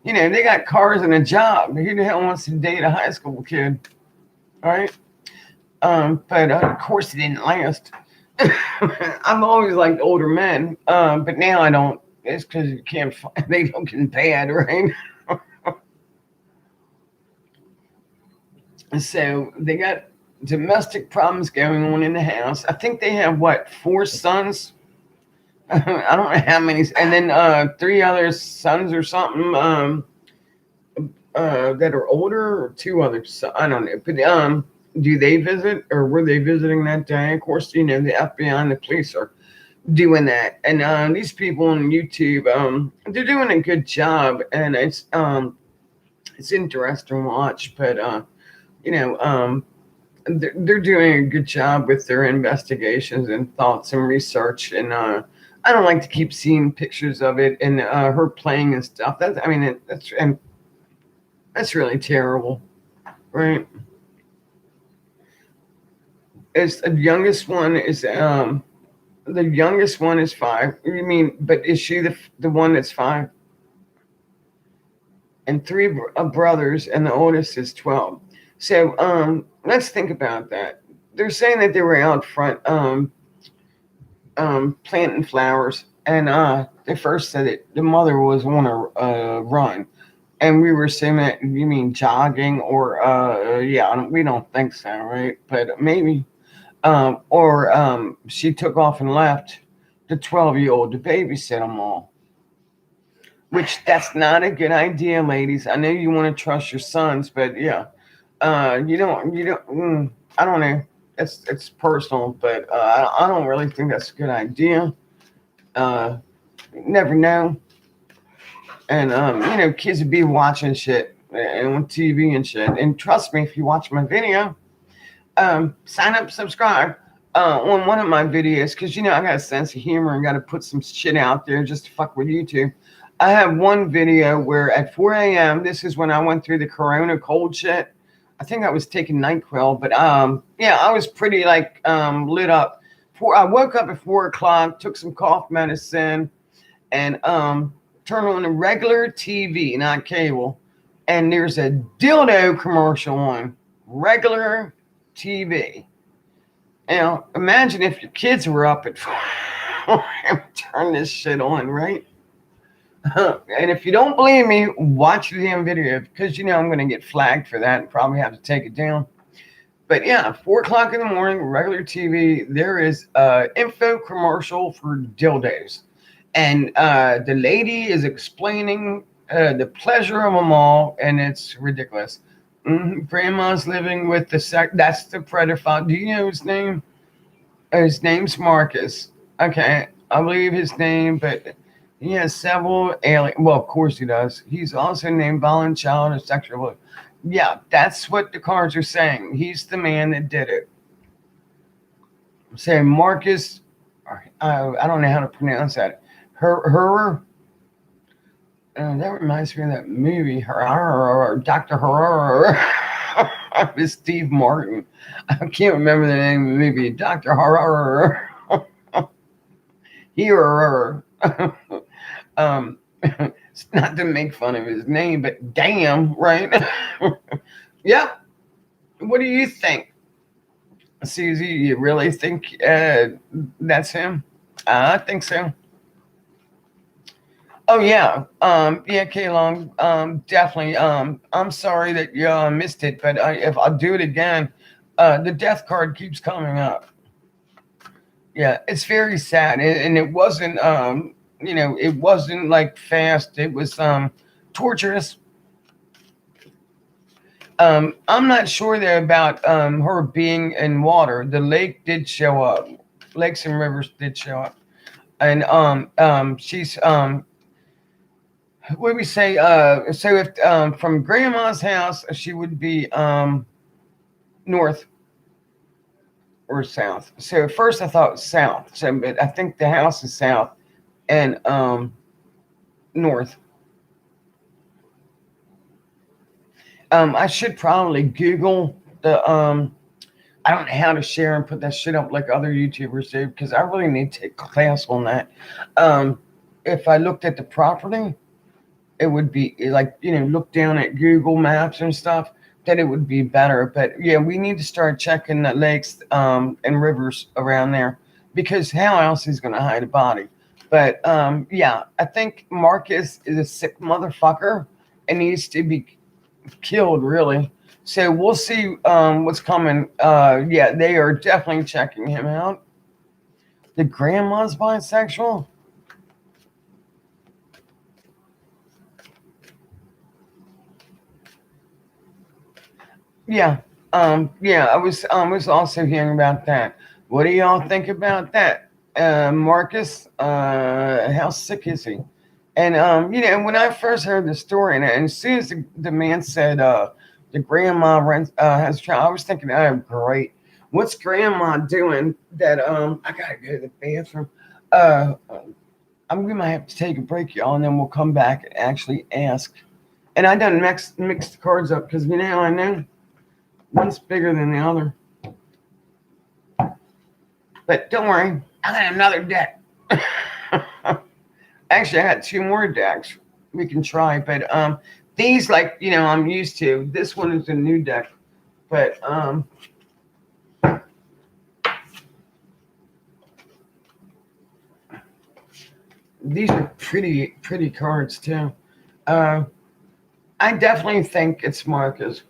They got cars and a job. Who the hell wants to date a high school kid? All right. But of course it didn't last. I've always liked older men. But now I don't. It's because you can't find, they looking bad, right? So they got domestic problems going on in the house. I think they have 4 sons? I don't know how many, and then 3 other sons or something that are older, or 2 others. I don't know. But do they visit, or were they visiting that day? Of course, the FBI and the police are doing that, and these people on YouTube, they're doing a good job, and it's interesting to watch. But they're doing a good job with their investigations and thoughts and research. And I don't like to keep seeing pictures of it and her playing and stuff. That's really terrible, right? It's the youngest one is 5. You mean, but is she the one that's 5? And 3 brothers, and the oldest is 12. So let's think about that. They're saying that they were out front planting flowers, and they first said that the mother was on a run, and we were saying that you mean jogging or yeah, we don't think so, right? But maybe or she took off and left the 12-year-old to babysit them all. Which that's not a good idea, ladies. I know you want to trust your sons, but yeah, you don't. I don't know. It's personal, but I don't really think that's a good idea. Uh, never know. And kids would be watching shit and on TV and shit. And trust me, if you watch my video, sign up, subscribe on one of my videos because I got a sense of humor and got to put some shit out there just to fuck with YouTube. I have one video where at 4 a.m. This is when I went through the Corona cold shit. I think I was taking NyQuil, but yeah, I was pretty like lit up. I woke up at 4 o'clock, took some cough medicine, and turned on the regular TV, not cable, and there's a dildo commercial on regular TV. Imagine if your kids were up at 4 and turn this shit on, right? And if you don't believe me, watch the damn video because I'm going to get flagged for that and probably have to take it down. But yeah, 4 o'clock in the morning, regular TV, there is an info commercial for dildos. And the lady is explaining the pleasure of them all, and it's ridiculous. Grandma's living with that's the pedophile. Do you know his name? His name's Marcus. Okay, I believe his name, but he has several alien. Well, of course he does. He's also named violent child or sexual abuse. Yeah, that's what the cards are saying. He's the man that did it. Say Marcus. I don't know how to pronounce that. Her. That reminds me of that movie, Dr. Horror, with Steve Martin. I can't remember the name of the movie. Dr. Horror. It's not to make fun of his name, but damn, right? Yep. What do you think? Susie, you really think that's him? I think so. Oh yeah, yeah, Kaylong, definitely. I'm sorry that you missed it, but if I'll do it again, the death card keeps coming up. Yeah, it's very sad, and it wasn't, it wasn't like fast. It was torturous. I'm not sure there about her being in water. The lake did show up. Lakes and rivers did show up, and she's what do we say? So if from Grandma's house, she would be north or south. So at first I thought it was south. So but I think the house is south and north. I should probably Google the I don't know how to share and put that shit up like other YouTubers do because I really need to take a class on that. If I looked at the property, it would be like, look down at Google Maps and stuff, that it would be better. But yeah, we need to start checking the lakes and rivers around there because how else is going to hide a body? But yeah, I think Marcus is a sick motherfucker and needs to be killed, really. So we'll see what's coming. Yeah, they are definitely checking him out. The grandma's bisexual? Yeah. Yeah, I was also hearing about that. What do y'all think about that? Marcus, how sick is he? And when I first heard the story, and as soon as the man said the grandma has a child, I was thinking, oh great. What's grandma doing that I gotta go to the bathroom. We might have to take a break, y'all, and then we'll come back and actually ask. And I done mix the cards up because I know one's bigger than the other. But don't worry, I got another deck. Actually, I got 2 more decks we can try. But these, like, I'm used to. This one is a new deck. But these are pretty cards too. Uh, I definitely think it's Marcus.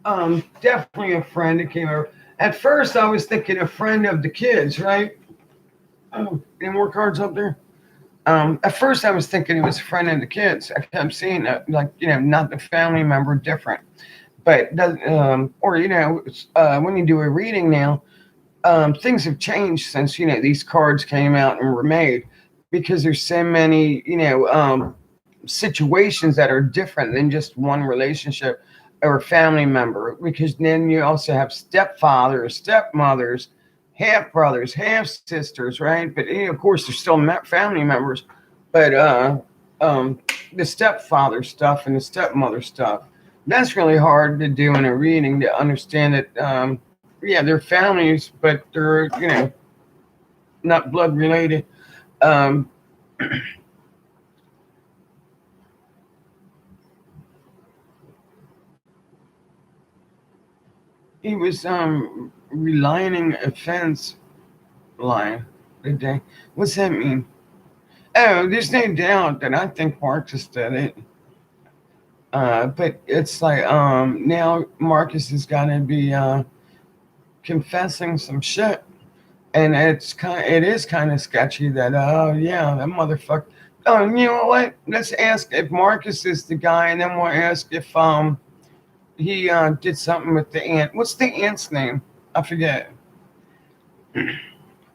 Definitely a friend that came over. At first, I was thinking a friend of the kids, right? Oh, any more cards up there? At first, I was thinking he was a friend of the kids. I kept seeing that, like, not the family member, different. But or when you do a reading now, things have changed since these cards came out and were made because there's so many situations that are different than just one relationship or family member, because then you also have stepfathers, stepmothers, half brothers, half sisters, right? But of course they're still family members, but the stepfather stuff and the stepmother stuff, that's really hard to do in a reading, to understand that yeah, they're families, but they're not blood related. um, he was relining a fence line today. What's that mean? Oh, there's no doubt that I think Marcus did it. But it's like now Marcus is gonna be confessing some shit, and it is kind of sketchy that yeah, that motherfucker. Oh, you know what? Let's ask if Marcus is the guy, and then we'll ask if he did something with the ant. What's the ant's name? I forget.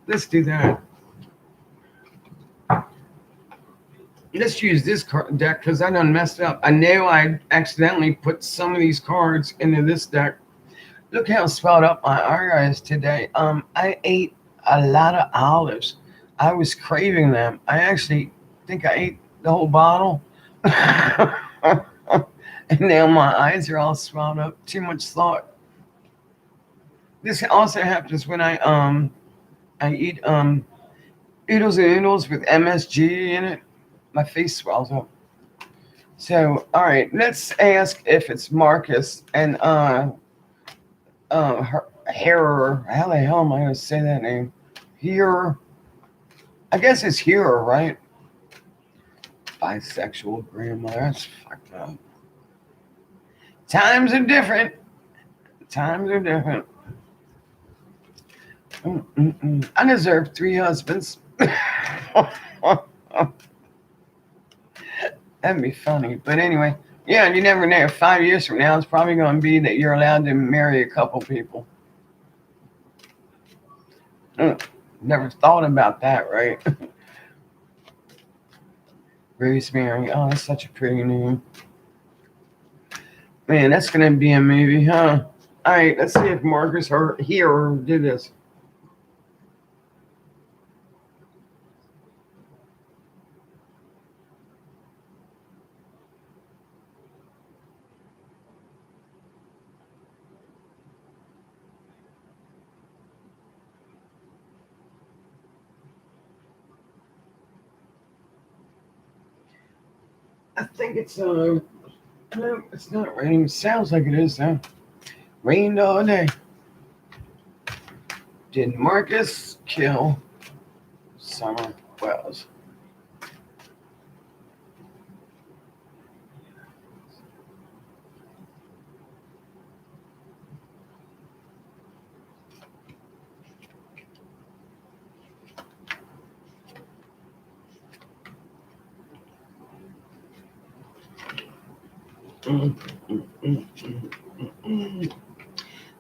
Let's do that. Let's use this card deck because I done messed up. I know I accidentally put some of these cards into this deck. Look how swelled up my eye is today. I ate a lot of olives. I was craving them. I actually think I ate the whole bottle. And now my eyes are all swelled up. Too much thought. This also happens when I eat oodles and noodles with MSG in it. My face swells up. So, all right, let's ask if it's Marcus and Herer. How the hell am I going to say that name? Herer. I guess it's Herer, right? Bisexual grandmother. That's fucked up. Times are different. Times are different. I deserve 3 husbands. That'd be funny. But anyway, yeah, you never know. 5 years from now, it's probably going to be that you're allowed to marry a couple people. Never thought about that, right? Rosemary. Oh, that's such a pretty name. Man, that's going to be a movie, huh? All right, let's see if Marcus here or do this. I think it's no, it's not raining. It sounds like it is though. Rained all day. Did Marcus kill Summer Wells?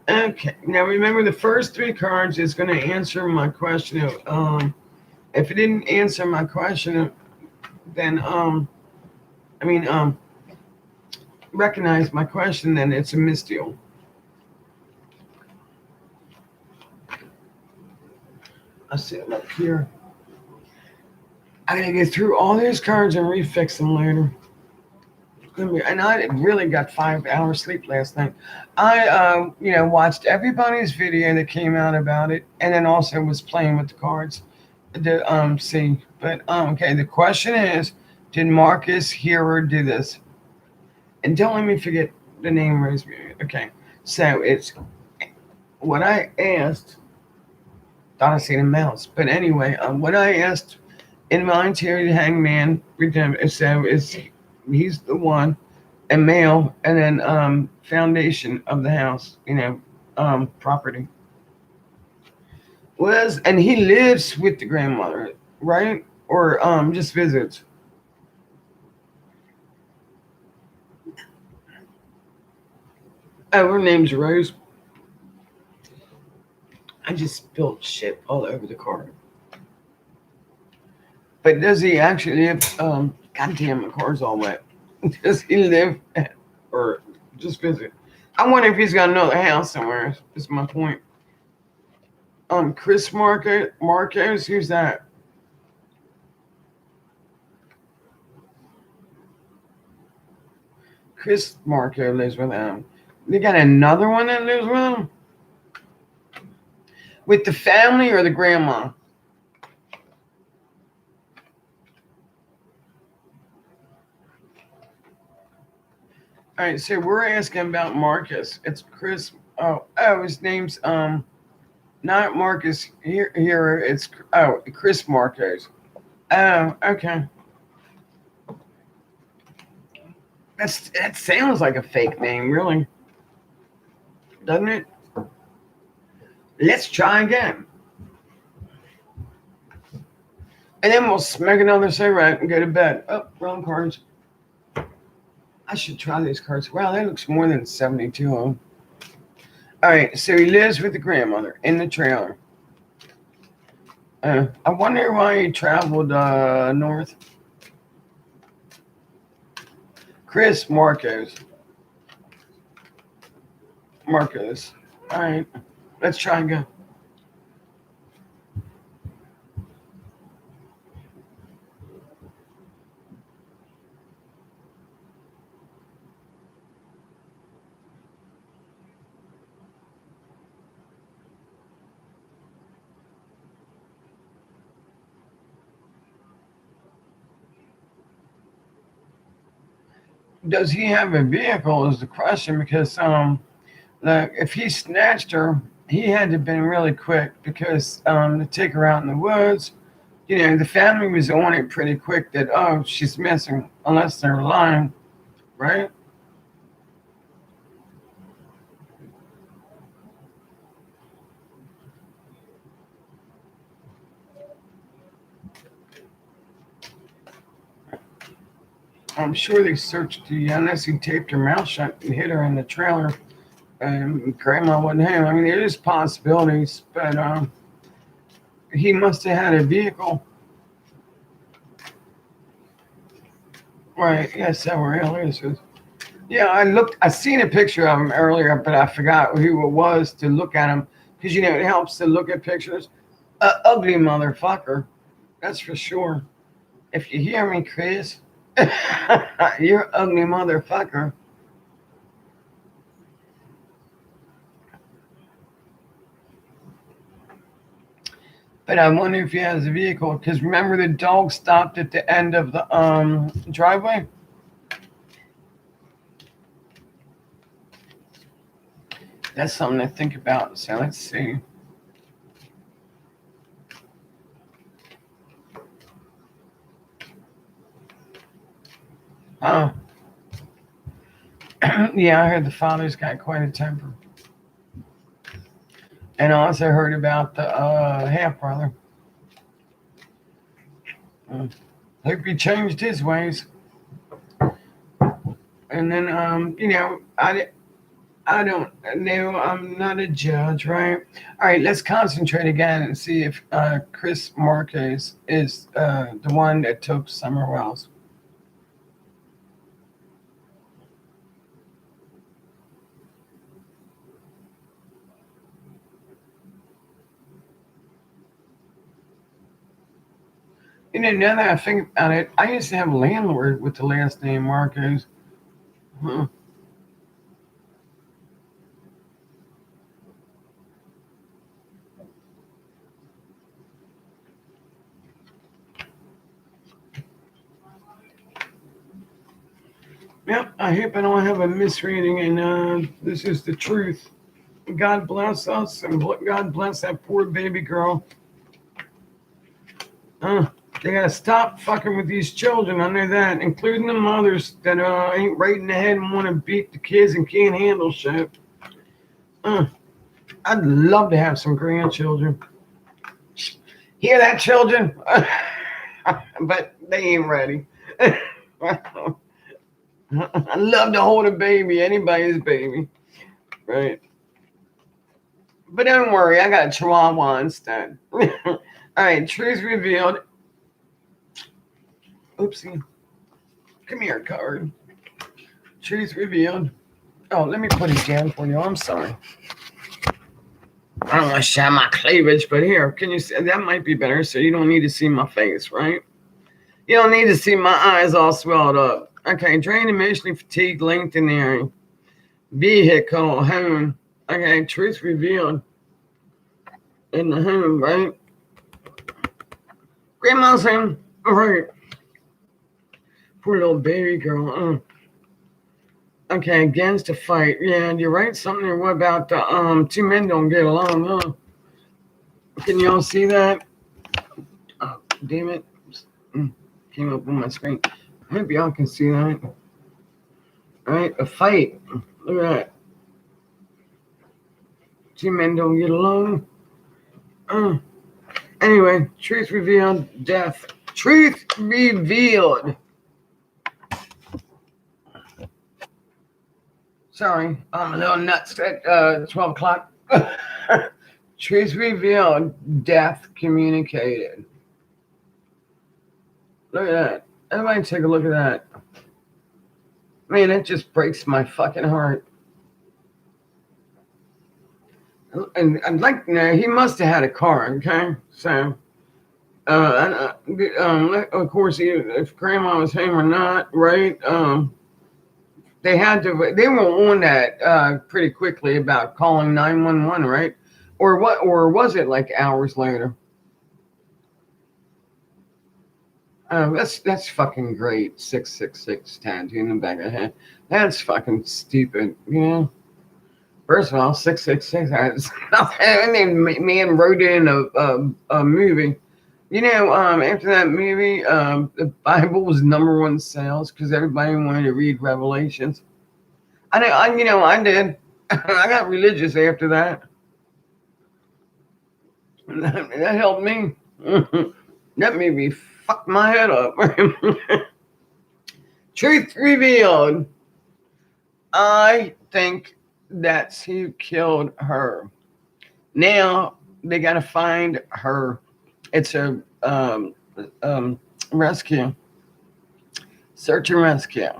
Okay, now remember the first 3 cards is going to answer my question. If it didn't answer my question, then recognize my question, then it's a misdeal. I see it up here. I gotta get through all these cards and refix them later. And I really got 5 hours sleep last night. I watched everybody's video that came out about it, and then also was playing with the cards to see. But okay, the question is, did Marcus Herer do this? And don't let me forget the name Rosemary. Okay, so it's what I asked Thought I seen a mouse. But anyway, what I asked in my interior hangman redemption so is he's the one, and male, and then foundation of the house, property. Was and he lives with the grandmother, right? Or just visits. Oh, her name's Rose. I just spilled shit all over the car. But does he actually live? Goddamn, my car's all wet. Does he live or just visit? I wonder if he's got another house somewhere. Is my point. Chris Marcos, who's that? Chris Marco lives with them. They got another one that lives with them? With the family or the grandma? All right, so we're asking about Marcus. It's Chris. His name's not Marcus here. It's Chris Marcos. Oh, okay. That sounds like a fake name, really, doesn't it? Let's try again, and then we'll smack another cigarette and go to bed. Oh, wrong cards. I should try these cards. Wow, that looks more than 72 of them. All right, so he lives with the grandmother in the trailer. I wonder why he traveled north. Chris Marcos. All right, let's try again. Does he have a vehicle is the question, because like if he snatched her, he had to have been really quick, because to take her out in the woods, the family was on it pretty quick that, oh, she's missing, unless they're lying, right? I'm sure they searched unless he taped her mouth shut and hit her in the trailer, and grandma wasn't home. I mean, there's possibilities, but he must have had a vehicle. Right, yeah, several aliases. Yeah, I seen a picture of him earlier, but I forgot who it was to look at him, because it helps to look at pictures. Ugly motherfucker, that's for sure. If you hear me, Chris, you're ugly motherfucker. But I wonder if he has a vehicle, because remember the dog stopped at the end of the driveway? That's something to think about. So let's see. Oh. Yeah, I heard the father's got quite a temper. And I also heard about the half brother. Hope he changed his ways. And then, I don't know. I'm not a judge, right? All right, let's concentrate again and see if Chris Marquez is the one that took Summer Wells. Now that I think about it, I used to have a landlord with the last name Marcos. Huh. Yep, I hope I don't have a misreading, and this is the truth. God bless us and God bless that poor baby girl. They gotta stop fucking with these children. I know that, including the mothers that ain't right in the head and want to beat the kids and can't handle shit. I'd love to have some grandchildren. Hear that, children? But they ain't ready. I love to hold a baby, anybody's baby, right? But don't worry, I got a Chihuahua instead. All right, truth revealed. Oopsie. Come here, card. Truth revealed. Oh, let me put it down for you. I'm sorry. I don't want to show my cleavage, but here, can you see? That might be better, so you don't need to see my face, right? You don't need to see my eyes all swelled up. Okay, drained, emotionally fatigued, linked in the vehicle, home. Okay, truth revealed. In the home, right? Grandma's home. All right. Poor little baby girl. Okay, against the fight. Yeah, you're right. Something there. What about the two men don't get along, huh? Can y'all see that? Oh, damn it. Came up on my screen. I hope y'all can see that. All right, a fight. Look at that. Two men don't get along. Anyway, truth revealed, death. Truth revealed. Sorry, I'm a little nuts at 12 o'clock. Truth revealed, death communicated. Look at that. Everybody take a look at that. Man, it just breaks my fucking heart. And I'd like to know, he must have had a car, okay? So, of course, if grandma was home or not, right? They were on that pretty quickly about calling 911, right? Or what? Or was it like hours later? That's fucking great. 666 tattoo in the back of the head. That's fucking stupid, you know? First of all, 666. And then man wrote in a movie. You know, after that movie, the Bible was #1 sales because everybody wanted to read Revelations. I did. I got religious after that. That helped me. That made me fuck my head up. Truth revealed. I think that's who killed her. Now they got to find her. It's a rescue, search and rescue.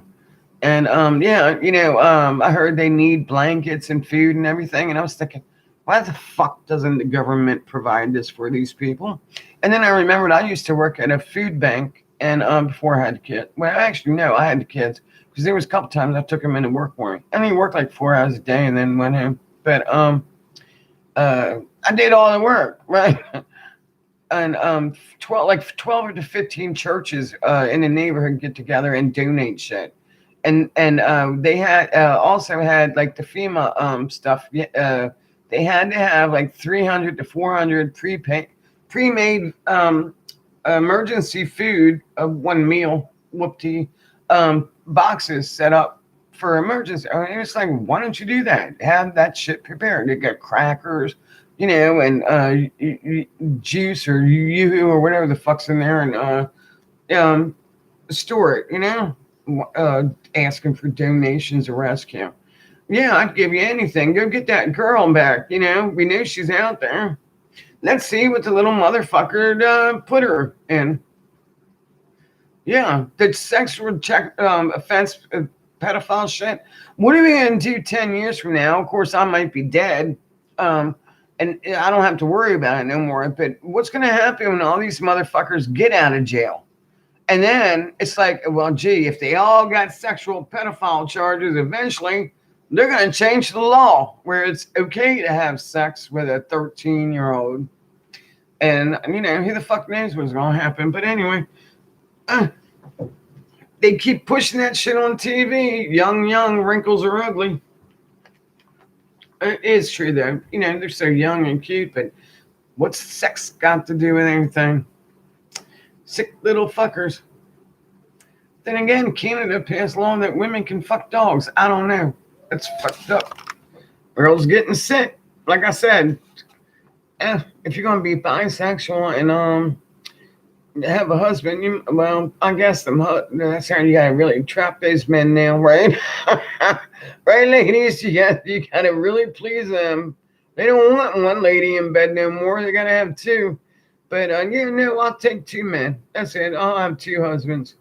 And I heard they need blankets and food and everything. And I was thinking, why the fuck doesn't the government provide this for these people? And then I remembered I used to work at a food bank, and before I had the kids. Well, actually, no, I had the kids because there was a couple times I took them into work for me. I mean, worked like 4 hours a day and then went home. But I did all the work, right? And 12 to 15 churches in the neighborhood get together and donate shit. And they had also had like the FEMA stuff. They had to have like 300 to 400 pre-made emergency food of 1 meal whoopty boxes set up for emergency. I mean, it's like, why don't you do that? Have that shit prepared. They got crackers, you know, and juice or yoo-hoo or whatever the fuck's in there, and store it, you know. Asking for donations or rescue. Yeah, I'd give you anything. Go get that girl back. You know, we know she's out there. Let's see what the little motherfucker put her in. Yeah, the sexual offense, pedophile shit. What are we going to do 10 years from now? Of course, I might be dead, and I don't have to worry about it no more. But what's going to happen when all these motherfuckers get out of jail? And then it's like, well, gee, if they all got sexual pedophile charges, eventually they're going to change the law where it's okay to have sex with a 13-year-old. And, you know, who the fuck knows what's going to happen. But anyway, they keep pushing that shit on TV. Young, wrinkles are ugly. It is true though. They're so young and cute, but what's sex got to do with anything? Sick little fuckers. Then again, Canada passed law that women can fuck dogs. I don't know. That's fucked up. Girls getting sick. Like I said, if you're gonna be bisexual and have a husband, I guess that's how you gotta really trap those men now, right? Right, ladies, you gotta really please them. They don't want one lady in bed no more. They gotta have two. But I'll take two men. That's it. I'll have two husbands,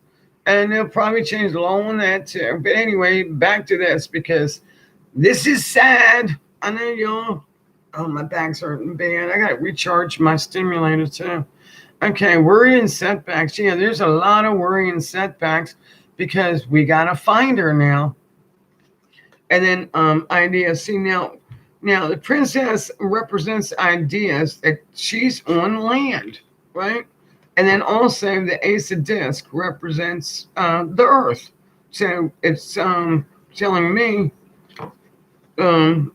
and they'll probably change the law on that too. But anyway, back to this because this is sad. I know y'all. Oh, my back's hurting bad. I gotta recharge my stimulator too. Okay, worry and setbacks. Yeah, there's a lot of worry and setbacks because we gotta find her now. And then ideas. See now the princess represents ideas that she's on land, right? And then also the ace of disc represents the earth. So it's telling me they're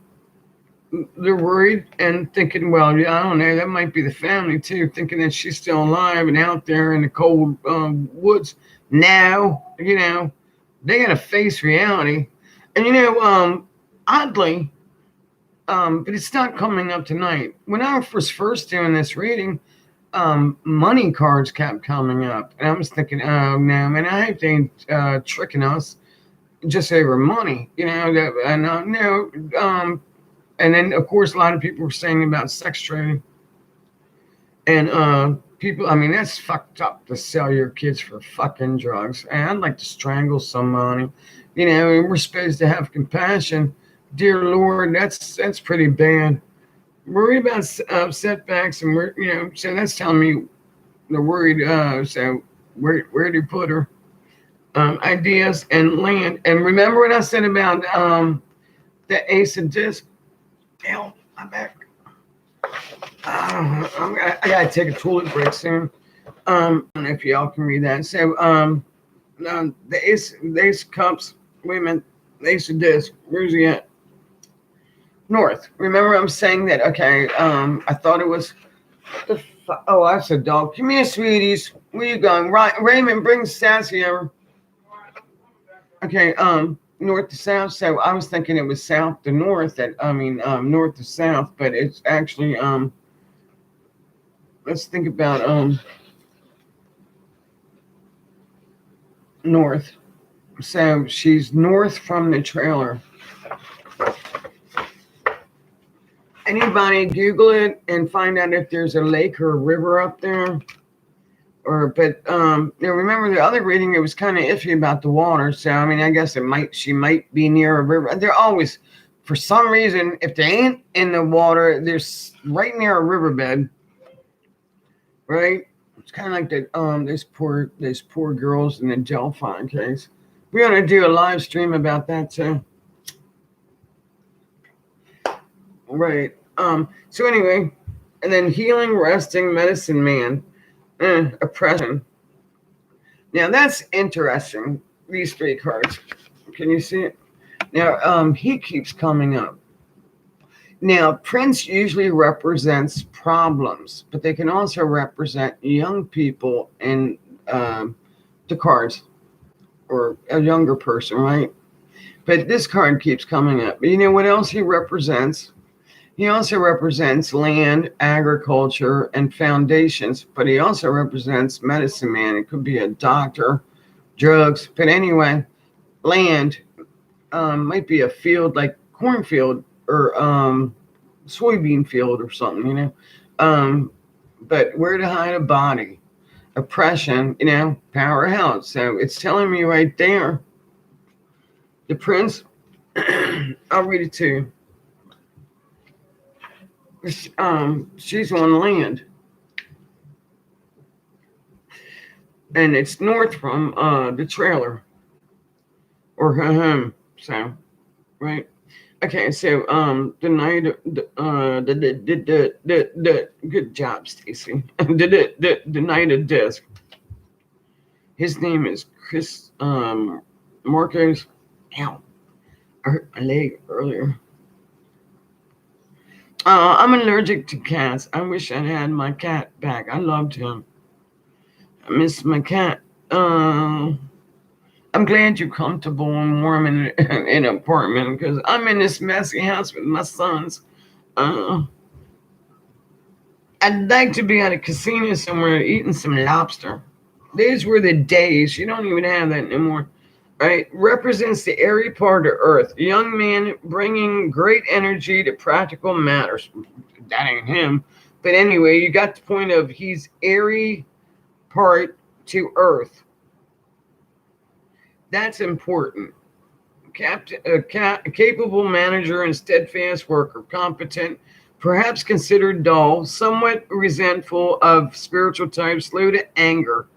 worried and thinking, well, I don't know, that might be the family too, thinking that she's still alive and out there in the cold woods. Now, they got to face reality. And, oddly, but it's not coming up tonight. When I was first doing this reading, money cards kept coming up. And I was thinking, oh, no, man, I hope they ain't tricking us just over money, and then, of course, a lot of people were saying about sex trading. And people, that's fucked up to sell your kids for fucking drugs. And I'd like to strangle somebody. And we're supposed to have compassion. Dear Lord, that's pretty bad. Worried about setbacks, and we're, so that's telling me they're worried. So where do you put her? Ideas and land. And remember what I said about the ace of disc? Hell, I'm back. I gotta take a toilet break soon. I don't know if y'all can read that. So, the ace of cups. Wait a minute. The ace of disc. Where's he at? North. Remember, I'm saying that. Okay. I thought it was. Oh, that's a dog. Come here, sweeties. Where you going? Right, Raymond, bring Sassy over. Okay. North to south. So I was thinking it was south to north. North to south, but it's actually let's think about north. So she's north from the trailer. Anybody Google it and find out if there's a lake or a river up there? Remember the other reading, it was kind of iffy about the water. So I guess she might be near a river. They're always, for some reason, if they ain't in the water, they're right near a riverbed. Right? It's kind of like that. Those poor girls in the Delphi case. We're gonna do a live stream about that too. Right. So anyway, and then healing, resting, medicine man. Oppression. Now that's interesting. These three cards. Can you see it? Now he keeps coming up. Now Prince usually represents problems, but they can also represent young people in the cards, or a younger person, right? But this card keeps coming up. But you know what else he represents? He also represents land, agriculture, and foundations, but he also represents medicine man. It could be a doctor, drugs, but anyway, land might be a field like cornfield or soybean field or something, but where to hide a body? Oppression, power held. So it's telling me right there, the prince, I'll read it to you. She's on land, and it's north from the trailer or her home. So, right? Okay. So, the night, the good job, Stacy. The night of disc. His name is Chris Marcos. Ow! I hurt my leg earlier. I'm allergic to cats. I wish I had my cat back. I loved him. I miss my cat. I'm glad you're comfortable and warm in an apartment because I'm in this messy house with my sons. Uh, I'd like to be at a casino somewhere eating some lobster. These were the days. You don't even have that anymore. Right? Represents the airy part of Earth. A young man bringing great energy to practical matters. That ain't him. But anyway, you got the point of he's airy part to Earth. That's important. A capable manager and steadfast worker, competent, perhaps considered dull, somewhat resentful of spiritual types, slow to anger,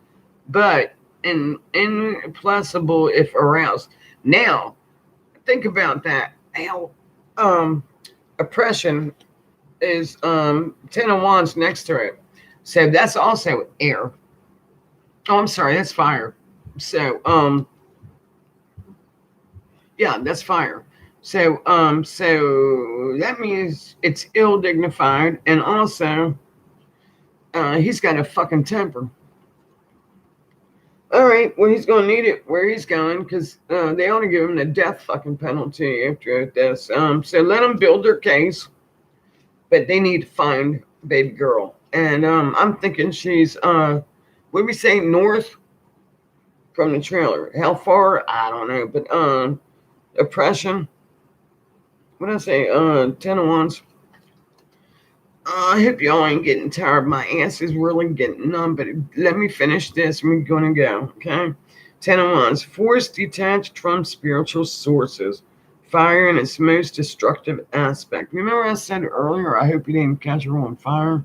but inflexible if aroused. Now, think about that. How oppression is 10 of Wands next to it. So that's also air. Oh, I'm sorry, that's fire. So yeah, that's fire. So that means it's ill dignified, and also he's got a fucking temper. All right, well he's gonna need it where he's going because they ought to give him the death fucking penalty after this. So let them build their case, but they need to find baby girl, and I'm thinking she's what do we say north from the trailer? How far? I don't know, but oppression. What did I say? 10 of Wands. I hope y'all ain't getting tired. My ass is really getting numb, but let me finish this. We're going to go, okay? 10 of Wands. Force detached from spiritual sources. Fire in its most destructive aspect. Remember I said earlier, I hope you didn't catch her on fire?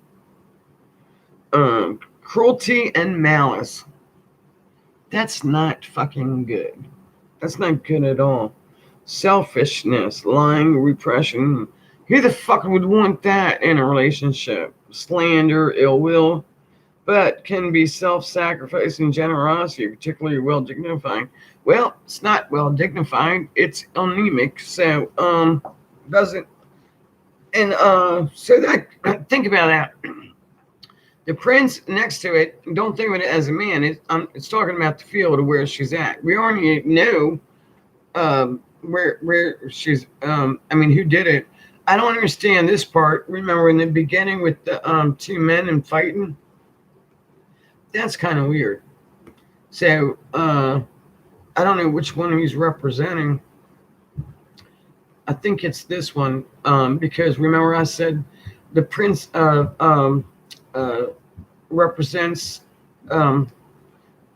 Cruelty and malice. That's not fucking good. That's not good at all. Selfishness, lying, repression. Who the fuck would want that in a relationship? Slander, ill will, but can be self-sacrificing generosity, particularly well dignified. Well, it's not well dignified. It's anemic. So doesn't and so that think about that. The prince next to it. Don't think of it as a man. It's talking about the field of where she's at. We already know where she's I mean who did it. I don't understand this part. Remember in the beginning with the two men and fighting? That's kind of weird. So I don't know which one he's representing. I think it's this one because remember I said the prince represents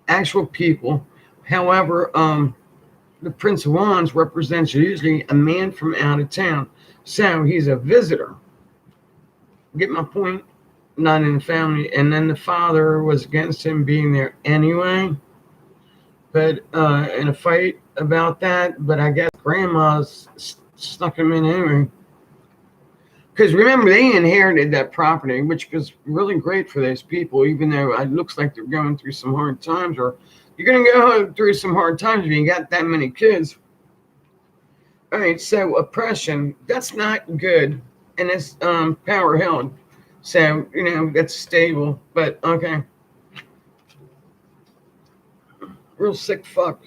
actual people. However, the Prince of Wands represents usually a man from out of town. So he's a visitor. Get my point? Not in the family. And then the father was against him being there anyway. But in a fight about that, but I guess grandma's snuck him in anyway. Because remember, they inherited that property, which was really great for those people, even though it looks like they're going through some hard times, or you're going to go through some hard times when you got that many kids. All right, so oppression, that's not good, and it's power held. So, that's stable, but okay. Real sick fuck.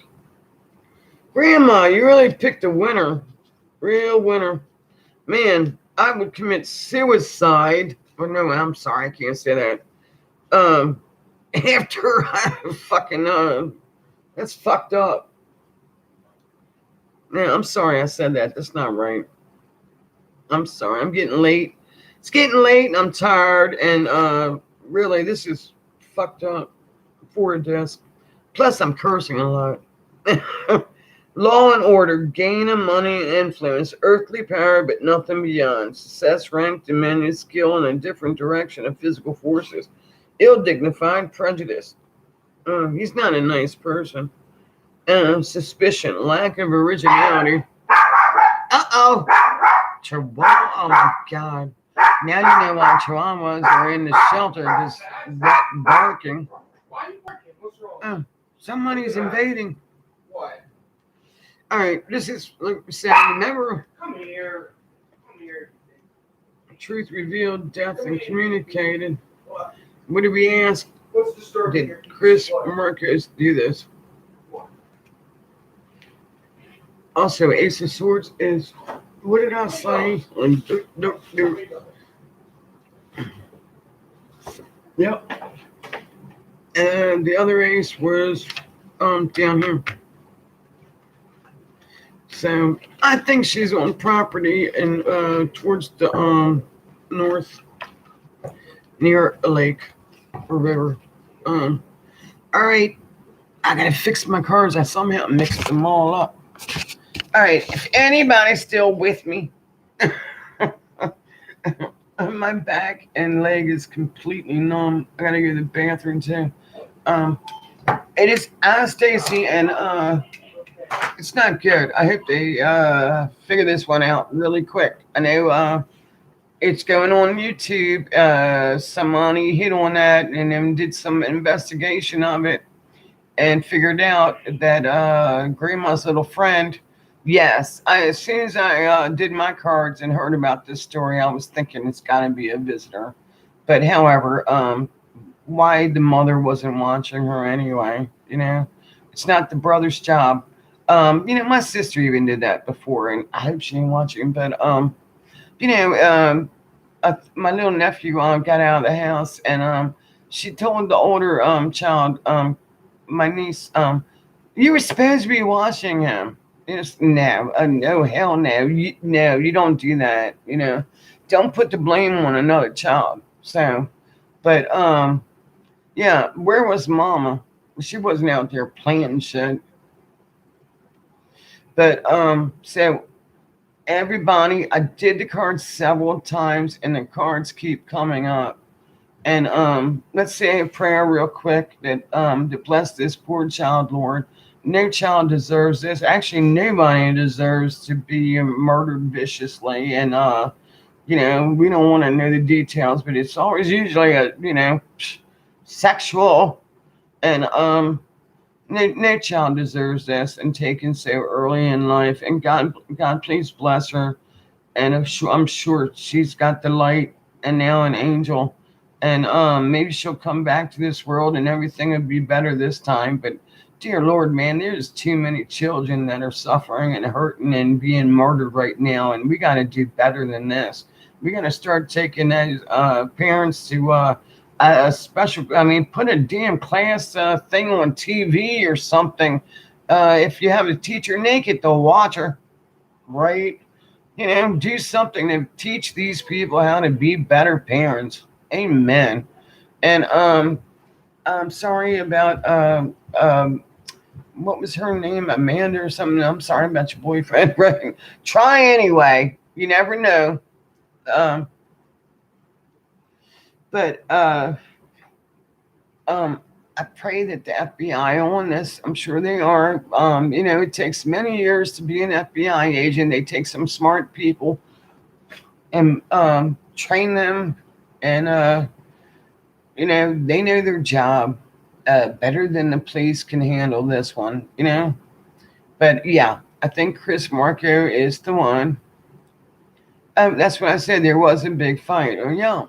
Grandma, you really picked a winner. Real winner. Man, I would commit suicide. Oh, no, I'm sorry, I can't say that. After I fucking, that's fucked up. Man, I'm sorry I said that. That's not right. I'm sorry. I'm getting late. It's getting late and I'm tired. And really, this is fucked up for a desk. Plus, I'm cursing a lot. Law and order, gain of money and influence, earthly power, but nothing beyond. Success, rank, dominion, skill in a different direction of physical forces. Ill-dignified prejudice. He's not a nice person. Suspicion, lack of originality. Uh-oh. Chihuahua, oh my God. Now you know why Chihuahuas are in the shelter, just barking. Why are you barking? What's wrong? Somebody's invading. What? All right, this is like we said. Remember, Come here. Come here. Truth revealed, death and communicated. What did we ask? What's disturbing Did Chris Marcos do this? Also, Ace of Swords is, what did I say? Yep. And the other ace was down here. So I think she's on property and towards the north, near a lake or river. All right, I gotta fix my cards. I somehow mixed them all up. All right, if anybody's still with me, my back and leg is completely numb. I gotta go to the bathroom too. It is Anastasia, and it's not good. I hope they figure this one out really quick. I know it's going on YouTube. Somebody hit on that and then did some investigation of it and figured out that Grandma's little friend. Yes, as soon as I did my cards and heard about this story, I was thinking it's got to be a visitor. But however, why the mother wasn't watching her anyway? It's not the brother's job. My sister even did that before, and I hope she ain't watching. But my little nephew got out of the house, and she told the older child, my niece, you were supposed to be watching him. No, no, hell no. You don't do that. Don't put the blame on another child. So, but yeah, where was Mama? She wasn't out there playing shit. But so everybody, I did the cards several times, and the cards keep coming up. And let's say a prayer real quick that to bless this poor child, Lord. No child deserves this. Actually, nobody deserves to be murdered viciously. And we don't want to know the details, but it's always usually a sexual. And no child deserves this and taken so early in life. And God, please bless her. And I'm sure she's got the light and now an angel. And maybe she'll come back to this world and everything will be better this time. But dear Lord, man, there's too many children that are suffering and hurting and being murdered right now. And we got to do better than this. We got to start taking those parents to a special, put a damn class thing on TV or something. If you have a teacher naked, they'll watch her, right? Do something to teach these people how to be better parents. Amen. And I'm sorry about what was her name, Amanda or something. I'm sorry about your boyfriend. Right? Try anyway. You never know. But I pray that the FBI on this. I'm sure they are. It takes many years to be an FBI agent. They take some smart people and train them, and they know their job better than the police can handle this one. But yeah, I think Chris Marco is the one. That's what I said. There was a big fight. Oh yeah,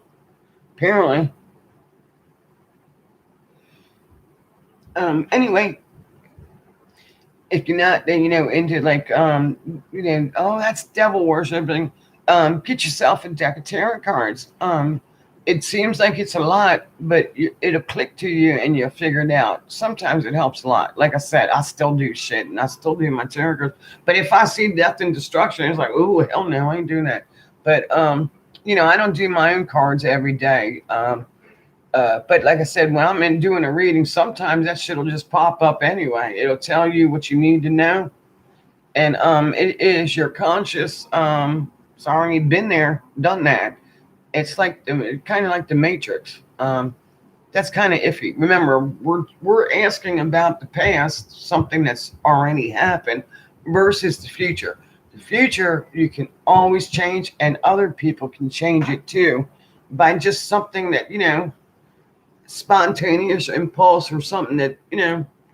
apparently. Anyway, if you're not, into like, oh, that's devil worshiping. Get yourself a deck of tarot cards. It seems like it's a lot, but it'll click to you and you'll figure it out. Sometimes it helps a lot. Like I said, I still do shit and I still do my tarot cards. But if I see death and destruction, it's like, oh, hell no, I ain't doing that. But, I don't do my own cards every day. But like I said, when I'm doing a reading, sometimes that shit will just pop up anyway. It'll tell you what you need to know. And it is your conscious, sorry, been there, done that. It's like kind of like the Matrix. That's kind of iffy. Remember, we're asking about the past, something that's already happened, versus the future. The future you can always change, and other people can change it too, by just something that spontaneous impulse or something that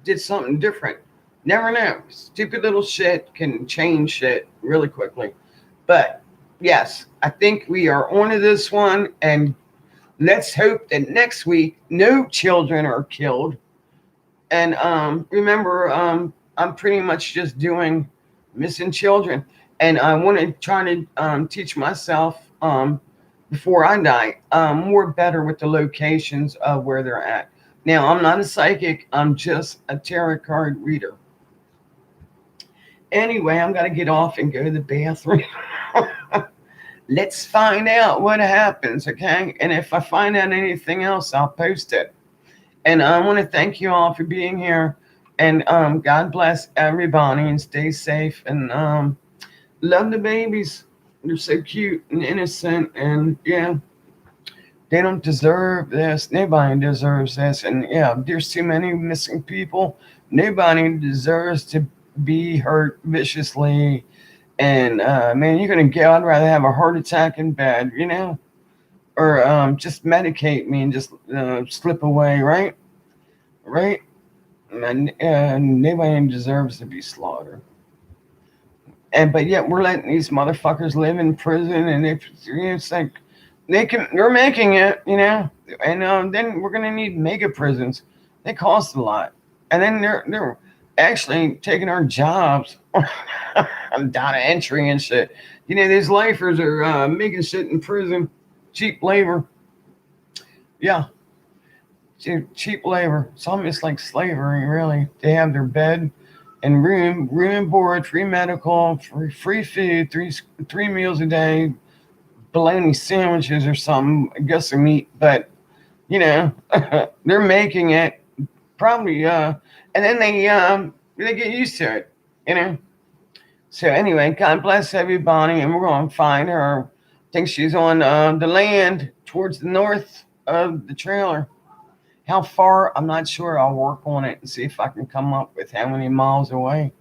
did something different. Never know. Stupid little shit can change shit really quickly. But yes, I think we are on to this one, and let's hope that next week no children are killed. And remember, I'm pretty much just doing missing children, and I want to try to teach myself before I die more better with the locations of where they're at. Now, I'm not a psychic; I'm just a tarot card reader. Anyway, I'm gonna get off and go to the bathroom. Let's find out what happens, okay? And if I find out anything else, I'll post it. And I want to thank you all for being here. And God bless everybody and stay safe. And love the babies. They're so cute and innocent. And yeah, they don't deserve this. Nobody deserves this. And yeah, there's too many missing people. Nobody deserves to be hurt viciously. And man, you're going to get, I'd rather have a heart attack in bed, or just medicate me and just slip away, right? Right? And nobody deserves to be slaughtered. But yet we're letting these motherfuckers live in prison, and it's like they're making it, and then we're gonna need mega prisons. They cost a lot, and then they're actually taking our jobs, data entry and shit. These lifers are making shit in prison, cheap labor. Yeah. Cheap labor. It's almost like slavery, really. They have their bed and room and board, free medical, free food, three meals a day, bologna sandwiches or something. I guess they're meat, but they're making it probably. And then they get used to it. So anyway, God bless everybody, and we're gonna find her. I think she's on the land towards the north of the trailer. How far? I'm not sure. I'll work on it and see if I can come up with how many miles away.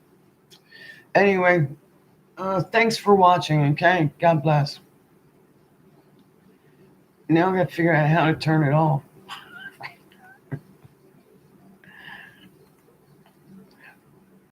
Anyway, thanks for watching, okay? God bless. Now I got to figure out how to turn it off.